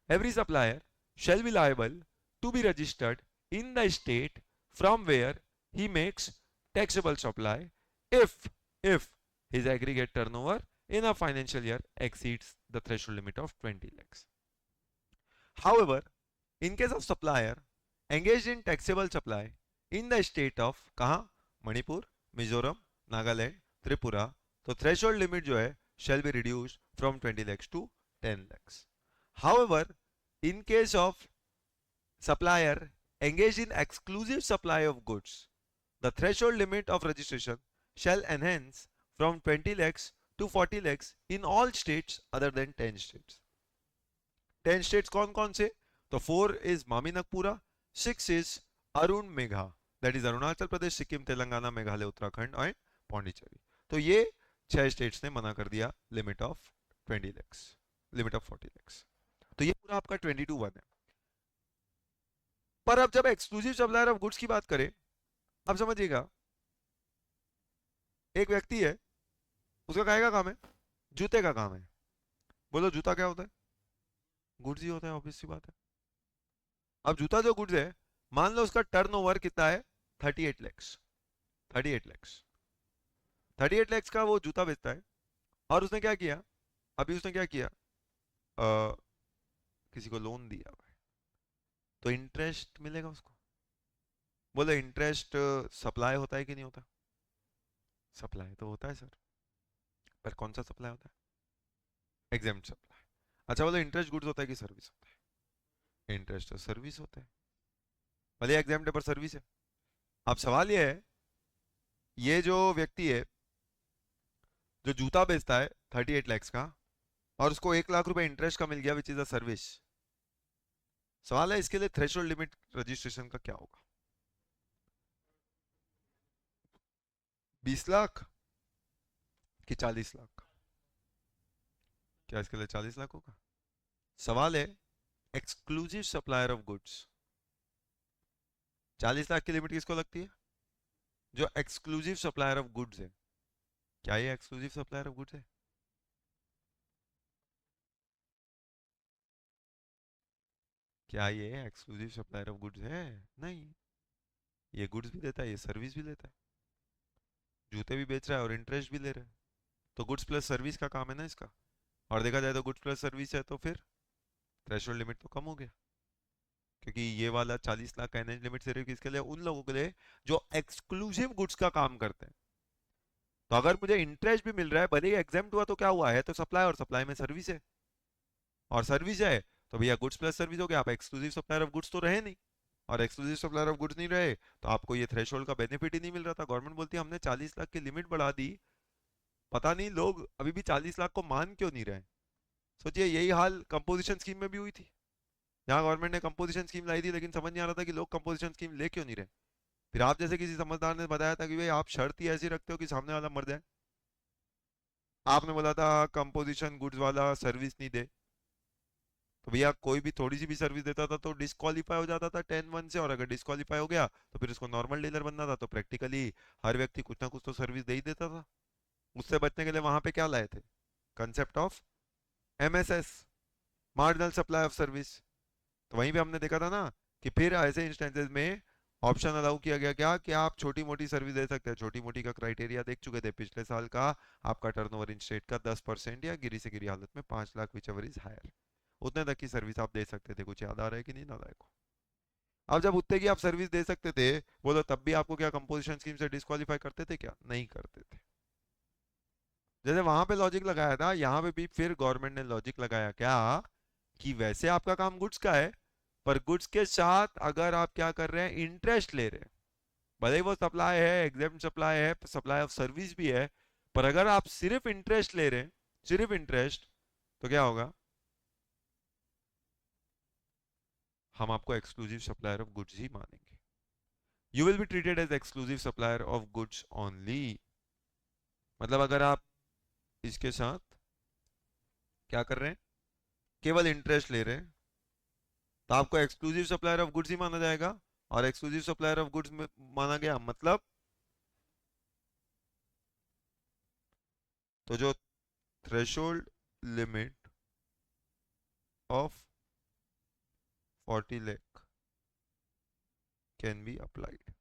every supplier shall be liable to be registered in the state from where he makes taxable supply if if his aggregate turnover in a financial year exceeds the threshold limit of 20 lakhs. However, in case of supplier engaged in taxable supply in the state of कहाँ? मणिपुर, मिजोरम, नागालैंड, त्रिपुरा, तो threshold limit जो है shall be reduced from 20 lakhs to 10 lakhs. However, in case of supplier engaged in exclusive supply of goods, the threshold limit of registration shall enhance from 20 lakhs to 40 lakhs in all states other than 10 states. 10 states कौन कौन से? तो 4 is मामी नगपुरा, 6 is Arun Megha, that is Arunachal Pradesh, Sikkim, Telangana, Meghalaya, Uttarakhand और पौंडीचेरी। तो ये 6 स्टेट्स ने मना कर दिया limit of 20 lakhs, limit of 40 lakhs. तो ये पूरा आपका 22(1) है। पर अब जब एक्सक्लूसिव सप्लायर ऑफ गुड्स की बात करें, अब समझिएगा, एक व्यक्ति है, उसका काय का काम है? जूते का काम है। बोलो जूता क्या होता है? गुड्स ही होता है, ऑब्वियस सी बात है। अब जूता जो गुड्स है, मान लो उसका टर्नओवर कितना है? 38 लैक्स। 38 लैक्स। 38 लैक्स का वो जूता बेचता है। और उसने क्या किया? अभी उसने क्या किया? अ, किसी को लोन दिया हुआ है, तो इंटरेस्ट मिलेगा उसको। बोले इंटरेस्ट सप्लाई होता है कि नहीं होता? सप्लाई तो होता है सर, पर कौन सा सप्लाई होता है? Exempt supply. अच्छा, बोले इंटरेस्ट गुड्स होता है कि सर्विस होता है? इंटरेस्ट तो सर्विस होता है, भले एग्जाम्प्ट पर सर्विस है। अब सवाल ये है, ये जो व्यक्ति है जो जूता बेचता है 38 लैक्स का, और उसको 1 लाख रुपए इंटरेस्ट का मिल गया विच इज अ सर्विस, सवाल है इसके लिए थ्रेशोल्ड लिमिट रजिस्ट्रेशन का क्या होगा? 20 लाख कि 40 लाख? क्या इसके लिए 40 लाख होगा? सवाल है, exclusive supplier of goods, 40 lakh की लिमिट किसको लगती है? जो एक्सक्लूसिव सप्लायर ऑफ गुड्स है। क्या ये एक्सक्लूसिव सप्लायर ऑफ गुड्स है? क्या ये एक्सक्लूसिव सप्लायर ऑफ गुड्स है? नहीं। ये गुड्स भी देता है, ये सर्विस भी लेता है, जूते भी बेच रहा है और इंटरेस्ट भी ले रहा है। तो गुड्स प्लस सर्विस का काम है ना इसका। और देखा जाए तो गुड्स प्लस सर्विस है तो फिर थ्रेशोल्ड लिमिट तो कम हो गया, क्योंकि ये वाला 40 लाख का एनएच लिमिट सिर्फ किसके लिए? उन लोगों के लिए जो एक्सक्लूसिव गुड्स का काम करते हैं। तो अगर मुझे इंटरेस्ट भी मिल रहा है, भले ही एग्जाम्प्ट हुआ, तो क्या हुआ है? तो सप्लाई, और सप्लाई में सर्विस है, और सर्विस है तो भैया गुड्स प्लस सर्विस हो गया। आप एक्सक्लूसिव सप्लायर ऑफ गुड्स तो रहे नहीं, और एक्सक्लूसिव सप्लायर ऑफ गुड्स नहीं रहे तो आपको ये थ्रेशोल्ड का बेनिफिट ही नहीं मिल रहा था। गवर्नमेंट बोलती है हमने 40 लाख की लिमिट बढ़ा दी, पता नहीं लोग अभी भी 40 लाख को मान क्यों नहीं रहे। सोचिए यही हाल कंपोजिशन स्कीम में भी हुई थी। यहाँ गवर्नमेंट ने कंपोजिशन स्कीम लाई थी, लेकिन समझ नहीं आ रहा था कि लोग कंपोजिशन स्कीम ले क्यों नहीं रहे। फिर आप जैसे किसी समझदार ने बताया था कि भाई आप शर्त ही ऐसी रखते हो कि सामने वाला मर जाए। आपने बोला था कंपोजिशन गुड्स वाला सर्विस नहीं दे, तो भैया कोई भी थोड़ी सी भी सर्विस देता था तो डिस्क्वालीफाई हो जाता था 10(1) से, और अगर डिस्क्वालीफाई हो गया तो फिर उसको नॉर्मल डीलर बनना था। तो प्रैक्टिकली हर व्यक्ति कुछ ना कुछ तो सर्विस दे ही देता था। उससे बचने के लिए वहां पे क्या लाए थे? Concept of MSS, marginal supply of service. तो वहीं पे हमने देखा था ना कि फिर ऐसे इंस्टेंसेस में ऑप्शन अलाउ किया गया, क्या कि आप छोटी मोटी सर्विस दे सकते हैं। छोटी मोटी का क्राइटेरिया देख चुके थे पिछले साल का, आपका टर्नओवर इन स्टेट का 10% या गिरी से गिरी हालत में 5 lakh, whichever is higher, उतने तक की सर्विस आप दे सकते थे। कुछ याद आ रहा है कि नहीं नालायक को? अब जब उतने की आप सर्विस दे सकते थे, बोलो तब भी आपको क्या कंपोजिशन स्कीम से डिस्क्वालीफाई करते थे? क्या नहीं करते थे। जैसे वहां पे लॉजिक लगाया था, यहाँ पे भी फिर गवर्नमेंट ने लॉजिक लगाया, क्या कि वैसे आपका काम गुड्स का है, पर गुड्स के साथ अगर आप क्या कर रहे हैं? इंटरेस्ट ले रहे हैं। भले ही वो सप्लाई है, एग्जेम्प्ट सप्लाई है, सप्लाई ऑफ सर्विस भी है, पर अगर आप सिर्फ इंटरेस्ट ले रहे हैं, सिर्फ इंटरेस्ट, तो क्या होगा? हम आपको एक्सक्लूसिव सप्लायर ऑफ गुड्स ही मानेंगे। You will be treated as exclusive supplier of goods only. मतलब अगर आप इसके साथ क्या कर रहे हैं? केवल इंटरेस्ट ले रहे हैं, तो आपको एक्सक्लूसिव सप्लायर ऑफ गुड्स ही माना जाएगा। और एक्सक्लूसिव सप्लायर ऑफ गुड्स में माना गया मतलब, तो जो threshold limit of 40 lakh can be applied,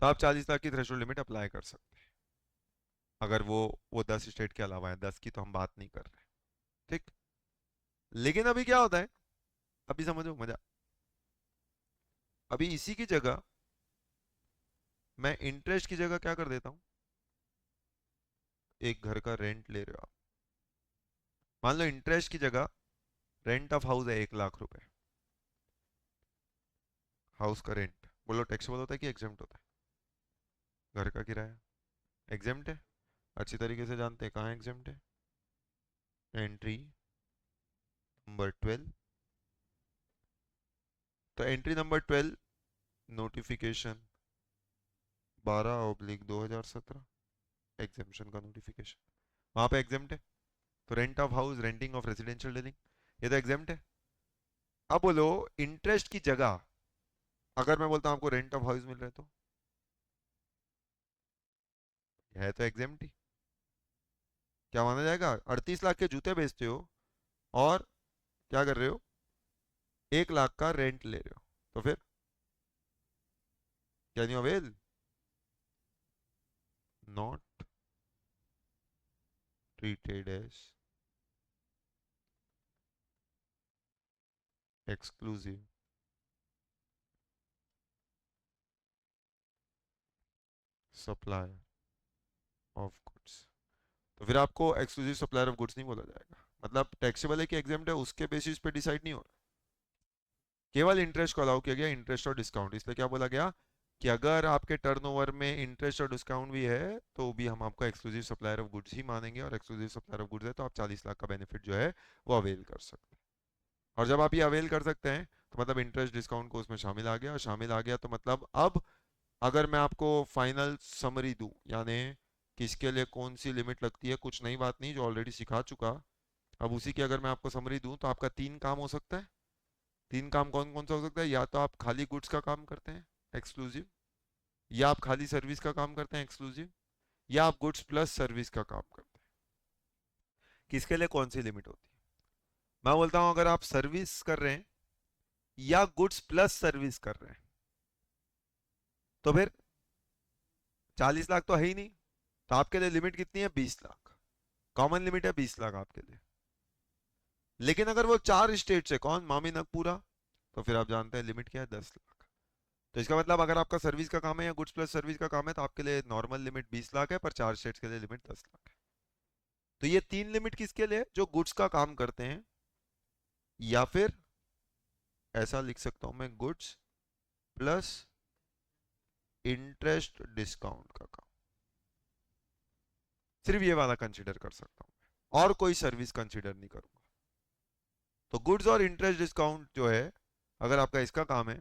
तो आप 40 लाख की थ्रेशोल्ड लिमिट अप्लाई कर सकते हैं, अगर वो 10 स्टेट के अलावा है। 10 की तो हम बात नहीं कर रहे, ठीक। लेकिन अभी क्या होता है, अभी समझो मजा। अभी इसी की जगह मैं इंटरेस्ट की जगह क्या कर देता हूं? एक घर का रेंट ले रहे हो आप, मान लो इंटरेस्ट की जगह रेंट ऑफ हाउस है 1 लाख रुपए। हाउस का रेंट बोलो टैक्सेबल होता है कि एग्जेम्प्ट होता है? घर का किराया एग्जेम्प्ट है, अच्छी तरीके से जानते हैं कहाँ एग्जेम्प्ट है। एंट्री नंबर 12, तो एंट्री नंबर 12, नोटिफिकेशन 12/2017, एग्जेम्पशन का नोटिफिकेशन, वहां पे एग्जेम्प्ट है। तो rent of house, renting of residential dwelling, ये तो एग्जेम्प्ट है। अब बोलो इंटरेस्ट की जगह अगर मैं बोलता हूं आपको रेंट ऑफ हाउस मिल रहा है, तो है तो एग्जेम्प्ट ही। क्या माना जाएगा? 38 लाख के जूते बेचते हो और क्या कर रहे हो? 1 लाख का रेंट ले रहे हो, तो फिर can you avail? Not treated as exclusive supplier of goods. तो फिर आपको एक्सक्लूसिव सप्लायर ऑफ गुड्स नहीं बोला जाएगा। मतलब टैक्सेबल है कि एग्जेम्प्ट है उसके बेसिस पे डिसाइड नहीं हो रहा, केवल इंटरेस्ट को अलाउ किया गया, इंटरेस्ट और डिस्काउंट। इसलिए क्या बोला गया कि अगर आपके टर्नओवर में इंटरेस्ट और डिस्काउंट भी है तो भी हम आपको एक्सक्लूसिव सप्लायर ऑफ गुड्स ही मानेंगे, और एक्सक्लूसिव सप्लायर ऑफ गुड्स है तो आप 40 लाख का बेनिफिट जो है वो अवेल कर सकते हैं। और जब आप ये अवेल कर सकते हैं तो मतलब इंटरेस्ट डिस्काउंट को उसमें शामिल आ गया, और शामिल आ गया तो मतलब अब अगर मैं आपको फाइनल समरी दूं, यानी किसके लिए कौन सी लिमिट लगती है, कुछ नई बात नहीं, जो ऑलरेडी सिखा चुका। अब उसी की अगर मैं आपको समरी दूं तो आपका तीन काम हो सकता है। तीन काम कौन कौन सा हो सकता है? या तो आप खाली गुड्स का काम करते हैं एक्सक्लूसिव, या आप खाली सर्विस का काम करते हैं एक्सक्लूसिव, या आप गुड्स प्लस सर्विस का काम करते हैं। किसके लिए कौन सी लिमिट होती है? मैं बोलता हूं अगर आप सर्विस कर रहे हैं या गुड्स प्लस सर्विस कर रहे हैं तो फिर 40 लाख तो है ही नहीं, तो आपके लिए लिमिट कितनी है? 20 लाख। कॉमन लिमिट है 20 लाख आपके लिए। लेकिन अगर वो चार स्टेट से, कौन? मामी नगपुरा, तो फिर आप जानते हैं लिमिट क्या है? 10 लाख। तो इसका मतलब अगर आपका सर्विस का काम है या गुड्स प्लस सर्विस का काम है तो आपके लिए नॉर्मल लिमिट 20 लाख है, पर चार स्टेट्स के लिए लिमिट 10 लाख है। तो ये तीन लिमिट किसके लिए? जो गुड्स का काम करते हैं, या फिर ऐसा लिख सकता हूं मैं, गुड्स प्लस इंटरेस्ट डिस्काउंट का काम। सिर्फ ये वाला कंसिडर कर सकता हूं, और कोई सर्विस कंसिडर नहीं करूंगा। तो गुड्स और इंटरेस्ट डिस्काउंट जो है, अगर आपका इसका काम है,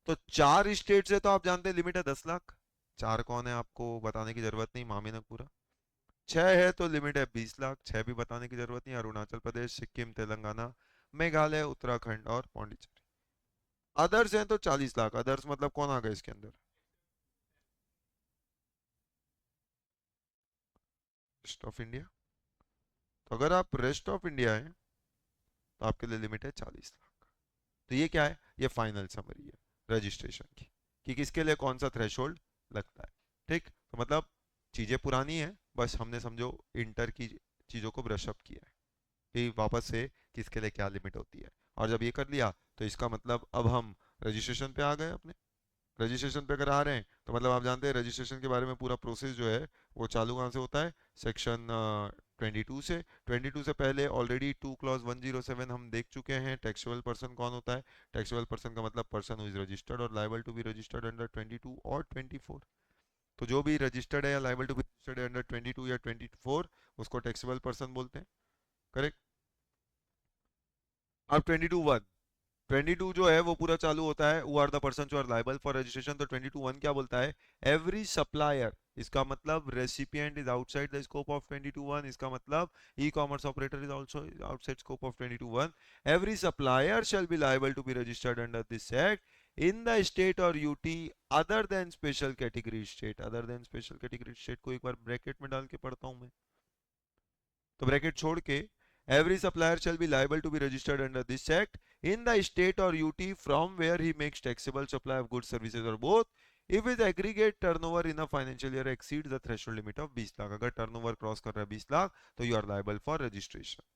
तो चार स्टेट से तो आप जानते हैं लिमिट है 10 लाख। चार कौन है आपको बताने की जरूरत नहीं, मामी पूरा। छह है तो लिमिट है 20 लाख, छह भी बताने की जरूरत नहीं, अरुणाचल प्रदेश, सिक्किम, तेलंगाना, मेघालय, उत्तराखंड और पौंडीचेरी। अदर्स हैं तो 40 लाख। अदर्स मतलब कौन आ गए इसके अंदर? Rest of India. तो अगर आप रेस्ट ऑफ इंडिया है तो आपके लिए लिमिट है 40 लाख। तो ये क्या है? ये फाइनल समरी है रजिस्ट्रेशन की, कि किसके लिए कौन सा थ्रेशोल्ड लगता है। ठीक, तो मतलब चीजें पुरानी है, बस हमने समझो इंटर की चीजों को ब्रशअप किया है कि वापस से किसके लिए क्या लिमिट होती है। और जब ये कर लिया तो इसका मतलब अब हम रजिस्ट्रेशन पे आ गए अपने। रजिस्ट्रेशन पे अगर आ रहे हैं तो मतलब आप जानते हैं रजिस्ट्रेशन के बारे में पूरा प्रोसेस जो है वो चालू कहाँ से होता है? सेक्शन 22 से। 22 से पहले ऑलरेडी 2 क्लॉज 107 हम देख चुके हैं। टैक्सेबल पर्सन कौन होता है? टैक्सेबल पर्सन का मतलब पर्सन हु इज रजिस्टर्ड और liable to be registered under 22 और 24। तो जो भी रजिस्टर्ड है या लायबल टू बी रजिस्टर्ड है अंडर 22 या 24, उसको टैक्सेबल पर्सन बोलते हैं। करेक्ट। अब 22(1), 22 जो है वो पूरा चालू होता है, हु आर द पर्सन जो आर लायबल फॉर रजिस्ट्रेशन। तो 22(1) क्या बोलता है? एवरी सप्लायर, इसका मतलब recipient is outside the scope of 22(1), इसका मतलब e commerce operator is also outside scope of 22(1). Every supplier shall be liable to be registered under this act in the state और यूटी other than special category state. Other than special category state को एक बार ब्रैकेट में डाल के पढ़ता हूं मैं, तो ब्रैकेट छोड़ के, every supplier shall be liable to be registered under this act in the state or UT from where he makes taxable supply of goods, services or both, if his aggregate turnover in a financial year exceeds the threshold limit of 20 lakh. अगर टर्नओवर क्रॉस कर रहा है 20 लाख तो you are liable for registration.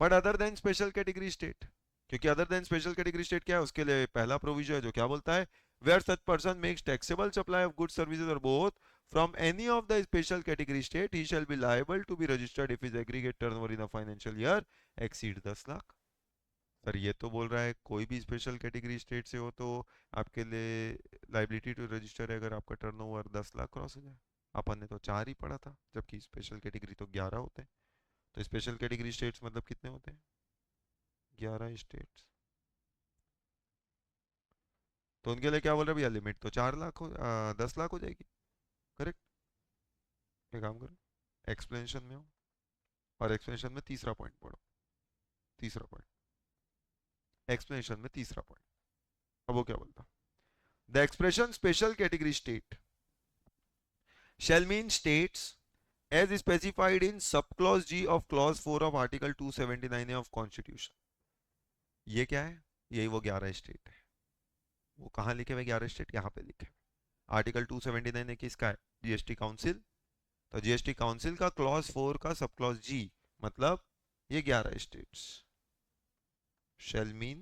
But other than special category state, क्योंकि other than special category state क्या है? उसके लिए पहला प्रोविजन है जो क्या बोलता है? Where such person makes taxable supply of goods services और both from any of the special category state, he shall be liable to be registered if his aggregate turnover in a financial year exceed 10 lakh. Sir ये तो बोल रहा है कोई भी स्पेशल कैटेगरी स्टेट से हो तो आपके लिए लाइबिलिटी टू रजिस्टर है अगर आपका टर्नओवर 10 लाख क्रॉस हो जाए। अपन ने तो चार ही पढ़ा था, जबकि स्पेशल कैटेगरी तो 11 होते हैं। तो स्पेशल कैटेगरी स्टेट्स मतलब कितने होते हैं? 11 स्टेट्स। तो उनके लिए क्या बोल रहे हैं भैया? लिमिट तो 4 लाख हो, 10 लाख हो जाएगी। करेक्ट। ये काम करो, एक्सप्लेनेशन में हो, और एक्सप्लेनेशन में तीसरा पॉइंट पढ़ो। तीसरा पॉइंट, एक्सप्लेनेशन में तीसरा पॉइंट। अब वो क्या बोलता? The expression special category state shall mean states as specified in subclause G of clause 4 of article 279A of constitution। ये क्या है? यही वो 11 स्टेट है। वो कहाँ लिखे हुए 11 स्टेट? यहाँ पे लिखे। आर्टिकल 279 किसका है? GST council. तो जीएसटी काउंसिल का क्लॉज 4 का सब क्लॉज जी, मतलब ये 11 states. shall mean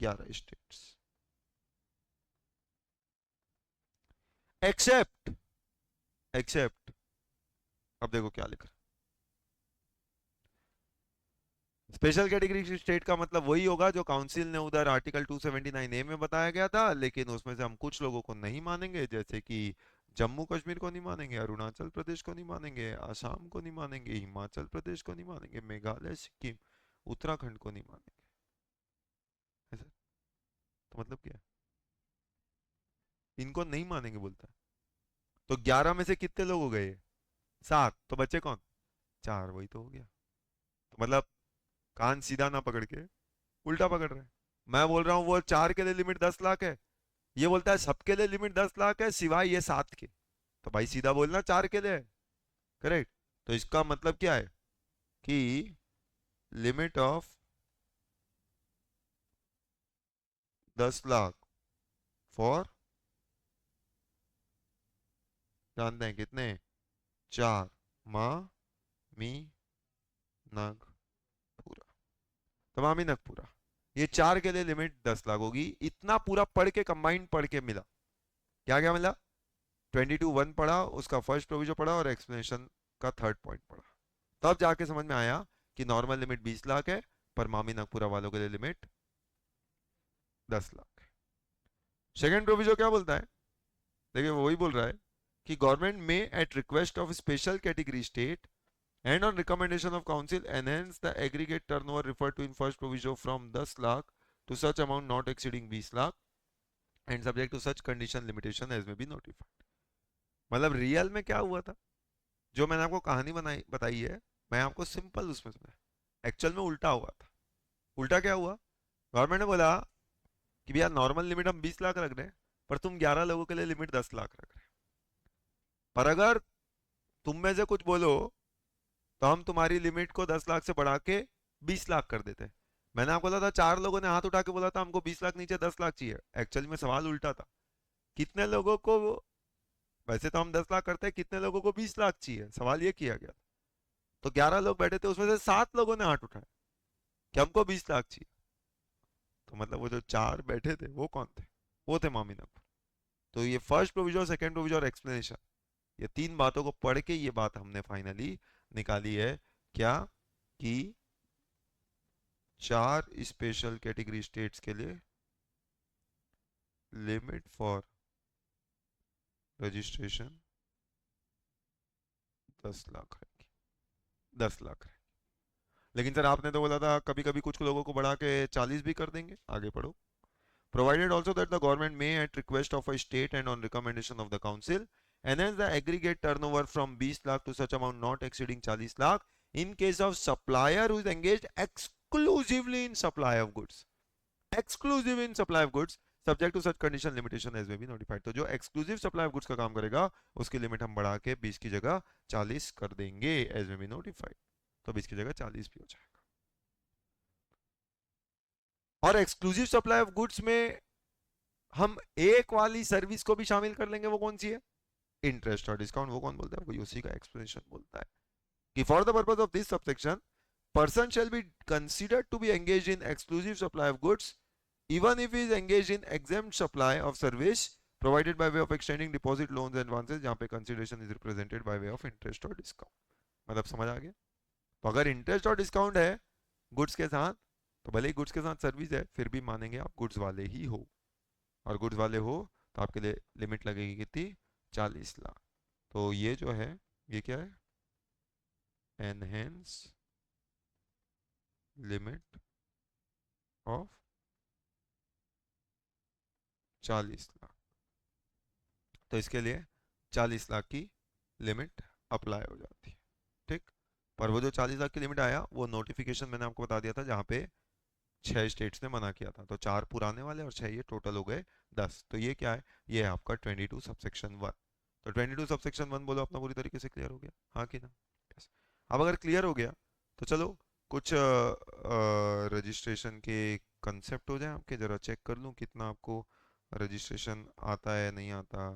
11 states except, except, अब देखो क्या लिखा। स्पेशल कैटेगरी स्टेट का मतलब वही होगा जो काउंसिल ने उधर आर्टिकल 279A में बताया गया था, लेकिन उसमें से हम कुछ लोगों को नहीं मानेंगे, जैसे कि जम्मू कश्मीर को नहीं मानेंगे, अरुणाचल प्रदेश को नहीं मानेंगे, असम को नहीं मानेंगे, हिमाचल प्रदेश को नहीं मानेंगे, मेघालय, सिक्किम, उत्तराखंड को नहीं मानेंगे। ऐसा तो मतलब क्या है? इनको नहीं मानेंगे बोलता है। तो 11 में से कितने लोग हो गए? 7, तो बच्चे कौन? 4, वही तो हो गया। तो मतलब कान सीधा ना पकड़ के उल्टा पकड़ रहे हैं। मैं बोल रहा हूँ वो 4 के लिए लिमिट 10 लाख है, ये बोलता है सबके लिए लिमिट 10 लाख है सिवाय ये 7 के। तो भाई सीधा बोलना 4 के लिए है। करेक्ट। तो इसका मतलब क्या है कि लिमिट ऑफ 10 लाख फॉर, जानते हैं कितने? 4 माँ मी नग पूरा। तमामी नग पूरा। ये 4 के लिए लिमिट 10 लाख होगी। इतना पूरा पढ़ के, कंबाइंड पढ़ के मिला। क्या क्या मिला? 22(1) पढ़ा, उसका फर्स्ट प्रोविजो पढ़ा और एक्सप्लेनेशन का थर्ड पॉइंट पढ़ा। तब जाके समझ में आया कि नॉर्मल लिमिट 20 लाख है, पर मामी नगपुरा वालों के लिए लिमिट 10 लाख है। सेकेंड प्रोविजो क्या बोलता है? देखिए वो वही बोल रहा है कि गवर्नमेंट में at request of special category state and on recommendation of council enhance the aggregate turnover referred to in first proviso from 10 lakh to such amount not exceeding 20 lakh and subject to such condition limitation as may be notified। मतलब रियल में क्या हुआ था? जो मैंने आपको कहानी बनाई बताई है, मैं आपको सिंपल उसमें सुना, एक्चुअल में उल्टा हुआ था। उल्टा क्या हुआ? गवर्नमेंट ने बोला कि भैया नॉर्मल लिमिट हम 20 लाख रख रहे हैं, पर तुम 11 लोगों के लिए लिमिट 10 लाख रख रहे हैं। पर अगर तुम में से कुछ बोलो तो हम तुम्हारी लिमिट को 10 लाख से बढ़ा के 20 लाख कर देते हैं। मैंने आपको बोला था, 4 लोगों ने हाथ उठा के बोला था हमको 20 लाख नीचे 10 लाख चाहिए। एक्चुअली में सवाल उल्टा था। कितने लोगों को, वैसे तो हम 10 लाख करते हैं, कितने लोगों को 20 लाख चाहिए, सवाल ये किया गया। तो 11 लोग बैठे थे, उसमें से 7 लोगों ने हाथ उठाया कि हमको 20 लाख चाहिए। तो मतलब वो जो 4 बैठे थे वो कौन थे? वो थे मामी नकबर। तो ये फर्स्ट प्रोविजन, सेकंड प्रोविजन और एक्सप्लेनेशन, ये 3 बातों को पढ़ के ये बात हमने फाइनली निकाली है। क्या? कि 4 स्पेशल कैटेगरी स्टेट्स के लिए लिमिट फॉर रजिस्ट्रेशन 10 लाख रहेगी। 10 लाख है। लेकिन सर आपने तो बोला था कभी कभी कुछ लोगों को बढ़ा के 40 भी कर देंगे। आगे पढ़ो। Provided also that the government may, at request of a state and on recommendation of the council, enhance the aggregate turnover from 20 lakh to such amount not exceeding 40 lakh in case of supplier who is engaged exclusively in supply of goods। Exclusive in supply of goods subject to such condition limitation as may be notified। तो जो exclusive supply of goods का काम करेगा उसकी लिमिट हम बढ़ा के 20 की जगह 40 कर देंगे as may be notified। तो 20 की जगह 40 भी हो जाएगा। और एक्सक्लूसिव सप्लाई ऑफ गुड्स में हम एक वाली सर्विस को भी शामिल कर लेंगे। वो कौन सी है? इंटरेस्ट और डिस्काउंट। वो कौन बोलता है? वही उसी का एक्सप्लेनेशन बोलता है कि for the purpose of this subsection person shall be considered to be engaged in exclusive supply of goods even if he is engaged in exempt supply of service provided by way of extending deposit loans and advances, जहां पे consideration is represented by way of interest और discount। मतलब समझ आ गया? तो अगर इंटरेस्ट और डिस्काउंट है गुड्स के साथ, तो भले ही गुड्स के साथ सर्विस है, फिर भी मानेंगे आप गुड्स वाले ही हो। और गुड्स वाले हो तो आपके लिए लिमिट लगेगी कितनी? 40 लाख। तो ये जो है, ये क्या है? Enhance limit of 40 lakh. तो इसके लिए 40 लाख की लिमिट अप्लाई हो जाती है। ठीक। पर वो जो 40 लाख की लिमिट आया वो नोटिफिकेशन मैंने आपको बता दिया था, जहाँ पे 6 स्टेट्स ने मना किया था। तो 4 पुराने वाले और 6 ये टोटल हो गए 10। तो ये क्या है? ये है आपका 22 सबसेक्शन 1। तो 22 सबसेक्शन 1 बोलो अपना पूरी तरीके से क्लियर हो गया, हाँ कि ना? Yes। अब अगर क्लियर हो गया तो चलो कुछ रजिस्ट्रेशन के कंसेप्ट हो जाए आपके, जरा चेक कर लूँ कितना आपको रजिस्ट्रेशन आता है नहीं आता।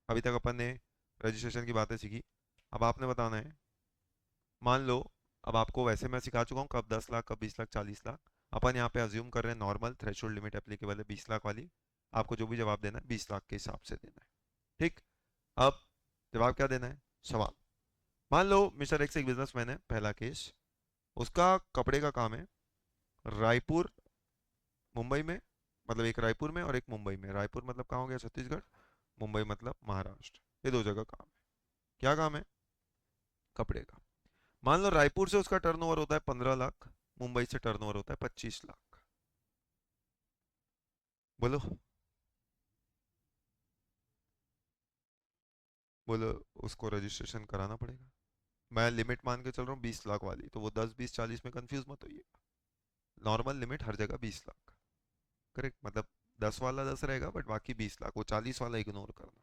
अभी तक अपन ने रजिस्ट्रेशन की बातें सीखी। अब आपने बताना है, मान लो अब आपको वैसे मैं सिखा चुका हूँ कब 10 लाख, कब 20 लाख, 40 लाख। अपन यहाँ पे अज्यूम कर रहे हैं नॉर्मल थ्रेशोल्ड लिमिट एप्लीकेबल है 20 लाख वाली। आपको जो भी जवाब देना है 20 लाख के हिसाब से देना है। ठीक। अब जवाब क्या देना है? सवाल। मान लो मिस्टर एक्स एक बिजनेसमैन है, पहला केस। उसका कपड़े का काम है। रायपुर मुंबई में, मतलब एक रायपुर में और एक मुंबई में। रायपुर मतलब कहाँ हो गया? छत्तीसगढ़। मुंबई मतलब महाराष्ट्र। ये दो जगह काम है। क्या काम है? कपड़े का। मान लो रायपुर से उसका टर्नओवर होता है 15 लाख, मुंबई से टर्नओवर होता है 25 लाख। बोलो। बोलो उसको रजिस्ट्रेशन कराना पड़ेगा। मैं लिमिट मान के चल रहा हूँ 20 लाख वाली, तो वो 10 20 40 में कंफ्यूज मत होइए। नॉर्मल लिमिट हर जगह 20 लाख। करेक्ट, मतलब 10 वाला 10 रहेगा बट बाकी 20 लाख, वो 40 वाला इग्नोर करना।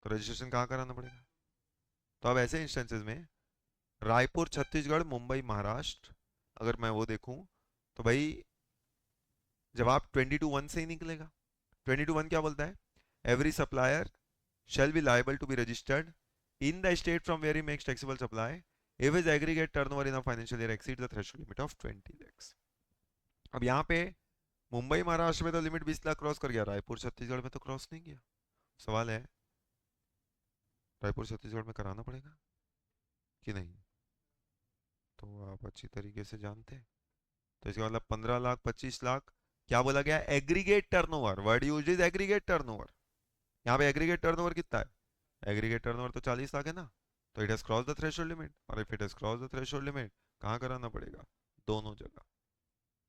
तो रजिस्ट्रेशन कहाँ कराना पड़ेगा? तो अब ऐसे इंस्टेंसेस में रायपुर छत्तीसगढ़ मुंबई महाराष्ट्र, अगर मैं वो देखूं, तो भाई जवाब 22(1) से ही निकलेगा। 22(1) क्या बोलता है? Every supplier shall be liable to be registered in the state from where he makes taxable supply if his aggregate turnover in a financial year exceeds the threshold limit of 20 lakhs। अब यहाँ पे मुंबई महाराष्ट्र में तो लिमिट 20 लाख क्रॉस कर गया, रायपुर छत्तीसगढ़ में तो क्रॉस नहीं किया। सवाल है रायपुर छत्तीसगढ़ में कराना पड़ेगा कि नहीं? तो आप अच्छी तरीके से जानते हैं। तो इसका मतलब 15 लाख 25 लाख। क्या बोला गया? Aggregate turnover, word use is aggregate turnover. यहाँ पे एग्रीगेट टर्नओवर कितना है? एग्रीगेट टर्नओवर तो 40 लाख है ना। तो it has cross the threshold limit, और if it has cross the threshold limit, कहाँ कराना पड़ेगा? दोनों जगह।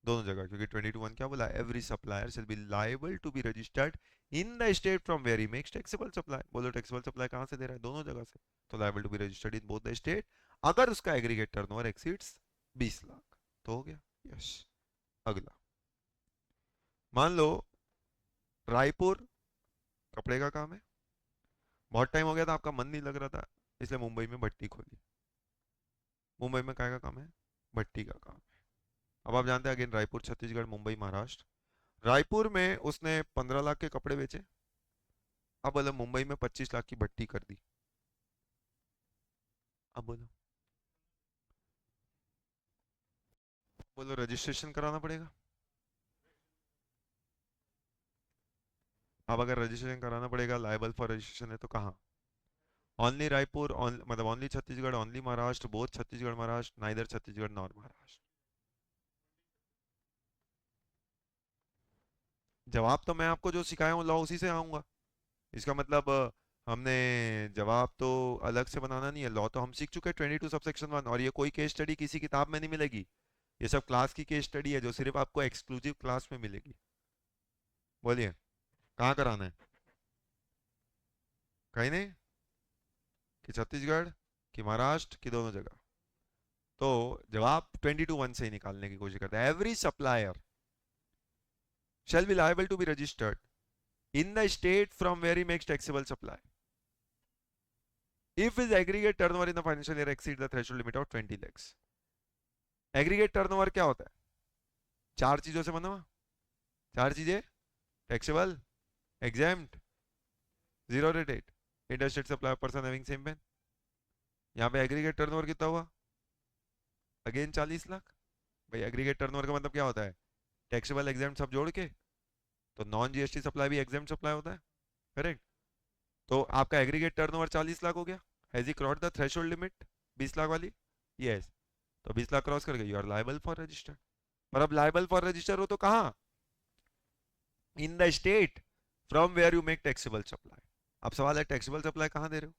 दोनों जगह, क्योंकि 22(1) क्या बोला? Every supplier shall be liable to be registered in the state from where he makes taxable supply. बोलो टैक्सेबल सप्लाई कहाँ से दे रहा है? दोनों जगह से। तो liable to be registered in both the state अगर उसका एग्रीगेट टर्नओवर एक्सीड्स 20 लाख। तो हो गया। यस। अगला, मान लो रायपुर कपड़े का काम है, बहुत टाइम हो गया था, आपका मन नहीं लग रहा था, इसलिए मुंबई में भट्टी खोली। मुंबई में काय का काम है? भट्टी का काम है। अब आप जानते हैं अगेन रायपुर छत्तीसगढ़ मुंबई महाराष्ट्र। रायपुर में उसने 15 लाख के कपड़े बेचे। अब बोलो मुंबई में 25 लाख की भट्टी कर दी। अब बोलो, बोलो रजिस्ट्रेशन कराना पड़ेगा। अब अगर रजिस्ट्रेशन कराना पड़ेगा, लायबल फॉर रजिस्ट्रेशन है, तो कहाँ? ओनली रायपुर, मतलब only Chhattisgarh, only Maharashtra, both Chhattisgarh Maharashtra, neither Chhattisgarh nor Maharashtra. जवाब तो मैं आपको जो सिखाया हूँ लॉ उसी से आऊंगा। इसका मतलब हमने जवाब तो अलग से बनाना नहीं है। लॉ तो हम सीख चुके हैं 22 सबसेक्शन 1, और ये कोई केस स्टडी किसी किताब में नहीं मिलेगी। ये सब क्लास की केस स्टडी है जो सिर्फ आपको एक्सक्लूसिव क्लास में मिलेगी। बोलिए कहाँ कराना है? कहीं नहीं? कि छत्तीसगढ़ कि महाराष्ट्र कि दोनों जगह? तो जवाब 22(1) से ही निकालने की कोशिश करते हैं। Every supplier shall be liable to be registered in the state from where he makes taxable supply if his aggregate turnover in the financial year exceeds the threshold limit of 20 lakhs। Aggregate turnover क्या होता है? चार चीजों से बना हुआ। चार चीजें: taxable, exempt, zero rated, interstate supply, person having same PAN. यहाँ पे एग्रीगेट टर्नओवर कितना हुआ? अगेन 40 लाख। भाई एग्रीगेट टर्नओवर का मतलब क्या होता है? टैक्सेबल एग्जेम्प्ट सब जोड़ के। तो नॉन जीएसटी सप्लाई भी एग्जेम्प्ट सप्लाई होता है। करेक्ट। तो आपका एग्रीगेट टर्नओवर 40 लाख हो गया। Has he cross the threshold limit 20 lakh वाली? यस। तो 20 लाख क्रॉस कर गई, you are liable for register. और अब लायबल फॉर रजिस्टर हो तो कहाँ? In the state from where you make taxable supply. अब सवाल है टैक्सेबल सप्लाई कहाँ दे रहे हो?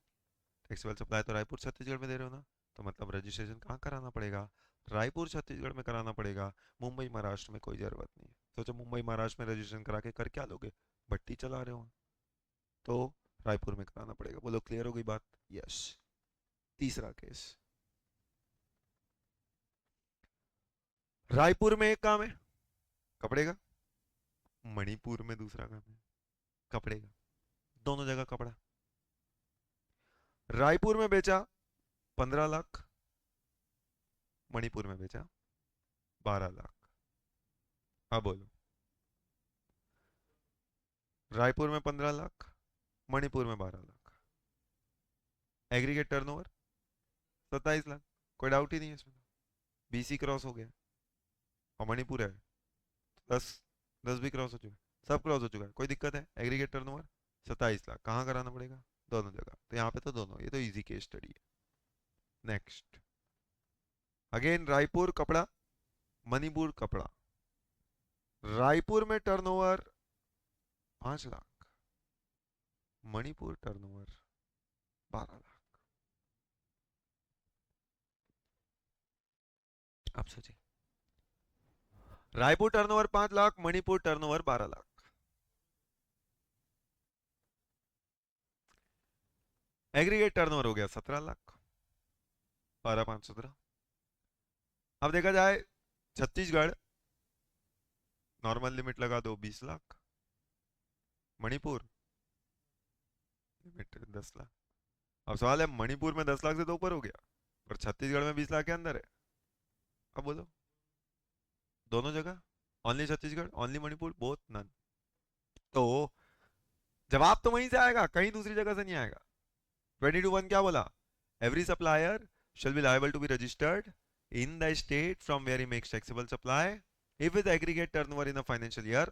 टैक्सेबल सप्लाई तो रायपुर छत्तीसगढ़ में दे रहे हो ना। तो मतलब रजिस्ट्रेशन कहाँ कराना पड़ेगा? रायपुर छत्तीसगढ़ में कराना पड़ेगा। मुंबई महाराष्ट्र में कोई जरूरत नहीं है। सोचो मुंबई महाराष्ट्र में रजिस्ट्रेशन करा के कर क्या लोगे? भट्टी चला रहे हो। तो रायपुर में कराना पड़ेगा। बोलो क्लियर हो गई बात? यस। तीसरा केस, रायपुर में एक काम है कपड़े का, मणिपुर में दूसरा काम है कपड़े का। दोनों जगह कपड़ा। रायपुर में बेचा 15 लाख, मणिपुर में बेचा 12 लाख। अब बोलो, रायपुर में 15 लाख, मणिपुर में 12 लाख, एग्रीगेट टर्नओवर 27 लाख। कोई डाउट ही नहीं है इसमें। बीसी क्रॉस हो गया, और मणिपुर है 10, 10 भी क्रॉस हो चुका है, सब क्रॉस हो चुका है। कोई दिक्कत है? एग्रीगेट टर्नओवर 27 लाख, कहाँ कराना पड़ेगा? दोनों जगह। तो यहाँ पे तो दोनों, ये तो इजी केस स्टडी है। नेक्स्ट, अगेन रायपुर कपड़ा, मणिपुर कपड़ा। रायपुर में टर्नओवर 5 लाख, मणिपुर टर्नओवर 12 लाख। आप सोचिए, Raipur turnover 5 lakh, Manipur turnover 12 lakh. Aggregate turnover हो गया 17 लाख, 12,517। अब देखा जाए छत्तीसगढ़, नॉर्मल लिमिट लगा दो 20 लाख। मणिपुर लिमिट 10 लाख। अब सवाल है मणिपुर में 10 लाख से तो ऊपर हो गया, पर छत्तीसगढ़ में 20 लाख के अंदर है। अब बोलो, दोनों जगह, only Chhattisgarh, only Manipur, both, none. तो जवाब तो वहीं से आएगा, कहीं दूसरी जगह से नहीं आएगा। 22(1) क्या बोला? Every supplier shall be liable to be registered in the state from where he makes taxable supply if his aggregate turnover in a financial year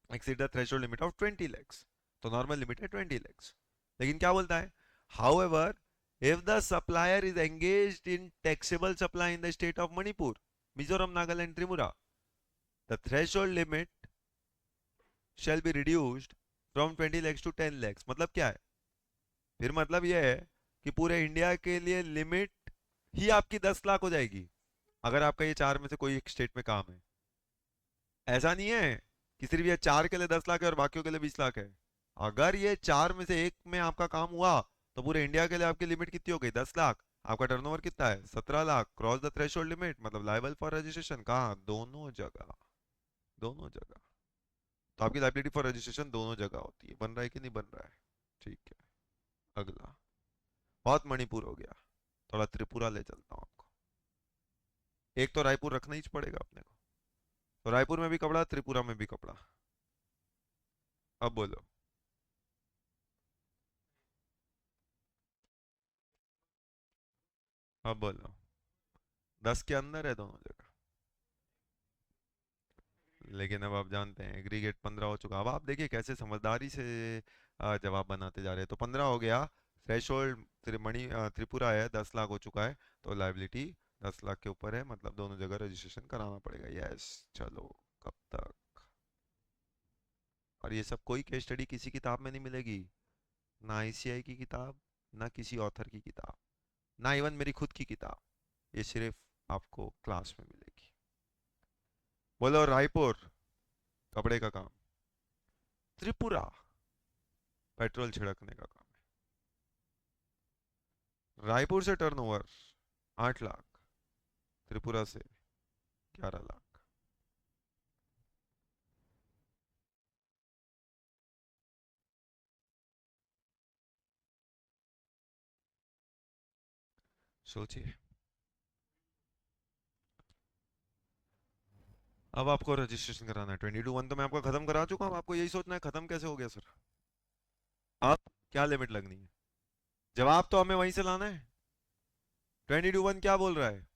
exceed the threshold limit of 20 lakhs। तो नॉर्मल लिमिट है 20 lakhs। लेकिन क्या बोलता है? however if the supplier is engaged in taxable supply in the state of Manipur, Mizoram, Nagaland, Tripura, the threshold limit shall be reduced from 20 lakhs to 10 lakhs। मतलब क्या है? फिर मतलब यह है कि पूरे इंडिया के लिए लिमिट ही आपकी 10 लाख हो जाएगी, अगर आपका ये चार में से कोई एक स्टेट में काम है। ऐसा नहीं है कि सिर्फ ये चार के लिए 10 लाख है और बाकियों के लिए 20 लाख है। अगर ये चार में से एक में आपका काम हुआ तो पूरे इंडिया के लिए आपकी लिमिट कितनी हो गई? 10 लाख। आपका टर्नओवर कितना है? 17 lakh. Cross the threshold limit, मतलब लाइबल फॉर रजिस्ट्रेशन। कहाँ? दोनों जगह, दोनों जगह। तो आपकी लाइबिलिटी फॉर रजिस्ट्रेशन दोनों जगह होती है। बन रहा है कि नहीं बन रहा है? ठीक है, अगला। बहुत मणिपुर हो गया, थोड़ा त्रिपुरा ले चलता हूँ आपको। एक तो रायपुर रखना ही पड़ेगा अपने को, तो रायपुर में भी कपड़ा, त्रिपुरा में भी कपड़ा। अब बोलो, अब बोलो। 10 के अंदर है दोनों जगह। लेकिन अब आप जानते हैं एग्रीगेट 15 हो चुका। अब आप देखिए कैसे समझदारी से जवाब बनाते जा रहे हैं। तो 15 हो गया थ्रेशोल्ड। त्रिपुरा है, 10 लाख हो चुका है, तो लाइबिलिटी 10 लाख के ऊपर है, मतलब दोनों जगह रजिस्ट्रेशन कराना पड़ेगा। यस, चलो। कब तक? और ये सब कोई केस स्टडी किसी किताब में नहीं मिलेगी, ना आईसीआई की किताब, ना किसी ऑथर की किताब, ना इवन मेरी खुद की किताब। ये सिर्फ आपको क्लास में मिलेगी। बोलो, रायपुर कपड़े का काम, त्रिपुरा पेट्रोल छिड़कने का काम है। रायपुर से टर्नओवर 8 लाख, त्रिपुरा से 11 लाख। सोचिए। अब आपको रजिस्ट्रेशन कराना है। 22(1) तो मैं आपका खत्म करा चुका हूं। आपको यही सोचना है खत्म कैसे हो गया सर। अब क्या लिमिट लगनी है? जवाब तो हमें वहीं से लाना है। 22(1) क्या बोल रहा है?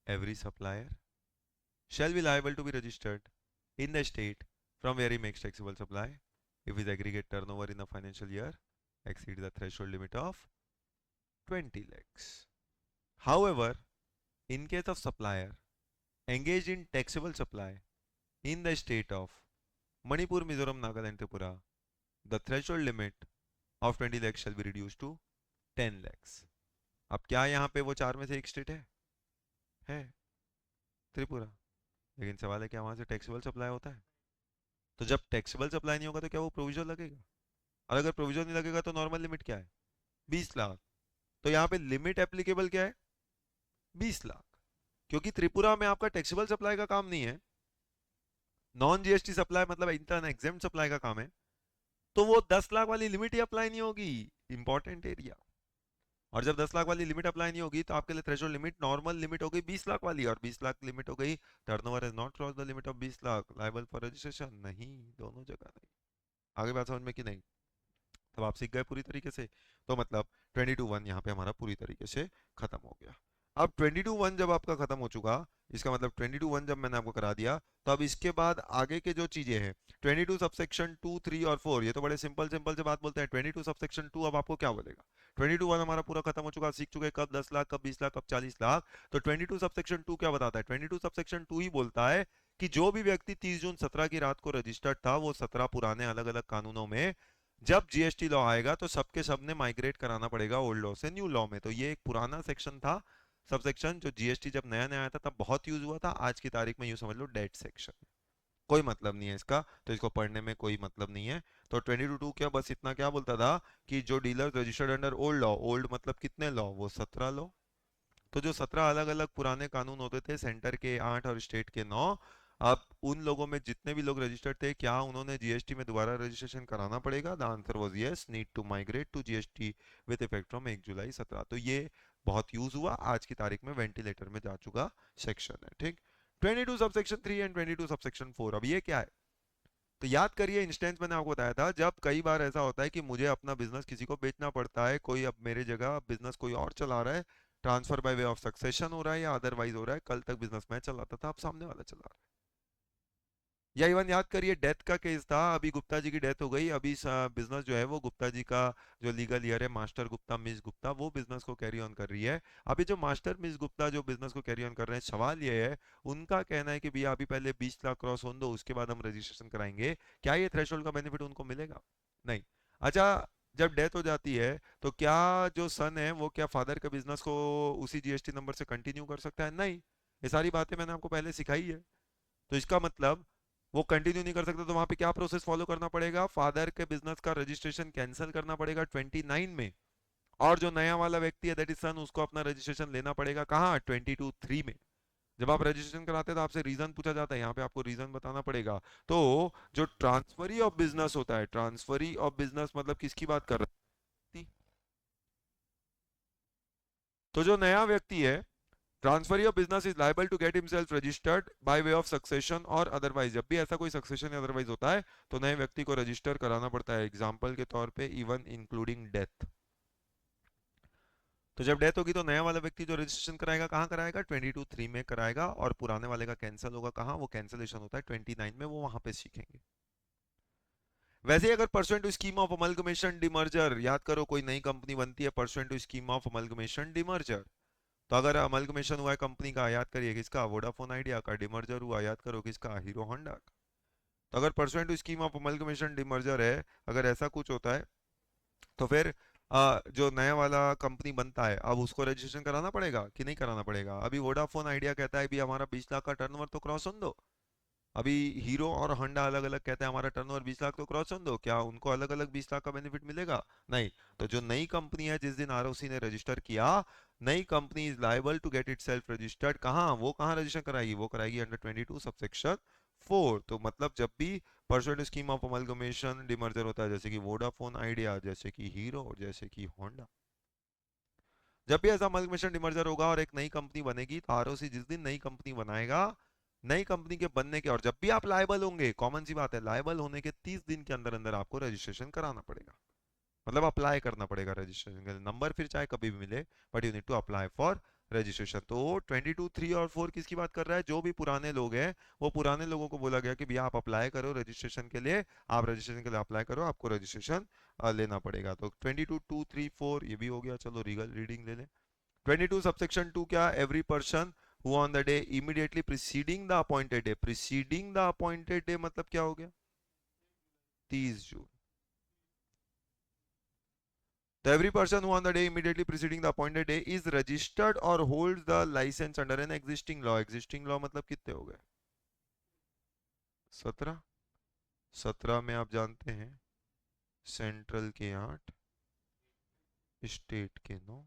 Every supplier shall be liable to be registered in the state from where he makes taxable supply if his aggregate turnover in a financial year exceeds the threshold limit of 20 lakhs. However, in case of supplier engaged in taxable supply in the state of Manipur, Mizoram, Nagaland, Tripura, the threshold limit of 20 lakhs shall be reduced to 10 lakhs. अब क्या यहाँ पे वो चार में से एक स्टेट है त्रिपुरा। लेकिन सवाल है क्या वहां से टैक्सेबल सप्लाई होता है? तो जब टैक्सेबल सप्लाई नहीं होगा तो क्या वो प्रोविजन लगेगा? और अगर प्रोविजन नहीं लगेगा तो नॉर्मल लिमिट क्या है? 20 लाख। तो यहाँ पे लिमिट एप्लीकेबल क्या है? 20 लाख। क्योंकि त्रिपुरा में आपका टैक्सेबल सप्लाई का काम नहीं है, नॉन जीएसटी सप्लाई मतलब इंटर्न एग्जेम्प्ट सप्लाई का काम है, तो वो 10 लाख वाली लिमिट ही अप्लाई नहीं होगी। Important area. और जब 10 लाख वाली लिमिट अप्लाई नहीं होगी तो आपके लिए थ्रेशोल्ड लिमिट नॉर्मल लिमिट हो गई 20 लाख वाली, और 20 लाख लिमिट हो गई turnover has not cross the limit of 20 lakh, liable for registration. नहीं, दोनों जगह नहीं। आगे बात समझ में कि नहीं? तब आप सीख गए पूरी तरीके से। तो मतलब 22(1) यहाँ पे हमारा पूरी तरीके से खत्म हो गया। अब 22(1) जब आपका खत्म हो चुका, इसका मतलब 22(1) जब मैंने आपको करा दिया, तो अब इसके बाद आगे के जो चीजें हैं 22 सबसेक्शन 2, 3 और 4, ये तो बड़े सिंपल सिंपल से बात बोलते हैं। 22 सबसेक्शन 2 अब आपको क्या बोलेगा? 22(1) हमारा पूरा खत्म हो चुका, सीख चुके कब 10 लाख, कब 20 लाख, कब 40 लाख। तो 22 सबसेक्शन 2 क्या बताता है? 22 सबसेक्शन 2 ही बोलता है कि जो भी व्यक्ति 30 जून 17 की रात को रजिस्टर्ड था, वो 17 पुराने अलग अलग कानूनों में जब जीएसटी लॉ आएगा तो सबके सब ने माइग्रेट कराना पड़ेगा ओल्ड लॉ से न्यू लॉ में। तो ये एक पुराना सेक्शन था, सब सेक्शन, जो जीएसटी जब नया नया आया था तब बहुत यूज हुआ था। आज की तारीख में यूं समझ लो डेड सेक्शन। कोई मतलब नहीं है इसका, तो इसको पढ़ने में कोई मतलब नहीं है। तो 22(2) क्या बस इतना क्या बोलता था कि जो dealer registered under old law, old मतलब कितने लॉ, वो 17 लॉ। तो जो 17 अलग अलग पुराने कानून होते थे, सेंटर के 8 और स्टेट के 9, अब उन लोगों में जितने भी लोग रजिस्टर्ड थे, क्या उन्होंने जीएसटी में दोबारा रजिस्ट्रेशन कराना पड़ेगा? The answer was yes, need to migrate to GST with effect from 1 July 17। तो ये बहुत यूज हुआ, आज की तारीख में वेंटिलेटर में जा चुका सेक्शन है, ठीक। 22 सबसेक्शन 3 एंड 22 सबसेक्शन 4, अब ये क्या है? तो याद करिए, इंस्टेंस मैंने आपको बताया था, जब कई बार ऐसा होता है कि मुझे अपना बिजनेस किसी को बेचना पड़ता है, कोई अब मेरे जगह बिजनेस कोई और चला रहा है, transfer by way of succession हो रहा है या अदरवाइज हो रहा है, कल तक बिजनेस मैं चलाता था, अब सामने वाला चला रहा है। या इवन याद करिए, डेथ का केस था, अभी गुप्ता जी की डेथ हो गई, अभी बिजनेस जो है वो गुप्ता जी का जो लीगल ईयर है, मास्टर गुप्ता मिस गुप्ता, वो बिजनेस को कैरी ऑन कर रही है। अभी जो मास्टर मिस गुप्ता जो बिजनेस को कैरी ऑन कर रहे हैं, सवाल ये है, उनका कहना है कि भैया अभी पहले 20 लाख क्रॉस होने दो, उसके बाद हम रजिस्ट्रेशन कराएंगे। क्या ये थ्रेशोल्ड का बेनिफिट उनको मिलेगा? नहीं। अच्छा, जब डेथ हो जाती है, तो क्या जो सन है वो क्या फादर के बिजनेस को उसी जीएसटी नंबर से कंटिन्यू कर सकता है? नहीं। ये सारी बातें मैंने आपको पहले सिखाई है। तो इसका मतलब वो कंटिन्यू नहीं कर सकते, तो वहां पे क्या प्रोसेस फॉलो करना पड़ेगा? फादर के बिजनेस का रजिस्ट्रेशन कैंसिल करना पड़ेगा 29 में, और जो नया वाला व्यक्ति है दैट इज सन, उसको अपना रजिस्ट्रेशन लेना पड़ेगा कहाँ? 22(3) में। जब आप रजिस्ट्रेशन कराते हैं तो आपसे रीजन पूछा जाता है, यहाँ पे आपको रीजन बताना पड़ेगा। तो जो ट्रांसफरी ऑफ बिजनेस होता है, ट्रांसफरी ऑफ बिजनेस मतलब किसकी बात कर रहे हैं? तो जो नया व्यक्ति है, transfer of business is liable to get himself registered by way of succession और अदरवाइज। जब भी ऐसा कोई सक्सेशन या अदरवाइज होता है, तो नए व्यक्ति को रजिस्टर कराना पड़ता है, एग्जाम्पल के तौर पे इवन इंक्लूडिंग डेथ। तो जब डेथ होगी तो नया वाला व्यक्ति जो रजिस्ट्रेशन कराएगा, कहाँ कराएगा? 22(3) में कराएगा, और पुराने वाले का कैंसिल होगा कहाँ? वो कैंसिलेशन होता है 29 में, वो वहां पे सीखेंगे। वैसे ही अगर pursuant to scheme of amalgamation demerger, याद करो कोई नई कंपनी बनती है pursuant to scheme of amalgamation demerger, तो अगर अमलगमेशन हुआ है कंपनी का, याद करिए किसका? वोडाफोन आइडिया का। डिमर्जर हुआ, याद करो किसका? हीरो होंडा का। तो अगर pursuant to scheme of amalgamation demerger है, अगर ऐसा कुछ होता है, तो फिर जो नया वाला कंपनी बनता है, अब उसको रजिस्ट्रेशन कराना पड़ेगा कि नहीं कराना पड़ेगा? अभी वोडाफोन आइडिया कहता है भी हमारा 20 लाख का टर्नओवर तो क्रॉस होने दो। अभी हीरो और होंडा अलग अलग कहते हैं हमारा टर्नओवर 20 लाख तो क्रॉस होने दो, क्या उनको अलग अलग 20 लाख का बेनिफिट मिलेगा? नहीं। तो जो नई कंपनी है, जिस दिन आरओसी ने रजिस्टर किया, नई company is liable to get itself registered कहाँ? वो कहाँ रजिस्टर कराएगी? वो कराएगी अंडर 22 सबसेक्शन 4। तो मतलब जब भी pursuant scheme of amalgamation demerger होता है, जैसे कि वोडाफोन आइडिया, जैसे कि हीरो, जैसे कि होंडा, जब भी ऐसा अमलगमेशन डिमर्जर होगा और एक नई कंपनी बनेगी, तो आरओसी जिस दिन नई कंपनी बनाएगा, नई कंपनी के बनने के, और जब भी आप लायबल होंगे, कॉमन सी बात है, लायबल होने के 30 दिन के अंदर अंदर आपको रजिस्ट्रेशन कराना पड़ेगा, मतलब अप्लाई करना पड़ेगा रजिस्ट्रेशन के लिए। नंबर फिर चाहे कभी भी मिले, but you need to apply for registration. तो 22, 3 और 4 किसकी बात कर रहा है? जो भी पुराने लोग हैं, वो पुराने लोगों को बोला गया कि भैया आप अप्लाई करो रजिस्ट्रेशन के लिए, आप रजिस्ट्रेशन के लिए अप्लाई करो, आपको रजिस्ट्रेशन लेना पड़ेगा। तो 22, 2, 3, 4 ये भी हो गया। चलो रीगल रीडिंग ले लें। 22 सबसेक्शन 2 क्या? Every person who on the day immediately preceding the appointed day, preceding the appointed day मतलब क्या हो गया? 30 जून। तो every person who on the day immediately preceding the appointed day is registered or holds the license under an existing law। existing law मतलब कितने हो गए? 17। 17 में आप जानते हैं सेंट्रल के 8, स्टेट के 9।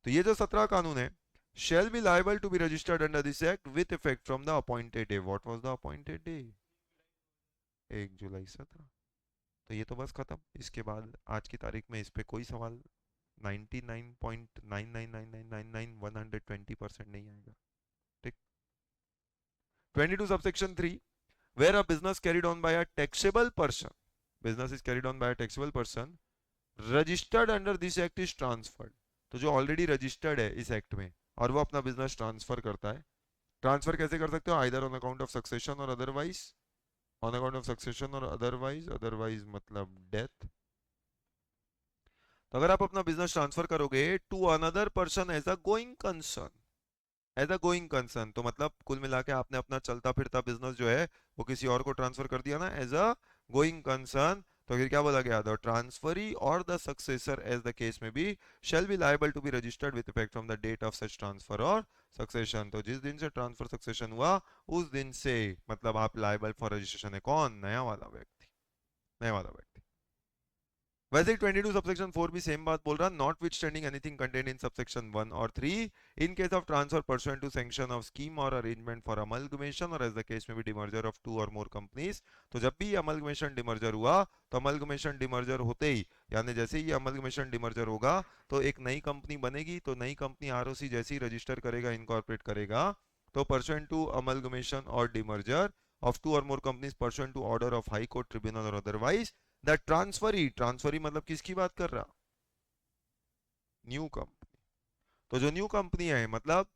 तो ये जो 17 कानून है, shall be liable to be registered under this act with effect from the appointed day। what was the appointed day? 1 July 17। तो ये तो बस खत्म। इसके बाद आज की तारीख में इस पे कोई सवाल 99.999999 120% नहीं आएगा, ठीक। 22 subsection 3, where a business carried on by a taxable person, business is carried on by a taxable person registered under this act is transferred। तो जो ऑलरेडी रजिस्टर्ड है इस एक्ट में, और वो अपना बिजनेस ट्रांसफर करता है, ट्रांसफर कैसे कर सकते हो? Either on account of succession और otherwise, on account of succession और अदरवाइज, अदरवाइज मतलब डेथ। तो अगर आप अपना बिजनेस ट्रांसफर करोगे to another person as a going concern, as a going concern, तो मतलब कुल मिला के आपने अपना चलता फिरता बिजनेस जो है वो किसी और को ट्रांसफर कर दिया ना, एज अ गोइंग कंसर्न, तो फिर क्या बोला गया, द ट्रांसफरी और the successor as the case में be shall be liable to be registered with effect from the date of such transfer और सक्सेशन। तो जिस दिन से ट्रांसफर सक्सेशन हुआ उस दिन से मतलब आप लायबल फॉर रजिस्ट्रेशन है कौन, नया वाला व्यक्ति, नया वाला व्यक्ति। वैसे ही 22 सबसेक्शन 4 भी सेम बात बोल रहा, notwithstanding anything contain in subsection 1 और 3 in case of transfer pursuant to sanction of scheme और अरेंजमेंट फॉर अमलगमेशन और एज द केस में भी डिमर्जर ऑफ टू और मोर कंपनीज। तो जब भी अमलगमेशन डिमर्जर हुआ तो अमलगमेशन डिमर्जर होते ही यानी जैसे ही अमलगमेशन डिमर्जर होगा तो एक नई कंपनी बनेगी, तो नई कंपनी आरओसी जैसे ही रजिस्टर करेगा, इनकॉर्पोरेट करेगा, तो परसुएंट टू अमलगमेशन और demerger of two or more companies pursuant to order of high court tribunal or otherwise the transferee, transferee मतलब किसकी बात कर रहा, न्यू कंपनी। तो जो न्यू कंपनी है मतलब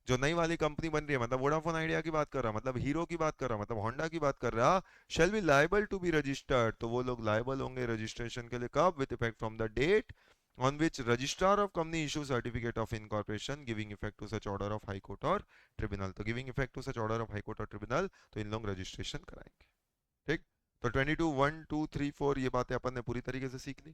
जो नई वाली कंपनी बन रही है मतलब वोडाफोन आइडिया की बात कर रहा, मतलब हीरो की बात कर रहा, मतलब होंडा की बात कर रहा, shall be liable to be registered, तो वो लोग लायबल होंगे रजिस्ट्रेशन के लिए कब, with effect from the date on which registrar of company issue certificate of incorporation giving effect to such order of high court or tribunal। तो giving effect to such order of high court or tribunal तो इन लोग रजिस्ट्रेशन कराएंगे। ठीक, तो 22 1 2 3 4 ये बातें अपन ने पूरी तरीके से सीख ली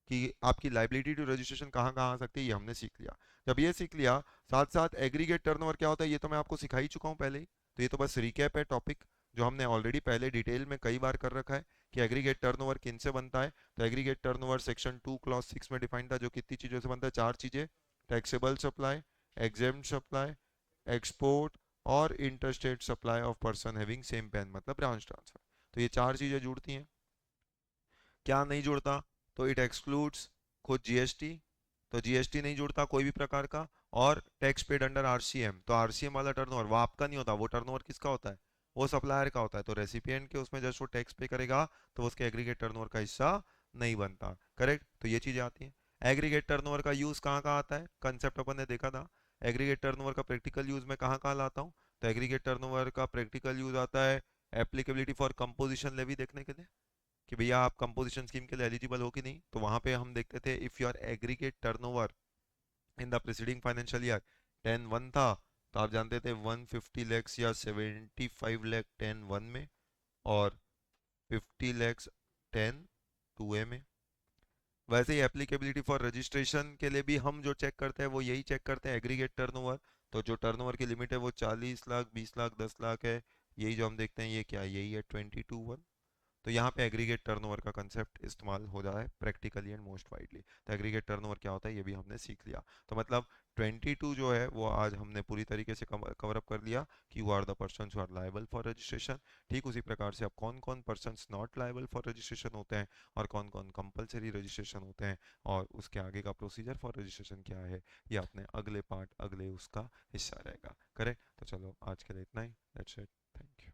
कि आपकी लाइबिलिटी टू रजिस्ट्रेशन कहाँ कहाँ आ सकती है, ये हमने सीख लिया। जब ये सीख लिया, साथ साथ एग्रीगेट टर्नओवर क्या होता है ये तो मैं आपको सिखा ही चुका हूँ पहले ही, तो ये तो बस रिकैप है टॉपिक जो हमने ऑलरेडी पहले डिटेल में कई बार कर रखा है कि एग्रीगेट टर्नओवर किन से बनता है। तो एग्रीगेट टर्नओवर सेक्शन 2 क्लॉज 6 में डिफाइंड था, जो कितनी चीजों से बनता है, चार चीजें, taxable supply, exempt supply, export और interstate supply of person having same PAN मतलब ब्रांच ट्रांसफर। तो ये चार चीजें जुड़ती हैं। क्या नहीं जुड़ता, तो इट एक्सक्लूड्स खुद जीएसटी, तो जीएसटी नहीं जुड़ता कोई भी प्रकार का, और टैक्स पेड अंडर आरसीएम, तो आरसीएम वाला टर्नओवर वो आपका नहीं होता, वो टर्नओवर किसका होता है, वो सप्लायर का होता है, तो रेसिपिएंट के उसमें जस्ट वो टैक्स पे करेगा तो उसके एग्रीगेट टर्नओवर का हिस्सा नहीं बनता। करेक्ट, तो ये चीजें आती हैं। एग्रीगेट टर्नओवर का यूज कहाँ कहाँ आता है, कंसेप्ट अपन ने देखा था। एग्रीगेट टर्नओवर का प्रैक्टिकल यूज मैं कहाँ कहाँ लाता हूँ, तो एग्रीगेट टर्नओवर का प्रैक्टिकल यूज आता है एप्लीकेबिलिटी फॉर कंपोजिशन लेवी देखने के लिए कि भैया आप कंपोजिशन स्कीम के लिए एलिजिबल हो कि नहीं, तो वहां पे हम देखते थे if your aggregate turnover in the preceding financial year 10-1 था, तो आप जानते थे 150 लैक्स या 75 लैख 10-1 में और 50 लैक्स 10-2 में। वैसे ही एप्लीकेबिलिटी फॉर रजिस्ट्रेशन के लिए भी हम जो चेक करते हैं वो यही चेक करते हैं एग्रीगेट टर्नओवर। तो जो टर्नओवर की लिमिट है वो 40 लाख, 20 लाख, 10 लाख है, यही जो हम देखते हैं ये क्या है, यही है 22-1। तो यहाँ पे एग्रीगेट टर्नओवर का कंसेप्ट इस्तेमाल हो रहा है प्रैक्टिकली एंड मोस्ट वाइडली। तो एग्रीगेट टर्नओवर क्या होता है ये भी हमने सीख लिया। तो मतलब 22 जो है वो आज हमने पूरी तरीके से कवर अप कर लिया कि who are the persons who are liable for registration. ठीक उसी प्रकार से अब कौन कौन persons not liable for registration होते हैं और कौन कौन कंपलसरी रजिस्ट्रेशन होते हैं और उसके आगे का प्रोसीजर फॉर रजिस्ट्रेशन क्या है, ये अपने अगले पार्ट अगले उसका हिस्सा रहेगा। करेक्ट, तो चलो आज के लिए इतना ही, दैट्स इट, थैंक यू।